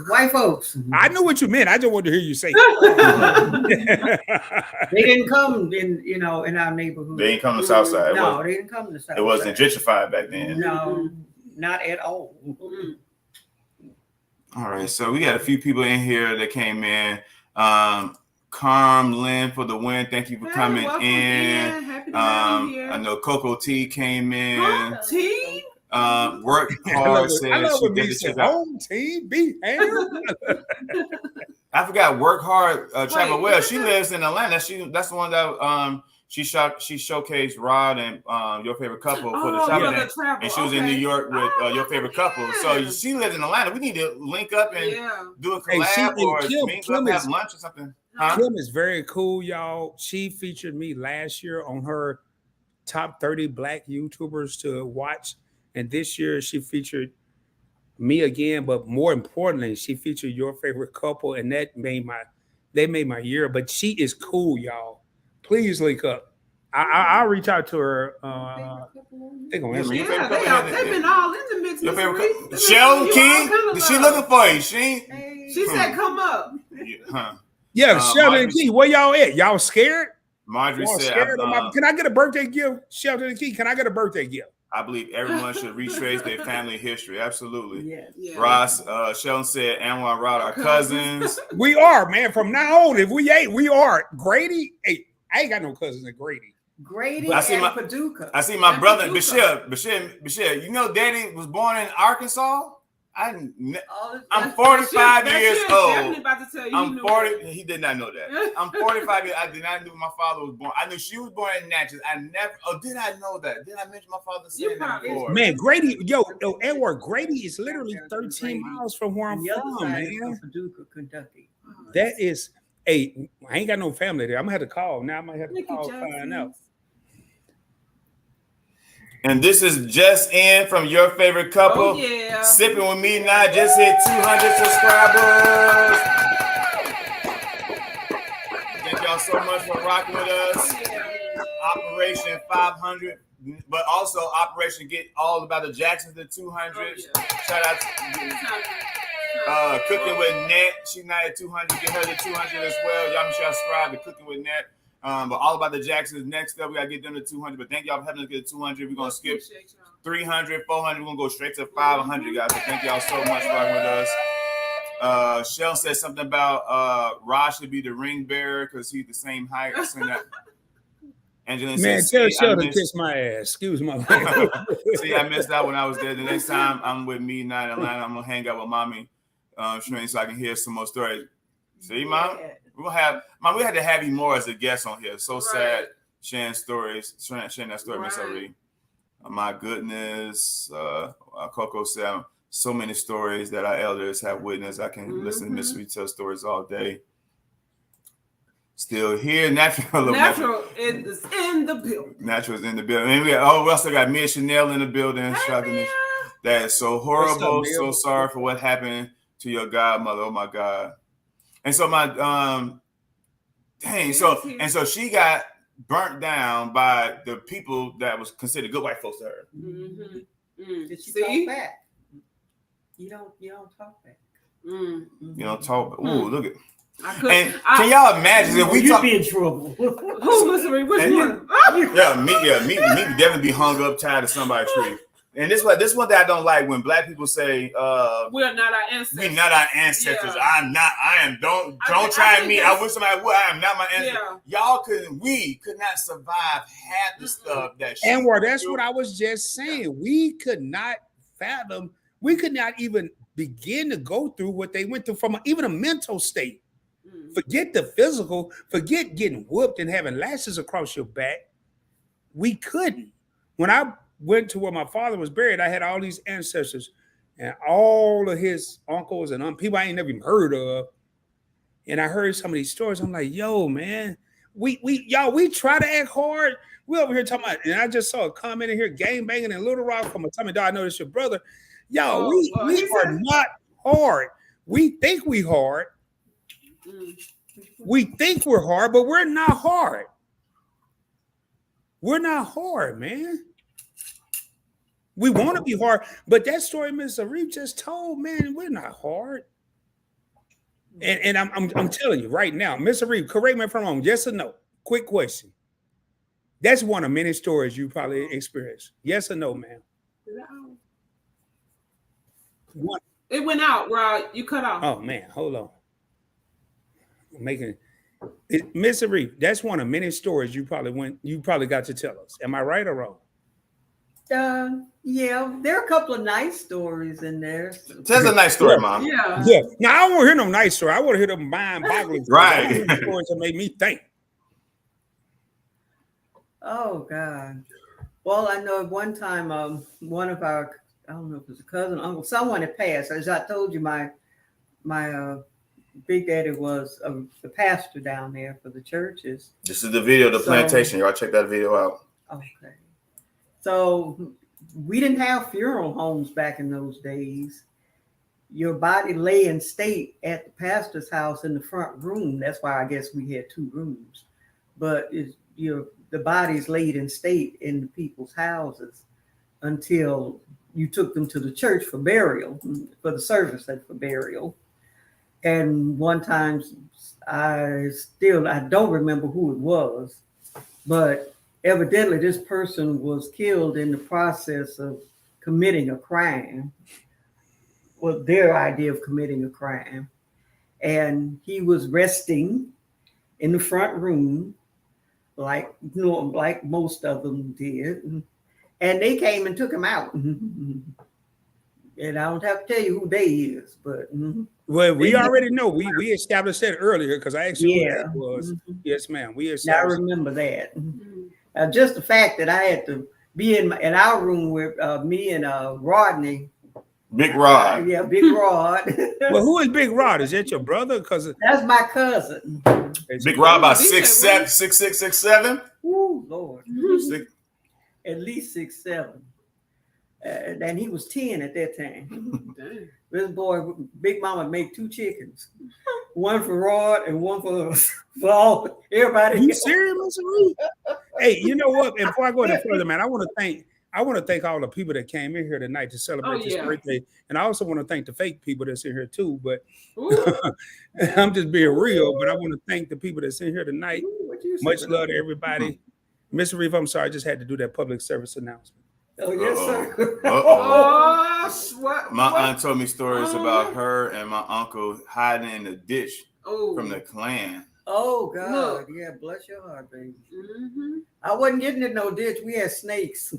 White folks. I know what you meant. I just wanted to hear you say. They didn't come in our neighborhood. They didn't come to the South Side. No, they didn't come to the South Side. It wasn't gentrified back then. No, not at all. All right, so we got a few people in here that came in. Carm Lynn for the win. Thank you for coming in. Happy to have you here. I know Coco T came in. Home team? Work hard. I love when he said home team be I forgot Work Hard Travel Well. She lives in Atlanta. That's the one that she showcased Rod and Your Favorite Couple for the travel day. And she was in New York with Your Favorite Couple. So she lives in Atlanta. We need to link up and do a collab or have lunch or something. Huh? Kim is very cool, y'all. She featured me last year on her top 30 Black YouTubers to watch. And this year she featured me again, but more importantly, she featured Your Favorite Couple, and that made my year. But she is cool, y'all. Please link up. I'll reach out to her. They're gonna answer. They've been all in the mix. Your favorite Sheldon Key? She looking for you. She said, "Come up." Yeah, Sheldon Key. Where y'all at? Y'all scared? Marjorie y'all said, scared can I get a birthday gift? Sheldon Key, can I get a birthday gift? I believe everyone should retrace their family history. Absolutely. Yes. Yeah. Ross, Sheldon said, Anwar and Rod are cousins. We are, man. From now on, if we ain't, we are. Grady, hey, I ain't got no cousins in Grady. Paducah. I see my brother, Bashir. You know Daddy was born in Arkansas? I'm 45 years old. About to tell you I'm 40. He did not know that. I'm 45 years. I did not know my father was born. I knew she was born in Natchez. I never. Oh, did I know that? Did I mention my father saying that before? Man, Grady, Edward, Grady is literally 13 miles from where I'm from, man. Paducah, Kentucky. That is. Hey, I ain't got no family there. I'm gonna have to call now. I might have to call find out. And this is just in from Your Favorite Couple. Oh, yeah. Sipping with Me Now. Just hit 200 subscribers. y'all so much for rocking with us. Operation 500, but also Operation Get All About the Jacksons to 200. Shout out to Cooking with Net. She's not at 200. Get her to 200 as well. Y'all make sure y'all subscribe to Cooking with Net. But All About the Jacksons next up. We got to get them to 200. But thank y'all for helping us get to 200. We're going to skip 300, 400. We're going to go straight to 500, guys. So thank y'all so much for rocking with us. Shell said something about Raj should be the ring bearer because he's the same height. I seen that. Angelina Man, says, tell Sheldon to kiss my ass. Excuse my See, I missed out when I was there. The next time I'm with me, not in Atlanta, I'm gonna hang out with mommy, Shireen, so I can hear some more stories. See, mom, we're gonna have mom. We had to have you more as a guest on here. So sad, sharing stories, sharing that story, Miss Ari. My goodness, Coco said so many stories that our elders have witnessed. I can listen to Miss Reed tell stories all day. Still here, natural is in the building. Natural is in the building. And we also got Mia Chanel in the building. Hey, That is so horrible. So sorry for what happened to your godmother. Oh my God. And so so she got burnt down by the people that was considered good white folks to her. Did she talk back? You don't talk back. You don't talk. Ooh, look at. Can y'all imagine if we talk? Be in trouble. Who, Misery? Which one? Me definitely be hung up tied to somebody's tree. And this one that I don't like when black people say we're not our ancestors. We're not our ancestors. Yeah. Don't try me. I wish somebody would. I am not my ancestors. Yeah. We could not survive half the stuff that Anwar, that's what I was just saying. Yeah. We could not fathom, we could not even begin to go through what they went through from even a mental state. Forget the physical, forget getting whooped and having lashes across your back. We couldn't. When I went to where my father was buried, I had all these ancestors and all of his uncles and people I ain't never even heard of. And I heard some of these stories. I'm like, yo, man, we try to act hard. We over here talking about, and I just saw a comment in here, gang banging in Little Rock from a tummy dog. I know it's your brother. Yo, we are not hard. We think we hard. We think we're hard, but we're not hard. We're not hard, man. We want to be hard, but that story Ms. Arif just told, man, we're not hard. And I'm telling you right now, Ms. Arif, correct me if I'm wrong. Yes or no? Quick question. That's one of many stories you probably experienced. Yes or no, ma'am? It went out, Rod. You cut off. Oh man, hold on. Miss Arif, that's one of many stories you probably got to tell us. Am I right or wrong? Yeah, there are a couple of nice stories in there. Tell us a nice story, Mom. Yeah. Now I don't want to hear no nice story. I want to hear them mind-boggling right stories that make me think. Oh God. Well, I know one time one of our, I don't know if it was a cousin, uncle, someone had passed. As I told you, my Big Daddy was the pastor down there for the churches. This is the video of the plantation. Y'all check that video out. Okay. So we didn't have funeral homes back in those days. Your body lay in state at the pastor's house in the front room. That's why I guess we had two rooms. But the bodies laid in state in the people's houses until you took them to the church for burial, for the service and for burial. And one time, I don't remember who it was, but evidently this person was killed in the process of committing a crime, or their idea of committing a crime. And he was resting in the front room, like most of them did. And they came and took him out. And I don't have to tell you who they is, but well, we already know. We established that earlier because I asked you who that was. Yes, ma'am. We established. I remember that. Just the fact that I had to be in our room with me and Rodney. Big Rod. Yeah, Big Rod. Well, who is Big Rod? Is that your brother? Because that's my cousin. Big Rod about 6'7", 6'6", 6'7". Ooh, Lord. At least 6'7". And he was 10 at that time. This boy, Big Mama made 2 chickens. one for Rod and one for all everybody. You else. serious, Mr. Reed? Hey, you know what? And before I go any further, man, I want to thank all the people that came in here tonight to celebrate this yeah. birthday. And I also want to thank the fake people that's in here too. But Ooh, I'm just being real. But I want to thank the people that's in here tonight. What you Much say? love to everybody. Mr. Reeve, I'm sorry, I just had to do that public service announcement. Oh, yes, sir. what? My what? aunt told me stories about her and my uncle hiding in the ditch Oh, from the Klan. Oh, God. Look. Yeah, bless your heart, baby. Mhm. I wasn't getting in no ditch. We had snakes.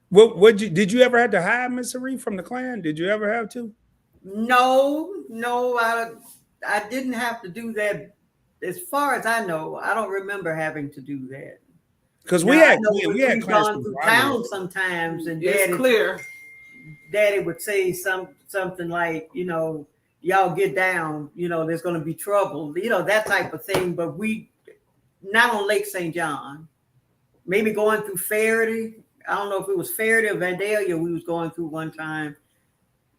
What did you ever have to hide, Mr. Reeve, from the Klan? Did you ever have to? No, I didn't have to do that. As far as I know, I don't remember having to do that. Because Now, we I had know Klan we've gone through town rivalries. sometimes, and It's clear. Daddy would say something like, y'all get down, there's going to be trouble, that type of thing. But we not on Lake St. John, maybe going through Faraday. I don't know if it was Faraday or Vandalia we was going through one time.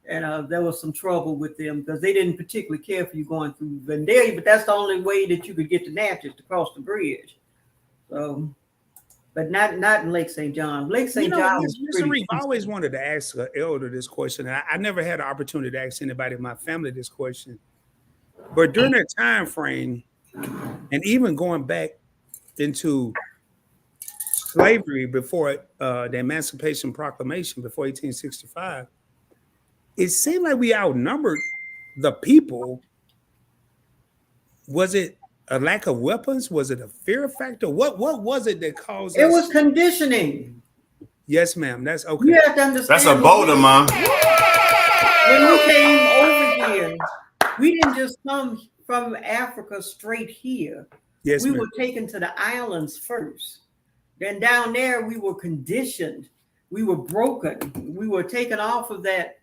And there was some trouble with them because they didn't particularly care for you going through Vandalia, but that's the only way that you could get to Natchez to cross the bridge. So, but not in Lake St. John. Lake St. John was Mr. pretty Reeve, I peaceful. always wanted to ask an elder this question. And I never had an opportunity to ask anybody in my family this question. But during that time frame, and even going back into slavery before the Emancipation Proclamation, before 1865, it seemed like we outnumbered the people. Was it a lack of weapons? Was it a fear factor? What was it that caused It us? was conditioning. Yes, ma'am. That's okay. You have to understand. That's a boulder, Mom. When we came over here, we didn't just come from Africa straight here. Yes, We ma'am. were taken to the islands first. Then down there, we were conditioned. We were broken. We were taken off of that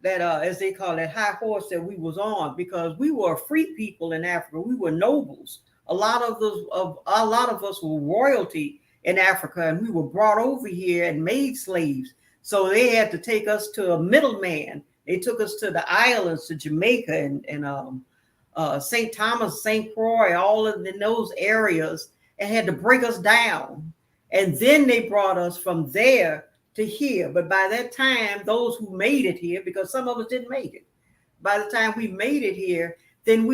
as they call it, high horse that we was on, because we were free people in Africa. We were nobles. A lot of us were royalty in Africa, and we were brought over here and made slaves. So they had to take us to a middleman. They took us to the islands, to Jamaica and St. Thomas, St. Croix, all of in those areas, and had to break us down. And then they brought us from there to here. But by that time, those who made it here, because some of us didn't make it, by the time we made it here, then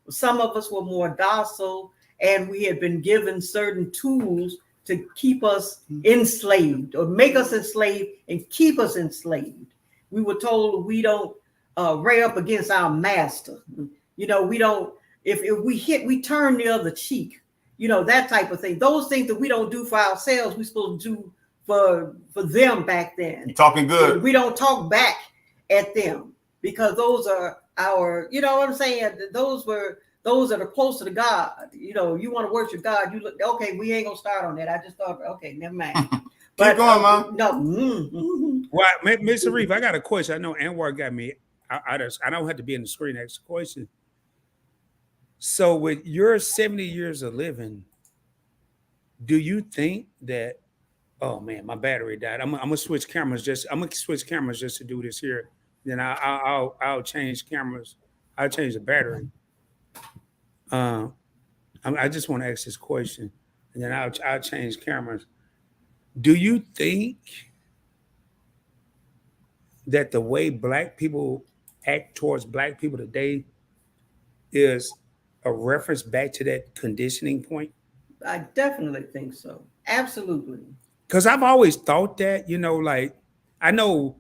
some of us were more docile, and we had been given certain tools to keep us enslaved, or make us enslaved and keep us enslaved. We were told we don't ray up against our master. We don't, if we hit, we turn the other cheek, that type of thing. Those things that we don't do for ourselves, we're supposed to do for them back then. You talking good. We don't talk back at them, because those are our, you know what I'm saying? Those are the closer to God. You want to worship God, you look, okay, we ain't gonna start on that. I just thought, okay, never mind. Keep going, Mom. No. Well, Mr. Reeve, I got a question. I know Anwar got me. I don't have to be in the screen to ask a question. So with your 70 years of living, do you think that, oh man, my battery died. I'm gonna switch cameras just to do this here. Then I'll change cameras. I'll change the battery. I just want to ask this question, and then I'll change cameras. Do you think that the way Black people act towards Black people today is a reference back to that conditioning point? I definitely think so. Absolutely. Because I've always thought that, like, I know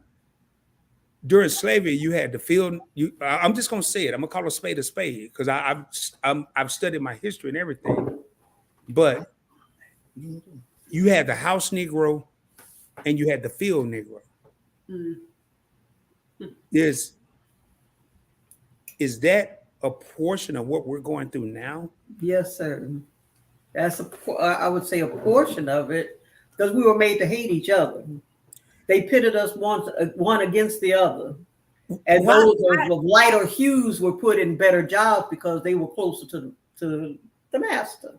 during slavery you had the field. I'm just gonna say it. I'm gonna call a spade because I've studied my history and everything. But you had the house Negro and you had the field Negro. Mm-hmm. Is that a portion of what we're going through now? Yes, sir. That's I would say a portion of it, because we were made to hate each other. They pitted us one against the other, and those of lighter hues were put in better jobs because they were closer to the master,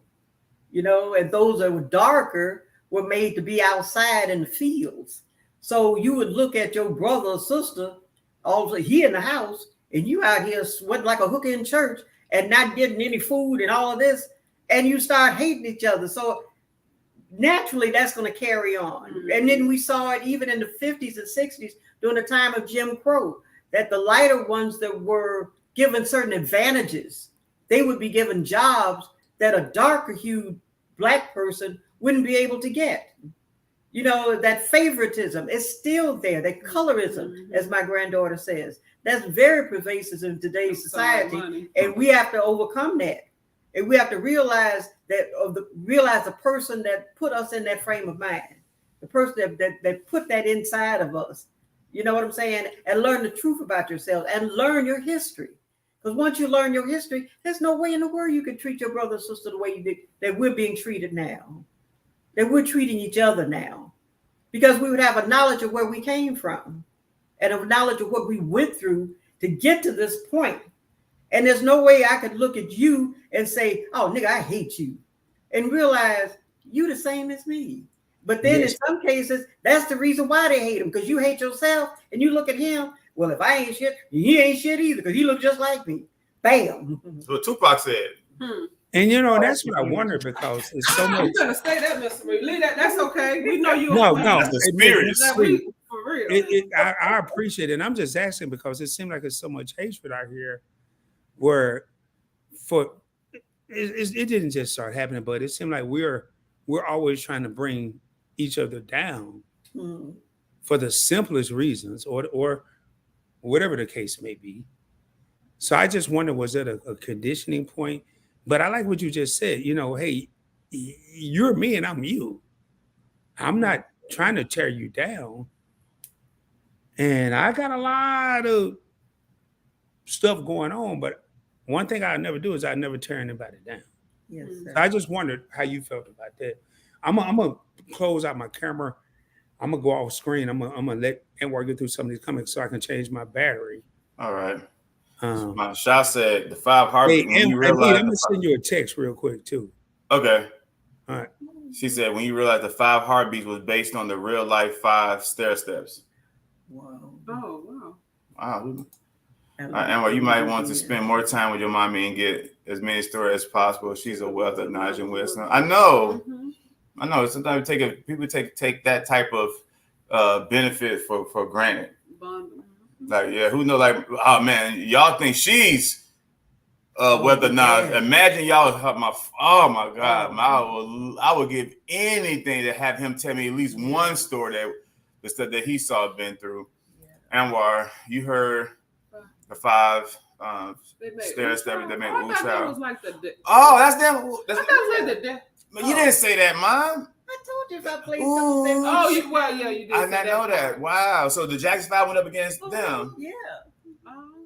and those that were darker were made to be outside in the fields. So you would look at your brother or sister, also he in the house, and you out here sweating like a hooker in church and not getting any food and all of this, and you start hating each other. So naturally that's going to carry on. Mm-hmm. And then we saw it even in the 50s and 60s during the time of Jim Crow, that the lighter ones that were given certain advantages, they would be given jobs that a darker hued Black person wouldn't be able to get. You know, that favoritism is still there, that colorism, mm-hmm. as my granddaughter says, that's very pervasive in today's society. And we have to overcome that. And we have to realize that the person that put us in that frame of mind, the person that put that inside of us, you know what I'm saying? And learn the truth about yourself and learn your history. Because once you learn your history, there's no way in the world you can treat your brother and sister the way you did, that we're being treated now, that we're treating each other now. Because we would have a knowledge of where we came from and a knowledge of what we went through to get to this point. And there's no way I could look at you and say, oh, nigga, I hate you, and realize you the same as me. But then in some cases, that's the reason why they hate him, because you hate yourself and you look at him. Well, if I ain't shit, he ain't shit either, because he looks just like me. Bam. That's what Tupac said. And you know, that's what I wonder, because it's so much. You gotta say that, Mr. Reed. Leave that. That's okay. We know you. No, the spirit. For real. I appreciate it. And I'm just asking because it seems like there's so much hatred out here where it didn't just start happening, but it seemed like we're always trying to bring each other down for the simplest reasons or whatever the case may be. So I just wonder, was it a conditioning point? But I like what you just said, you know, hey, you're me and I'm you. I'm not trying to tear you down. And I got a lot of stuff going on, but one thing I never do is I never tear anybody down. Yes, sir. So I just wondered how you felt about that. I'm gonna close out my camera. I'm gonna go off screen. I'm gonna let Anwar get through some of these comments so I can change my battery. All right. My shot said the 5 heartbeats. Hey, I'm gonna send you a text real quick too. Okay. All right. She said when you realized the 5 heartbeats was based on the real life 5 stair steps. Wow. Oh, wow. Wow. Anwar, you might want to spend more time with your mommy and get as many stories as possible. She's a wealth of knowledge and wisdom. I know. Mm-hmm. I know. Sometimes people take that type of benefit for granted. Like, yeah, who knows? Like, oh man, y'all think she's wealth of knowledge. Imagine y'all. Oh my God, I would give anything to have him tell me at least one story the stuff that he saw been through. Yeah. Anwar, you heard the 5 stair steps that made Ooh Child. Oh, that's them. I thought it was like the You didn't say that, Mom. I told you about playing something. Oh, you did. I did not know that. Wow. So the Jackson 5 went up against them. Yeah.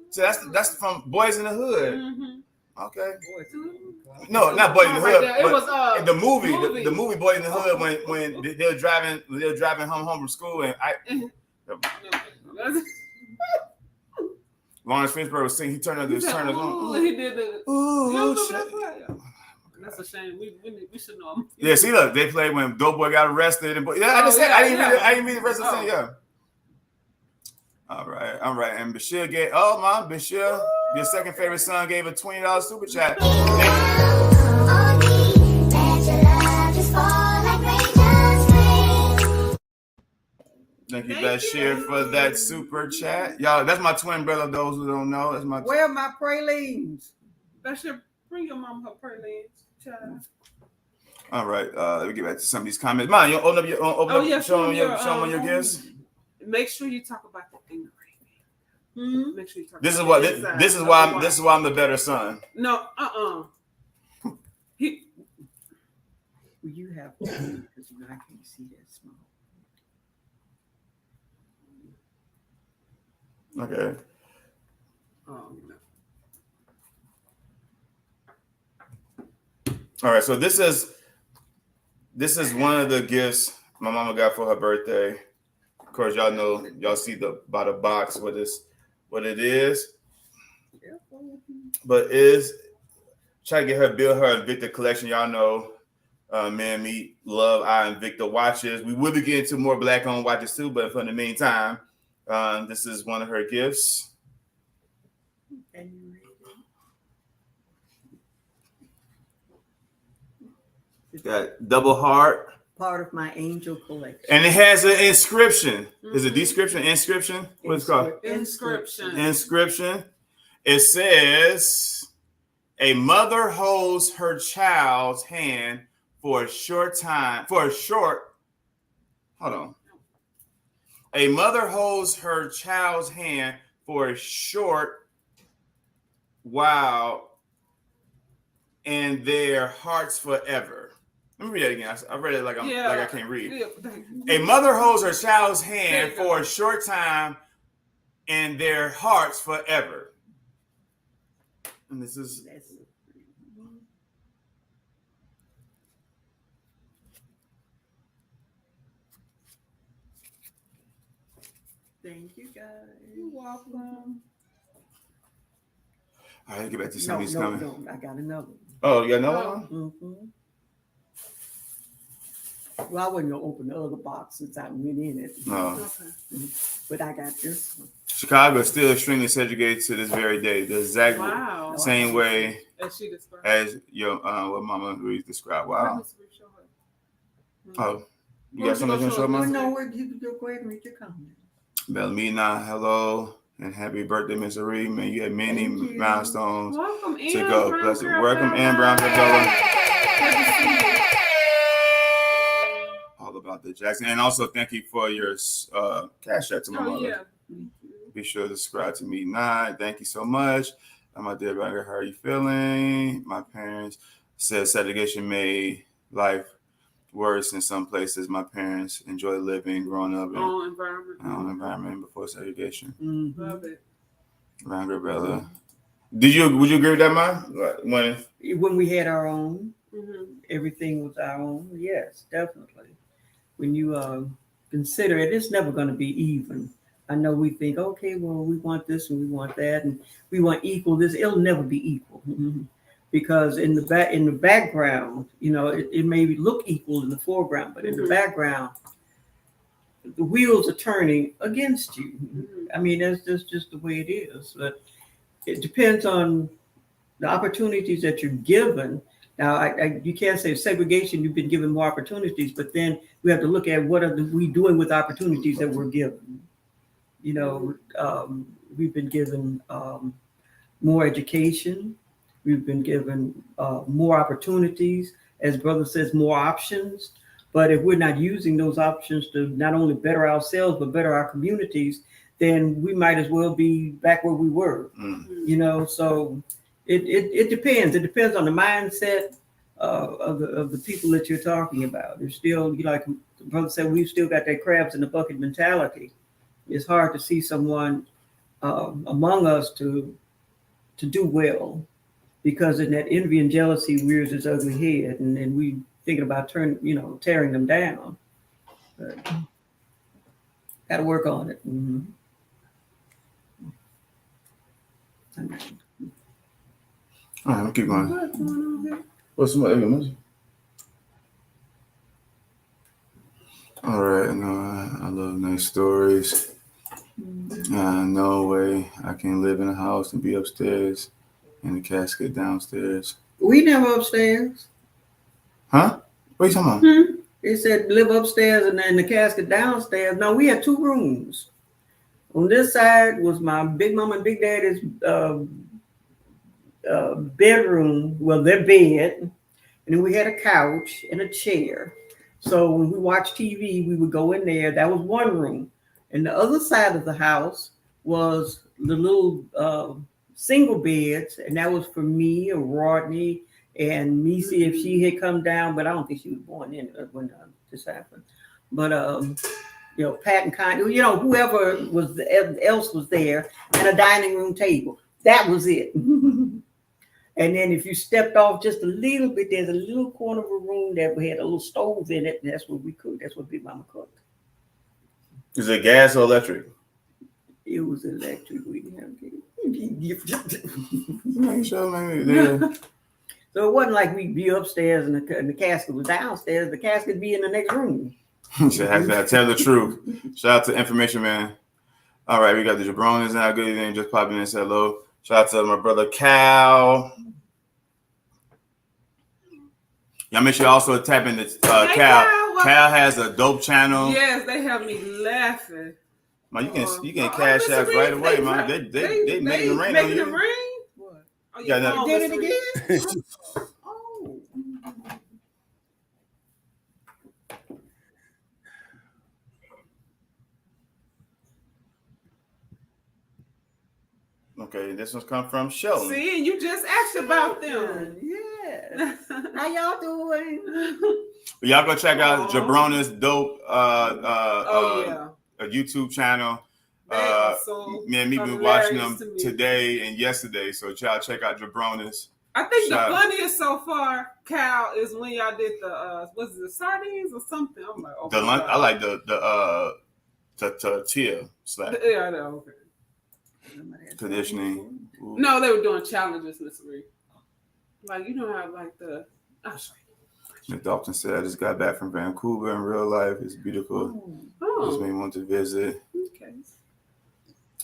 So that's from Boys in the Hood. Mm-hmm. Okay. No, not Boys in the Hood. Right, it was the movie Boys in the Hood when they were driving home from school and Lawrence Fishburne was singing. He turned up his turners on. He did the. Ooh, that's a shame. We should know him. Yeah, see, look, they played when Doughboy got arrested. I didn't read the rest of the thing. Yeah. All right. And Bashir Bashir, your second favorite son, gave a $20 super chat. Thank you, Bashir, for that super chat. Y'all, that's my twin brother, those who don't know. That's my Where are my pralines? Bashir, bring your mom her pralines, child. All right, let me get back to some of these comments. Mom, you open up, show them your gifts. Make sure you talk about the engraving. Mm-hmm. Make sure you talk. This is why I'm the better son. No, You have to because I can't see that small. Okay. Oh, no. All right, so this is one of the gifts my mama got for her birthday. Of course, y'all see by the box what it is. But is try to get her build her Invicta collection. Y'all know me love our Invicta watches. We will be getting to more black-owned watches too, but for the meantime, this is one of her gifts. Can you read it? Got double heart. Part of my angel collection. And it has an inscription. Is it description? Inscription? What is it called? Inscription. Inscription. It says, a mother holds her child's hand for a short time. Hold on. A mother holds her child's hand for a short while and their hearts forever. Let me read that again. I read it like I can't read. Yeah. A mother holds her child's hand for a short time and their hearts forever. And this is Thank you, guys. You're welcome. all right, get back to some of these coming. No, I got another one. Oh, you got another one? Mm-hmm. Well, I wasn't gonna open the other box since I went in it. No. Okay. But I got this one. Chicago is still extremely segregated to this very day. The exact Wow. same way As she described. as your what Mama Ruiz described. Wow. Oh, you got something to show, Well, Mama? no, you go ahead and read your comment. Belmina, hello, and happy birthday, Miss Marie. Man, you had many Thank you. milestones Welcome, to Ann go. Brown Bless it. Girl Welcome, Bella. Ann Brown Bella. Good to see you. All about the Jackson. And also thank you for your cash out to my Oh, mother. yeah. Be sure to subscribe to me. Thank you so much. My dear brother, how are you feeling? My parents said segregation made life worse in some places. My parents enjoy living, growing up in Own environment. our own environment before segregation. Mhm. Love it. Around Bella. Would you agree with that, Mom? When we had our own, Mm-hmm. everything was our own. Yes, definitely. When you consider it, it's never going to be even. I know we think, okay, well, we want this and we want that, and we want equal this. It'll never be equal because in the background, it may look equal in the foreground, but in the background, the wheels are turning against you. I mean, that's just the way it is. But it depends on the opportunities that you're given. Now, you can't say segregation, you've been given more opportunities, but then we have to look at what are we doing with opportunities that we're given. We've been given more education. We've been given more opportunities. As brother says, more options. But if we're not using those options to not only better ourselves, but better our communities, then we might as well be back where we were. So it depends. It depends on the mindset of the people that you're talking about. There's still, like the brother said, we've still got that crabs in the bucket mentality. It's hard to see someone among us to do well, because in that envy and jealousy rears its ugly head, and we thinking about tearing them down. But got to work on it. Mm-hmm. All right, we'll keep going. What's going on here? What's some other? All right, I love nice stories. No way I can live in a house and be upstairs and the casket downstairs. We never upstairs. Huh? What are you talking about? They said live upstairs and then the casket downstairs. No, we had two rooms. On this side was my big mama and big daddy's bedroom, well, their bed, and then we had a couch and a chair. So when we watched TV, we would go in there. That was one room. And the other side of the house was the little single beds, and that was for me or Rodney and Missy if she had come down, but I don't think she was born in when this happened. But Pat and Connie, whoever else was there, and a dining room table. That was it. And then if you stepped off just a little bit, there's a little corner of a room that we had a little stove in it, and that's what we cooked. That's what Big Mama cooked. Is it gas or electric? It was electric. We didn't have So it wasn't like we'd be upstairs and the casket was downstairs. The casket be in the next room. So I have to tell the truth. Shout out to Information Man. All right, we got the Jabronis now. Good evening. Just popping in. Say hello. Shout out to my brother Cal. Y'all make sure you also tap into Cal. Hey, Cal, what- Cal has a dope channel. Yes, they have me laughing. Man, you can cash apps Mr. right Reed, away, man. They making it rain on making you. it rain. What? Oh, Yeah, no. phone, Did it Mr. Reed. again? Oh. Okay, this one's come from Sheldon. See, and you just asked about them. Yes. How y'all doing? But y'all go check out Aw. Jabrona's dope Yeah. a YouTube channel. They are so Me and me been watching hilarious them to me. today and yesterday. So y'all check out Jabrona's. I think Shout- the funniest so far, Cal, is when y'all did the was it the sardines or something? I'm like, oh The my lunch, God. I like the tortilla slap Yeah, I know. Okay. conditioning. Ooh. No, they were doing challenges, Miss Reed. Like you know how like the. I'll show you. Miss Dalton said, I just got back from Vancouver in real life. It's beautiful. Just made me want to visit. Okay.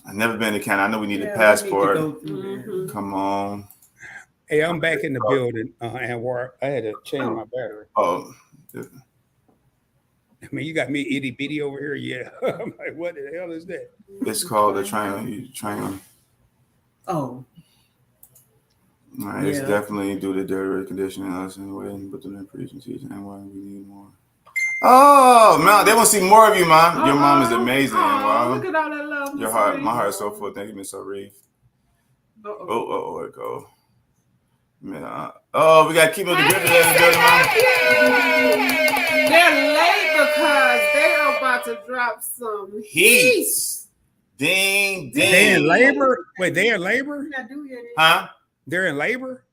I've never been to Canada. I know we need a Yeah, passport. we need to go through there. Mhm. Come on. Hey, I'm back in the building, Anwar. I had to change my battery. Oh, I mean, you got me itty bitty over here. Yeah. I'm like, what the hell is that? it's called a triangle. Oh. It's Yeah. definitely due to dirty conditioning us anyway, but the presentation and why we need more. Oh man, they want to see more of you, man. Your mom is amazing. Oh, Wow. look at all that love. Your Miss heart, Reed. my heart's so full. Thank you, Miss Reeve. Uh-oh. It go. Man, we got to keep up the grip in the building, man. They're late because they are about to drop some Heat. Ding, ding. They in labor? Wait, they in labor? We're not doing it. Huh? They're in labor?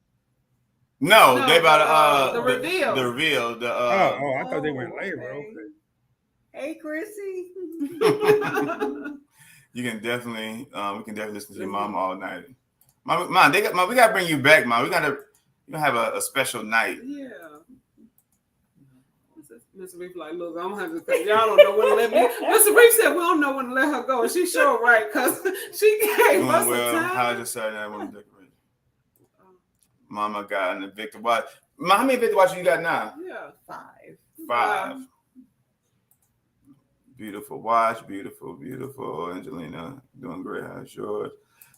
No, No, they about the reveal. The reveal. The I thought they were in labor. okay. Okay. Hey, Chrissy. You can definitely, we can definitely listen to your mom all night. Mom, we gotta bring you back, man. We gotta have a special night. Yeah. Mr. Reef like, look, I'm gonna have to cause y'all don't know when to let me. Mr. Reef said we don't know when to let her go, and she's sure right, cause she gave us Well, a how time. just Saturday night want to decorate? Mama got an Victor watch. Mom, how many Victor watches you got now? Yeah. 5. 5. Beautiful watch, beautiful. Angelina doing great. How's yours?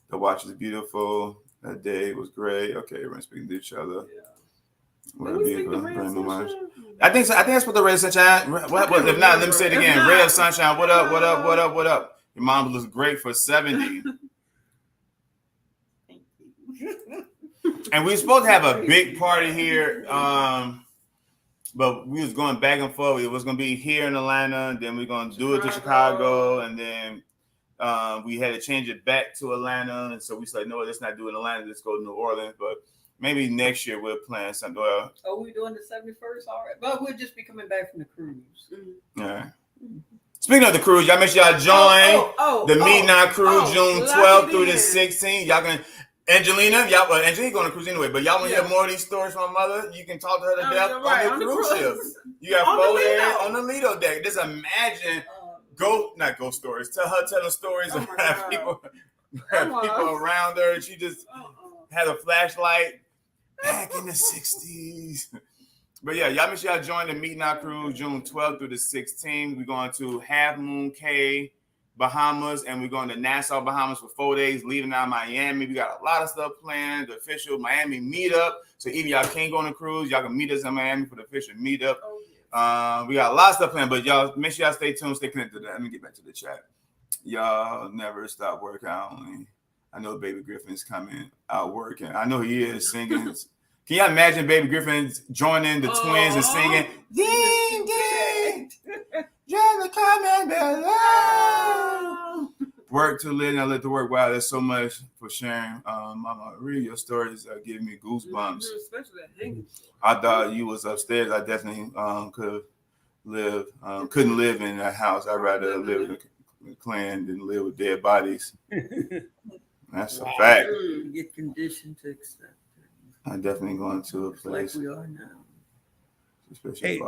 The watch is beautiful. That day was great. Okay, everyone's speaking to each other. Yeah. What Did a we speak beautiful to Ray brand of new watch. Sunshine? I think so. I think that's what the Ray of Sunshine. What, if not, let me say it If again. not- Ray of Sunshine. What up? What up? What up? What up? Your mom looks great for 70. Thank you. And we were supposed to have a big party here. But we was going back and forth. It was gonna be here in Atlanta, and then we're gonna do it to Chicago, and then we had to change it back to Atlanta. And so we said, no, let's not do it in Atlanta. Let's go to New Orleans. But maybe next year we'll plan something. Well, Oh, we doing the 71st? All right. But we'll just be coming back from the cruise. yeah. Speaking of the cruise, y'all make sure y'all join the Mete and I cruise June 12th through the 16th. Y'all can. Angelina, Angelina going to cruise anyway, but y'all want to hear more of these stories from my mother? You can talk to her to death on the cruise ship. You got 4 days on the Lido deck. Just imagine not ghost stories. Tell her telling stories and have people around her. She just had a flashlight back in the 60s. But yeah, y'all make sure y'all join the Mete and I cruise June 12th through the 16th. We're going to Half Moon Cay, Bahamas, and we're going to Nassau, Bahamas for 4 days, leaving out Miami. We got a lot of stuff planned, the official Miami meetup. So even y'all can't go on a cruise, y'all can meet us in Miami for the official meetup. We got a lot of stuff planned, but y'all make sure y'all stay tuned, stay connected to that. Let me get back to the chat. Y'all never stop working. I know Baby Griffin's coming out working. I know he is singing. Can you imagine Baby Griffin joining the twins and singing, ding, ding, just a comment below. Work to live and I live to work. Wow, there's so much for sharing. Mama, read your stories giving me goosebumps. Especially that hanging. I thought you was upstairs. I definitely couldn't live in that house. I'd rather live in a clan than live with dead bodies. That's a fact. Get conditioned to accept it. I'm definitely going to a Like place. we are now. Hey,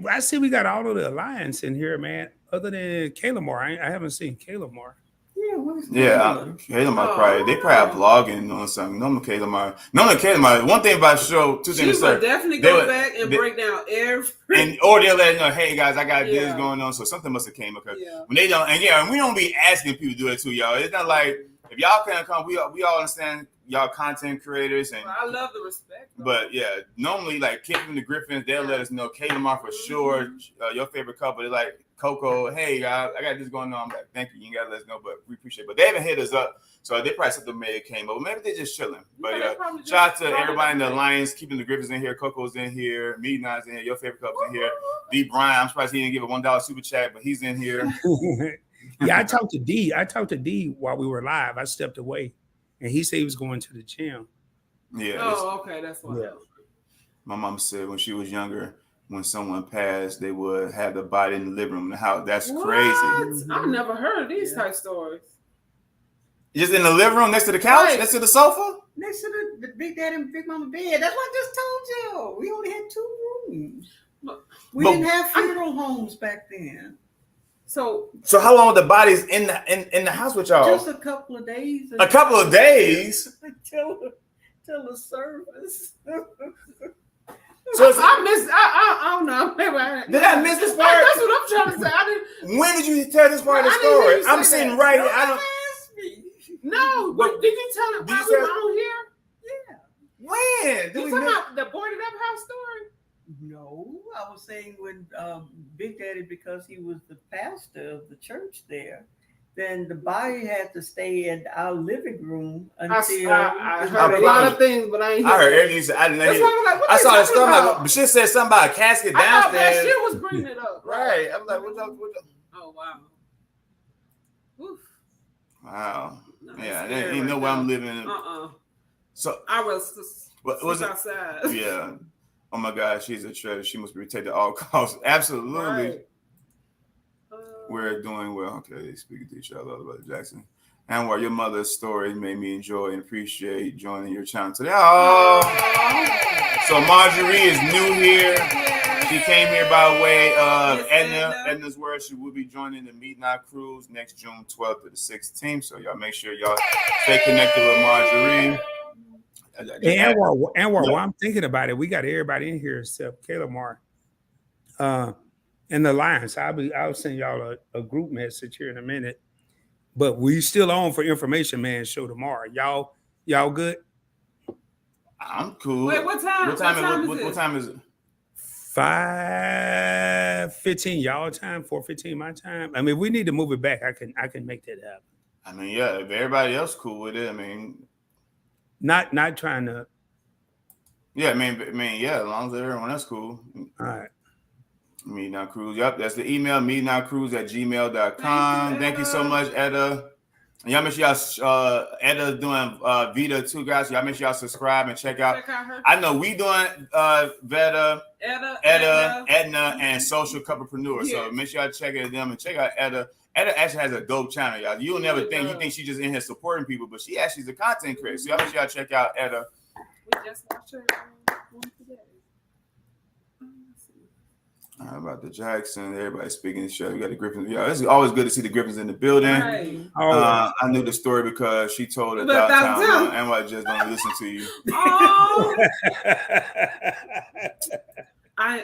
I see we got all of the alliance in here, man. Other than Caleb Moore, I haven't seen Caleb Moore. Yeah, well, Yeah, Kaylamar probably they probably blogging on something. Normally Kaylamar. One thing about the show, two She things. would definitely go back and break down every. Or they'll let us know, hey guys, I got this Yeah. going on. So something must have came up. Yeah. When they don't, and we don't be asking people to do it too, y'all. It's not like if y'all can't come, we all understand y'all content creators and. Well, I love the respect. Though. But yeah, normally like Kid from the Griffins, they'll let us know Kaylamar for sure. Your favorite couple, they're like Coco. Hey, I got this going on. I'm like, thank you. You gotta let us know, but we appreciate it. But they haven't hit us up, so they probably something may have came over. Maybe they're just chilling. But shout out to everybody in the Alliance, keeping the Griffins in here. Coco's in here. Mete and I's in here. Your favorite couple's in here. D. Brian, I'm surprised he didn't give a $1 super chat, but he's in here. Yeah, I talked to D. I talked to D while we were live. I stepped away, and he said he was going to the gym. Yeah. Oh, okay, that's why. Yeah. My mom said when she was younger, when someone passed, they would have the body in the living room in the house. That's crazy. I've never heard of these type stories. Just in the living room next to the couch, Right. next to the sofa? Next to the Big Daddy and Big Mama bed. That's what I just told you. We only had 2 rooms. We didn't have funeral homes back then. So how long were the bodies in the house with y'all? Just a couple of days. A couple of days? Till the service. So I missed. I don't know. did I miss this part? That's what I'm trying to say. I didn't. When did you tell this part of the I didn't hear story? you say I'm sitting that. right here. I don't. Ask me. No, but did you tell it Did while you we were tell- on here? Yeah. When? Did You we talking miss- about the boarded up house story? No, I was saying when Big Daddy, because he was the pastor of the church there, then the body had to stay in our living room until. I heard a lot of things, but I ain't hear I heard that. everything you said. I didn't That's hear. why I'm like, what I they saw the talking stomach, about? but she said something about a casket I thought that downstairs. shit was bringing it up. Right. I'm like, what y'all? Oh wow. Oof. Wow. No, Yeah, that's I scary didn't know right where I'm now. living. So I was what was it? outside. Yeah. Oh my God, she's a treasure. She must be protected at all costs. Absolutely. Right. We're doing well. Okay, speaking to each other, Brother Jackson. And while your mother's story made me enjoy and appreciate joining your channel today. Oh, so Marjorie is new here. She came here by way of Miss Edna. Edna's word. She will be joining the Mete and I cruise next June 12th to the 16th. So y'all make sure y'all stay connected with Marjorie. And while I'm thinking about it, we got everybody in here except Kaylamar. And the Lions. I'll send y'all a group message here in a minute. But we still on for Information Man show tomorrow. Y'all good? I'm cool. Wait, what time? What time is it? 5:15 y'all time, 4:15 my time. I mean, we need to move it back. I can make that happen. I mean, yeah, if everybody else cool with it, I mean, Not trying to. yeah, I mean, yeah, as long as everyone else cool. All right. Mete and I Cruise. Yep, that's the email, meteandicruise@gmail.com. Thank you so much, Etta. And y'all make sure y'all Etta's doing Vita too, guys. Y'all make sure y'all subscribe and check out. her. I know we doing Veta, Edna, Edna, and Social Couplepreneur. So Yes. make sure y'all check out them and check out Etta. Etta actually has a dope channel, y'all. You'll never think you think she's just in here supporting people, but she actually is a content creator. So y'all make sure y'all check out Etta. We just watched her one today. How about the Jackson? Everybody speaking the show. We got the Griffins. Yeah, it's always good to see the Griffins in the building. Right. I knew the story because she told it downtown. And I just don't listen to you. Oh, I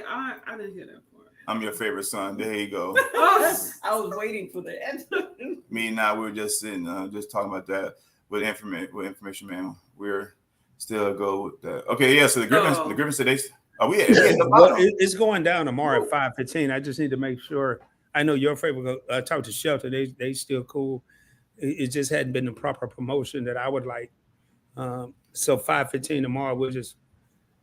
didn't hear that part. I'm your favorite son. There you go. Oh, I was waiting for that. Me and I, we were just sitting, just talking about that with information, man. We're still go with that. Okay, yeah. So the Griffins said they. Oh, we at the Well, bottom. it's going down tomorrow at 5:15. I just need to make sure. I know your favorite. Talk to Shelter. They still cool. It just hadn't been the proper promotion that I would like. So 5:15 tomorrow. We'll just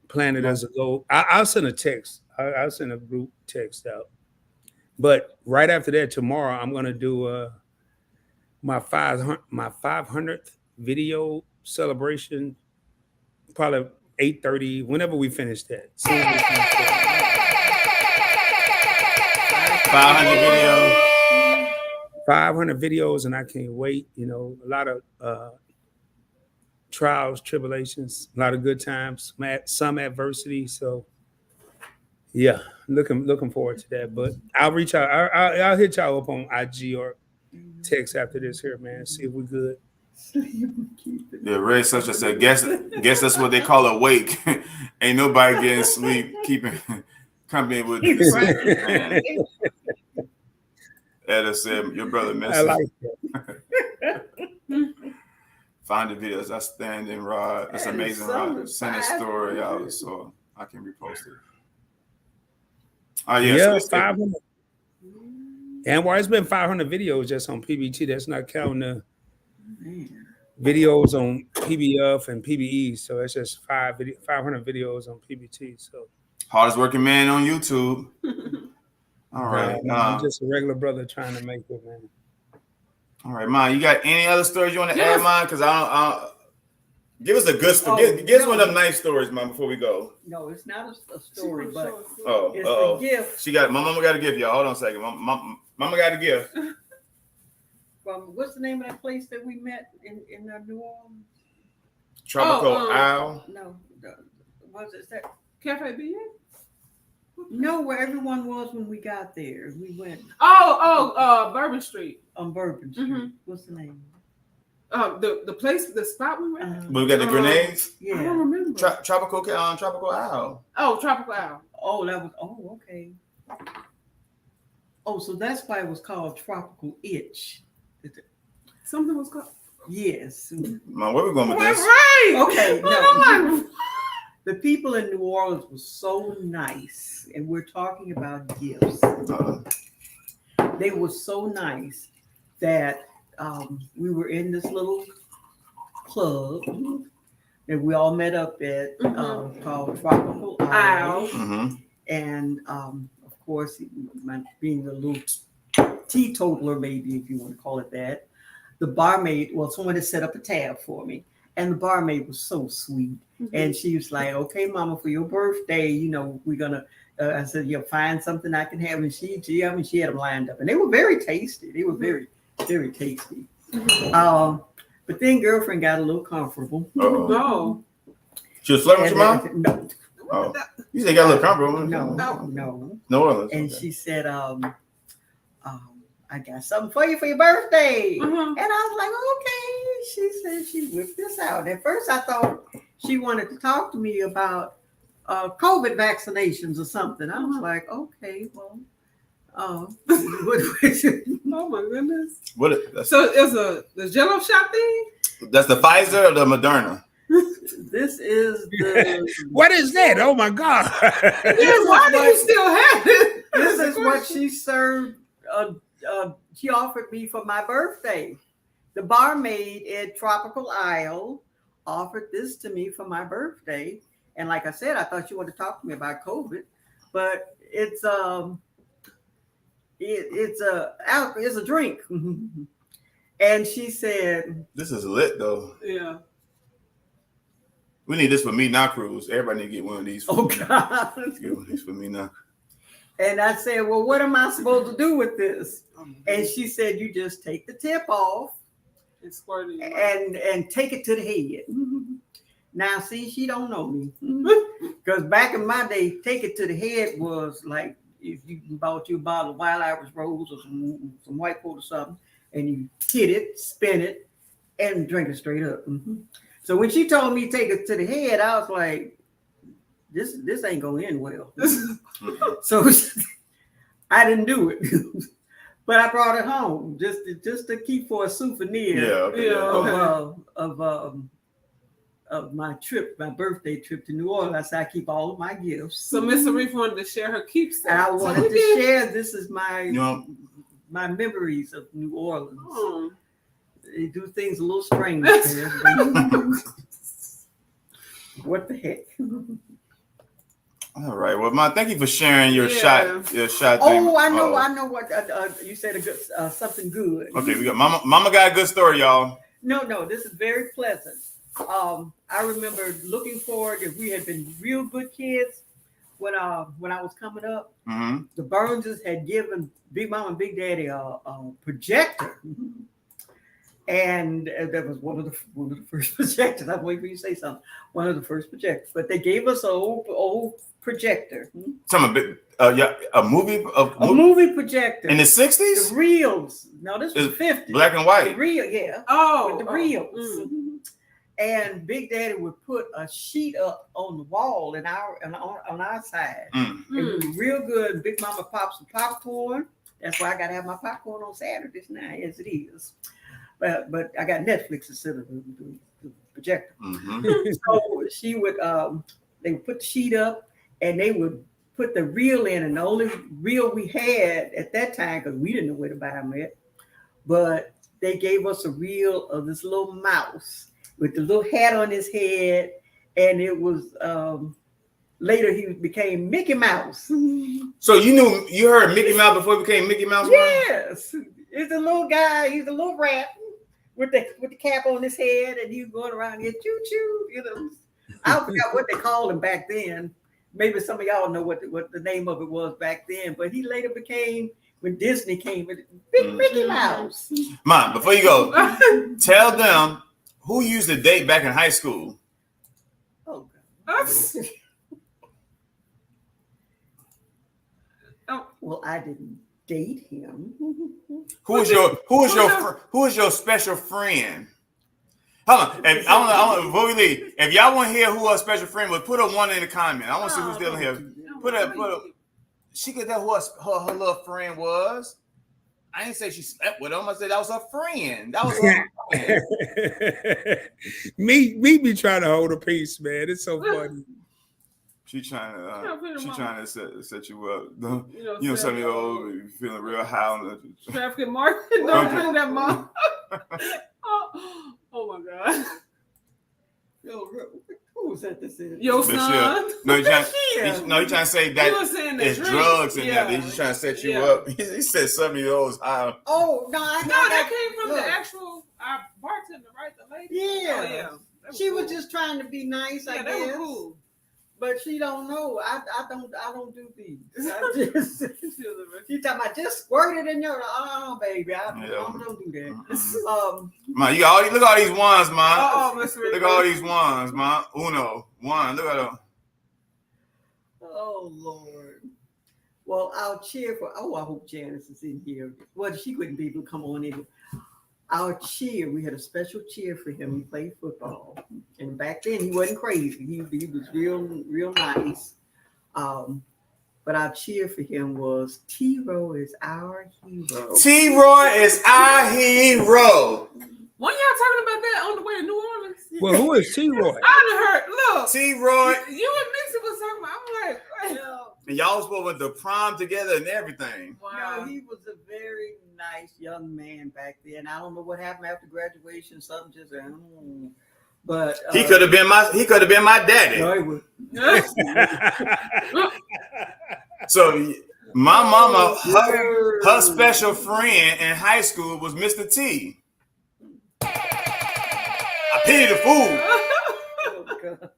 plan it as a go. I'll send a text. I'll send a group text out. But right after that, tomorrow I'm gonna do my 500th video celebration. Probably 8:30, whenever we finish that. 500 videos. 500 videos, and I can't wait. You know, a lot of trials, tribulations, a lot of good times, some adversity. So, yeah, looking forward to that. But I'll reach out. I'll hit y'all up on IG or text after this here, man. See if we good. Yeah, Ray such as said, guess that's what they call awake. Ain't nobody getting sleep, keeping company with this. Man. Etta said, your brother I missing. like that. Find the videos. That's standing Rod. That's That is amazing, so Rod. Send a story out 500. so I can repost it. Oh yeah, Yeah, so 500. And it's been 500 videos just on PBT. That's not counting the Man. videos on PBF and PBE. So it's just 500 videos on PBT. So hardest working man on YouTube. All right. I'm just a regular brother trying to make it, man. All right, man. You got any other stories you want to Yes. add, man? Because I don't give us a good story. Oh, give us no. one of them nice stories, man, before we go. No, it's not a story, but Oh, it's uh-oh. a gift My mama got a gift, y'all. Hold on a second. Mama got a gift. from what's the name of that place that we met in New Orleans? Tropical Oh, Owl. No, was it that? Cafe B? No, where everyone was when we got there. We went Bourbon Street. on Bourbon Street. Mhm. What's the name? The place, the spot we went. We got the grenades. I don't Yeah. remember. Tropical Owl. Oh, Tropical Owl. Oh, that was. Oh, okay. Oh, so that's why it was called Tropical Itch. Something was called. Yes. Man, where we going with Right, this? right. Okay. Well, I'm No. like, The people in New Orleans were so nice, and we're talking about gifts. They were so nice that we were in this little club that we all met up at called Tropical Owl. Mm-hmm. And of course, being a little teetotaler, maybe if you want to call it that, the barmaid, someone had set up a tab for me. And the barmaid was so sweet. And she was like, okay, mama, for your birthday, we're going to, I said, find something I can have. And she had them lined up. And they were very tasty. They were very, very tasty. But then girlfriend got a little comfortable. no. She was flirting with your mom? No, Oh. You said got a little comfortable. no. New Orleans. And okay. she said, I got something for you for your birthday. Mhm. And I was like, okay. She said she whipped this out. At first, I thought she wanted to talk to me about COVID vaccinations or something. I was like, okay, well, Oh my goodness. What? So it's the Jello shot thing? That's the Pfizer or the Moderna? this is the. What is that? Oh my God. Then why do you still have it? This is what she served. She offered me for my birthday. The barmaid at Tropical Isle offered this to me for my birthday. And like I said, I thought you wanted to talk to me about COVID, but it's a drink. And she said, This is lit though. Yeah. We need this for Me Now cruise. Everybody need to get one of these. oh God. Get one of these for Me Now. And I said, well, what am I supposed to do with this? And she said, you just take the tip off It's squirting. and take it to the head. Now, see, she don't know me. Because back in my day, take it to the head was like if you bought you a bottle of Wild Irish Rose or some White Coat or something, and you hit it, spin it, and drink it straight up. So when she told me take it to the head, I was like, this ain't gonna end well. So I didn't do it. But I brought it home just to keep for a souvenir. Yeah. Okay. Yeah. Of my trip, my birthday trip to New Orleans. I said I keep all of my gifts. So Miss Arif wanted to share her keepsake. And I wanted to share. This is my You know, memories of New Orleans. Oh. They do things a little strange there. What the heck? all right. Well, man, thank you for sharing your Yeah. shot. Oh, thing. I know what you said. Something good. Okay, we got Mama got a good story, y'all. No, this is very pleasant. I remember looking forward if we had been real good kids when I was coming up. Mm-hmm. The Burnses had given Big Mama and Big Daddy a projector. And that was one of the first projectors. I'm waiting for you to say something. One of the first projectors, but they gave us an old projector. Something a movie A movie projector in the the 60s. reels. No, this was It's 50. black and The white. reel, yeah. With the reels. And Big Daddy would put a sheet up on the wall on our side. Mm. It was real good. Big Mama popped some popcorn. That's why I gotta have my popcorn on Saturdays now, as it is. But I got Netflix instead of the projector. Mm-hmm. So she would they would put the sheet up and they would put the reel in, and the only reel we had at that time, because we didn't know where to buy them at, but they gave us a reel of this little mouse with the little hat on his head, and it was later he became Mickey Mouse. So you heard Mickey Mouse before he became Mickey Mouse? Yes, it's a little guy. He's a little rat with the cap on his head, and he was going around here choo choo. You know, I forgot what they called him back then. Maybe some of y'all know what the name of it was back then. But he later became, when Disney came with Big Mickey Mouse. Mom, before you go, tell them who used to date back in high school. Oh God. Well, I didn't date him. Who is your special friend? Hold on. If, I want before we leave, if y'all want to hear who her special friend was, put a 1 in the comment. I want to see who's still here. Put a. She could tell who her little friend was. I didn't say she slept with him. I said that was her friend. That was her friend. me be trying to hold a peace, man. It's so funny. She trying to set you up. You know, some of you old feeling real high on the traffic market. Don't bring that mom. Oh my God. Yo, who was that? This is your son. No, he's trying to say that it's drugs in there. He's trying to set you up. He said some of you old high. Oh no, that came from the actual bartender, right? The lady. Yeah, she was just trying to be nice. I guess. Cool. But she don't know. I don't do these. I just she talking about just squirt it in there. Oh, baby, I don't do that. Man, look at all these ones, man. Look at all these ones, man. Uno, one. Look at them. Oh Lord. Well, I'll cheer for. Oh, I hope Janice is in here. Well, she wouldn't be able to come on in. Our cheer, we had a special cheer for him. He played football, and back then he wasn't crazy. He was real nice. But our cheer for him was T-Roy is our hero. T-Roy is our hero. When y'all talking about that on the way to New Orleans? Well, who is T-Roy? I heard. Look, T-Roy. You and Mixie was talking about. I'm like, and y'all was supposed to prom together and everything. Wow. No, he was a very nice young man back then. I don't know what happened after graduation. Something just, but he could have been my daddy. No, he would. So my mama, her special friend in high school was Mr. T. I pity the fool. Oh, God.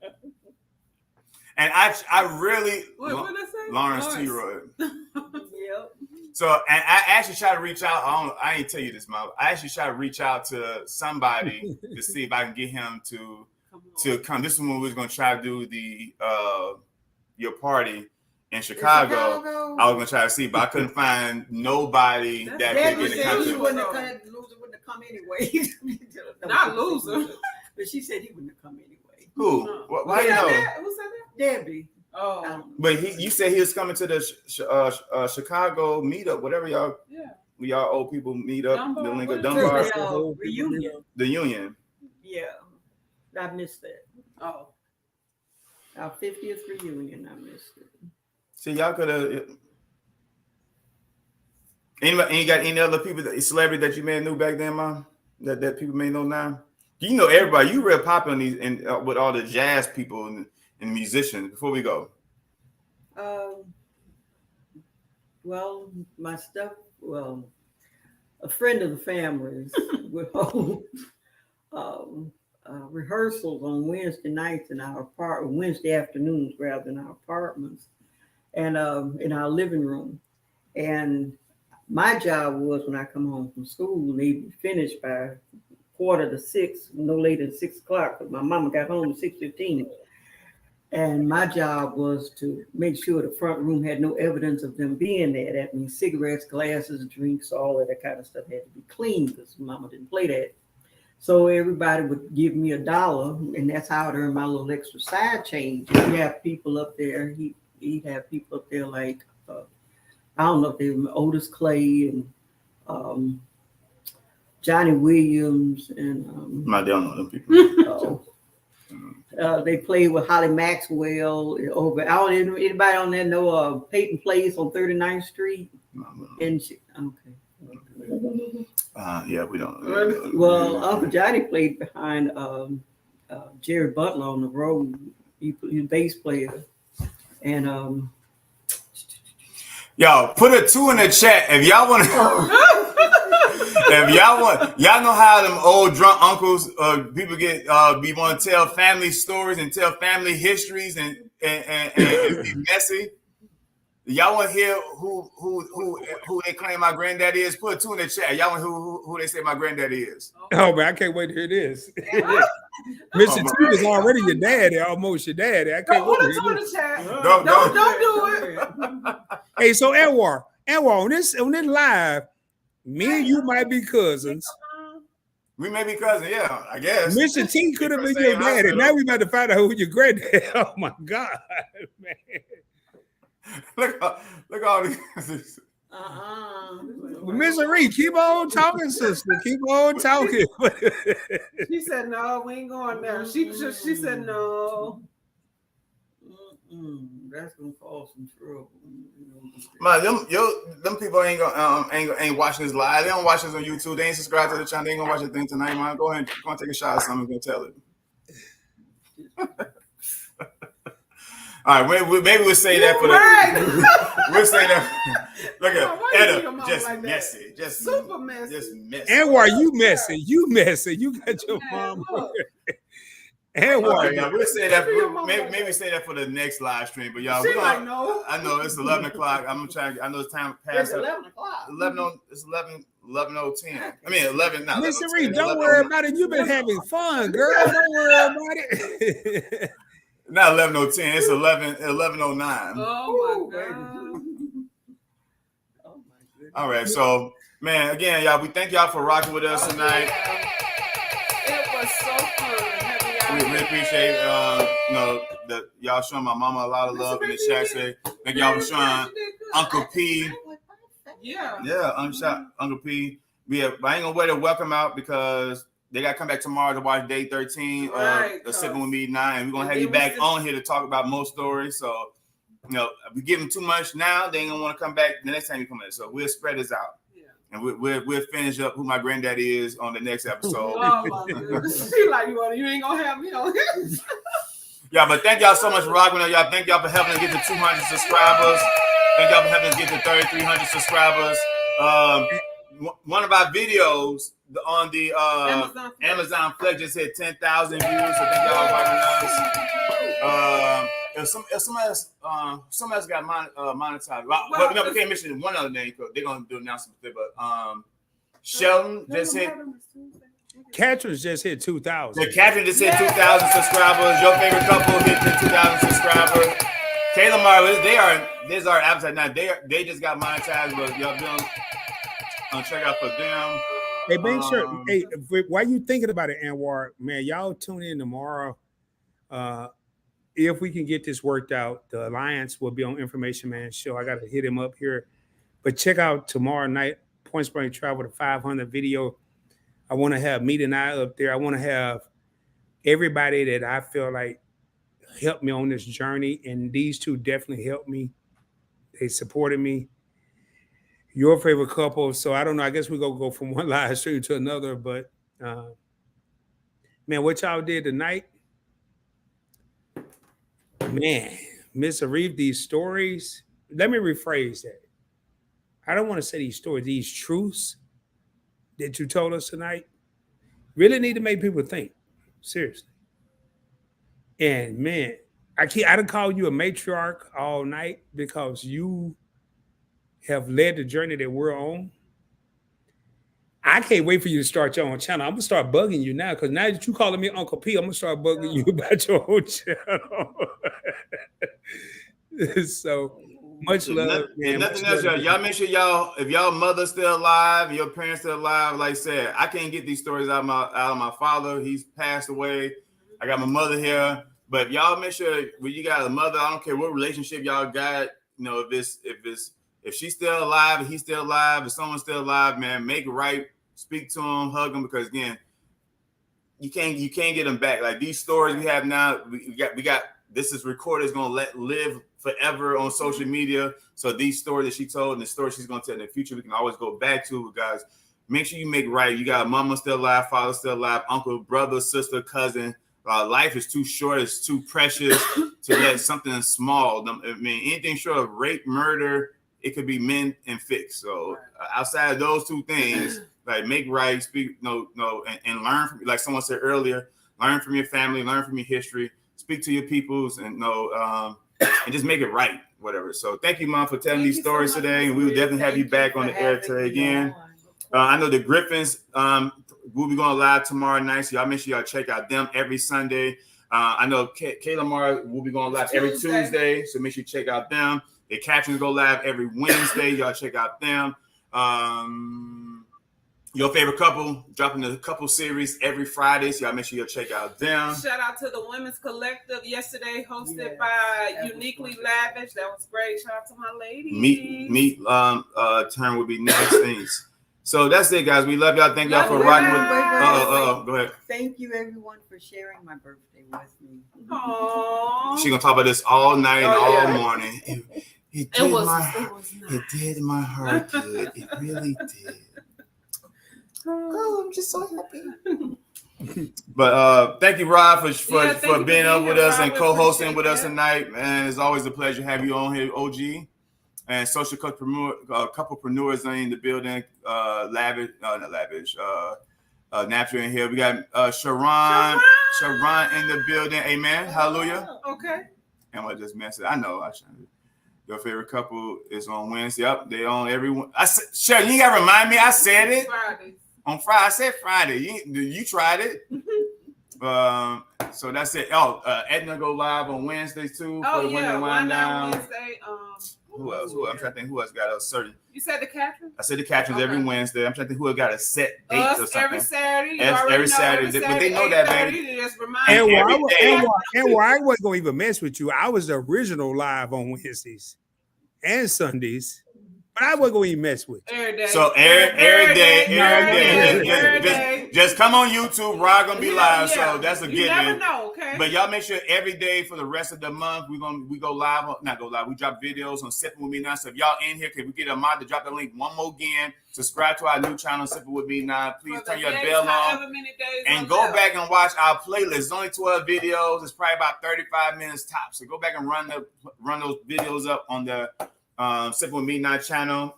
And I really what did I say? Lawrence T-Roy. Yep. So, and I actually tried to reach out. I ain't tell you this, Mom. I actually tried to reach out to somebody to see if I can get him to come. This is when we was gonna try to do the your party in Chicago. I was gonna try to see, but I couldn't find nobody that could get in contact. Loser wouldn't have come anyway. Not loser. But she said he wouldn't have come anyway. Who? Why you know? Who said that? Debbie. Oh. But you said he was coming to the Chicago meetup, whatever y'all. Yeah. We all old people meet up. The link of Dunbar. Reunion. The union. Yeah. I missed that. Oh. Our 50th reunion. I missed it. See, y'all could have. Anybody? You got any other people, celebrity that you may have knew back then, Mom? That people may know now. You know everybody. You real popular in these with all the jazz people and musicians. Before we go. Well, my stuff. Well, a friend of the family's would hold rehearsals on Wednesday nights in our Wednesday afternoons rather in our apartments, and in our living room. And my job was when I come home from school, they'd be finished by 5:45, no later than 6 o'clock, because my mama got home at 6:15. And my job was to make sure the front room had no evidence of them being there. That means cigarettes, glasses, drinks, all of that kind of stuff had to be clean because mama didn't play that. So everybody would give me $1, and that's how I'd earn my little extra side change. If you have people up there, he'd have people up there like, I don't know if they were Otis Clay and Johnny Williams and I don't know them people. They played with Holly Maxwell over. I don't even, anybody on there know Peyton Place on 39th Street? And okay. Yeah, we don't. Well, Uncle Johnny played behind Jerry Butler on the road. He's a bass player. And y'all put a 2 in the chat if y'all want to. If y'all know how them old drunk uncles, people get be want to tell family stories and tell family histories and be messy. Y'all want to hear who they claim my granddaddy is? Put a 2 in the chat. Y'all want who they say my granddaddy is? Oh man, I can't wait to hear this. Mr. T is already your daddy, almost your daddy. I can't wait to hear Put a 2 in this. the chat. Don't do it. Hey, so Anwar, on this live, me and you might be cousins. We may be cousins, yeah, I guess. Mr. T could have been your daddy. Now we about to find out who your granddaddy. Oh my God, man. Look all these. Miss Reed, keep on talking, sister. Keep on talking. She said no, we ain't going there. She said no. That's gonna cause some trouble. Man, them people ain't watching this live. They don't watch this on YouTube. They ain't subscribed to the channel. They ain't gonna watch the thing tonight, man. Go ahead, go and take a shot of something. Go tell it. All right, maybe we'll say that for the. We'll say that. Look at Etta, just like messy, just super messy, just messy. Anwar, you messy, you messy. You got your mom. Anwar, yeah, we'll say that. Maybe say that for the next live stream. But y'all, she like no. I know it's 11 o'clock. I'm trying. I know it's time past. It's 11 o'clock. 11:10. I mean 11. Not Mr. Reed, don't worry about it. You've been having fun, girl. Don't worry about it. Not 11:10. It's 11:09. Oh my God. All right, so man, again, y'all, we thank y'all for rocking with us tonight. It was so fun. We really appreciate that y'all showing my mama a lot of love in the chat. Say thank y'all for showing Uncle P. Yeah, Uncle P. I ain't gonna wait to welcome out because they gotta come back tomorrow to watch Day 13 Sipping with Me 9. And we're gonna have you back on here to talk about more stories. So if we give them too much now, they ain't gonna want to come back the next time you come in. So we'll spread this out. And we'll finish up who my granddaddy is on the next episode. Oh my goodness. She like you ain't gonna have me on here. Yeah, but thank y'all so much for rocking with y'all. Thank y'all for helping us get to 200 subscribers. Thank y'all for helping us get to 3,300 subscribers. One of our videos on the Amazon Flex just hit 10,000 views. So thank y'all for rocking us. If somebody else got monetized, but we can't mention one other name because they're gonna do announcements there. But Sheldon just hit. Catherine's just hit 2,000. Yeah, Catherine just hit 2,000 subscribers. Your favorite couple hit 2,000 subscribers. Kayla Marley, there's our appetite now. They just got monetized, but y'all doing check out for them. Hey, make sure. Hey, while you thinking about it, Anwar, man, y'all tune in tomorrow. If we can get this worked out, the Alliance will be on Information Man Show. I got to hit him up here. But check out tomorrow night, Point Spring Travel to 500 video. I want to have Mete and I up there. I want to have everybody that I feel like helped me on this journey. And these two definitely helped me. They supported me. Your favorite couple. So I don't know. I guess we're going to go from one live stream to another. But, man, what y'all did tonight, man, Miss Arif, these stories, let me rephrase that. I don't want to say these stories, these truths that you told us tonight really need to make people think. Seriously. And man, I done called you a matriarch all night because you have led the journey that we're on. I can't wait for you to start your own channel. I'm gonna start bugging you now because now that you calling me Uncle P, I'm gonna start bugging you about your own channel. So much If, love, if man. Much nothing else, love. y'all make sure if y'all mother still alive, your parents still alive. Like I said, I can't get these stories out of my father. He's passed away. I got my mother here, but y'all make sure when you got a mother, I don't care what relationship y'all got. You know, if she's still alive, if he's still alive, if someone's still alive, man, make it right. Speak to him, hug him, because again, you can't get them back. Like these stories we have now, we got. This is recorded. It's gonna live forever on social media. So these stories that she told and the stories she's gonna tell in the future, we can always go back to. Guys, make sure you make right. You got mama still alive, father still alive, uncle, brother, sister, cousin. Life is too short. It's too precious to let something small. I mean, anything short of rape, murder, it could be men and fixed. So outside of those two things, like make right, speak and learn from, like someone said earlier, learn from your family, learn from your history, speak to your peoples, and and just make it right, whatever. So thank you, Mom, for telling these stories today, and we will definitely have you back on the air today again. I know the Griffins will be going live tomorrow night, so y'all make sure y'all check out them every Sunday. I know Kayla Mara will be going live every Tuesday, so make sure you check out them. The Captions go live every Wednesday. Y'all check out them. Your favorite couple dropping the couple series every Friday, so y'all make sure you check out them. Shout out to the Women's Collective yesterday, hosted by Uniquely Lavish. That was great. Shout out to my ladies. Meet turn would be next things. So that's it, guys. We love y'all. Thank y'all for rocking with. Go ahead. Thank you, everyone, for sharing my birthday with me. Aww. She gonna talk about this all night and all morning. It did my heart good. It really did. Oh, I'm just so happy. But thank you, Rob, for being up with us Rob, and co-hosting with us tonight. Man, it's always a pleasure to have you on here, OG. And social couplepreneurs in the building. Natural in here. We got Sharon in the building. Amen. Hallelujah. Okay. And I just messed it. I know. Your favorite couple is on Wednesday. Yep, they on everyone. Sure, you gotta remind me. I said it. Friday. On Friday, I said Friday. You tried it. So that's it. Edna go live on Wednesdays too for the Women Wind Down. Wednesday. Who else? I'm trying to think who else got a certain. You said the Captions? I said the Captions every Wednesday. I'm trying to think who else got a set date or something. Every Saturday. Every Saturday. But they know that, baby. Just remind And me. where I wasn't gonna even mess with you, I was the original live on Wednesdays and Sundays. But I wasn't going to even mess with you. Every day. So every day. Just come on YouTube. Rod gonna be live. So that's a given. You never know, okay? But y'all make sure every day for the rest of the month we go live. Not go live. We drop videos on Sipping With Me Now. So if y'all in here, can we get a mod to drop the link one more again? Subscribe to our new channel, Sipping With Me Now. Please turn your bell on and go back and watch our playlist. It's only 12 videos. It's probably about 35 minutes tops. So go back and run those videos up on the Sipping With Me Now channel.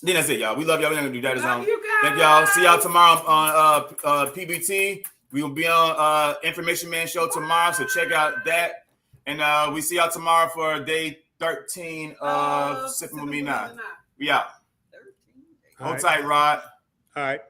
Then that's it, y'all. We love y'all. We're gonna do that. Thank y'all. See y'all tomorrow on PBT. We will be on Information Man Show tomorrow, so check out that. And we see y'all tomorrow for day 13 of Sipping With Me Now. We out. Hold tight, Rod. All right.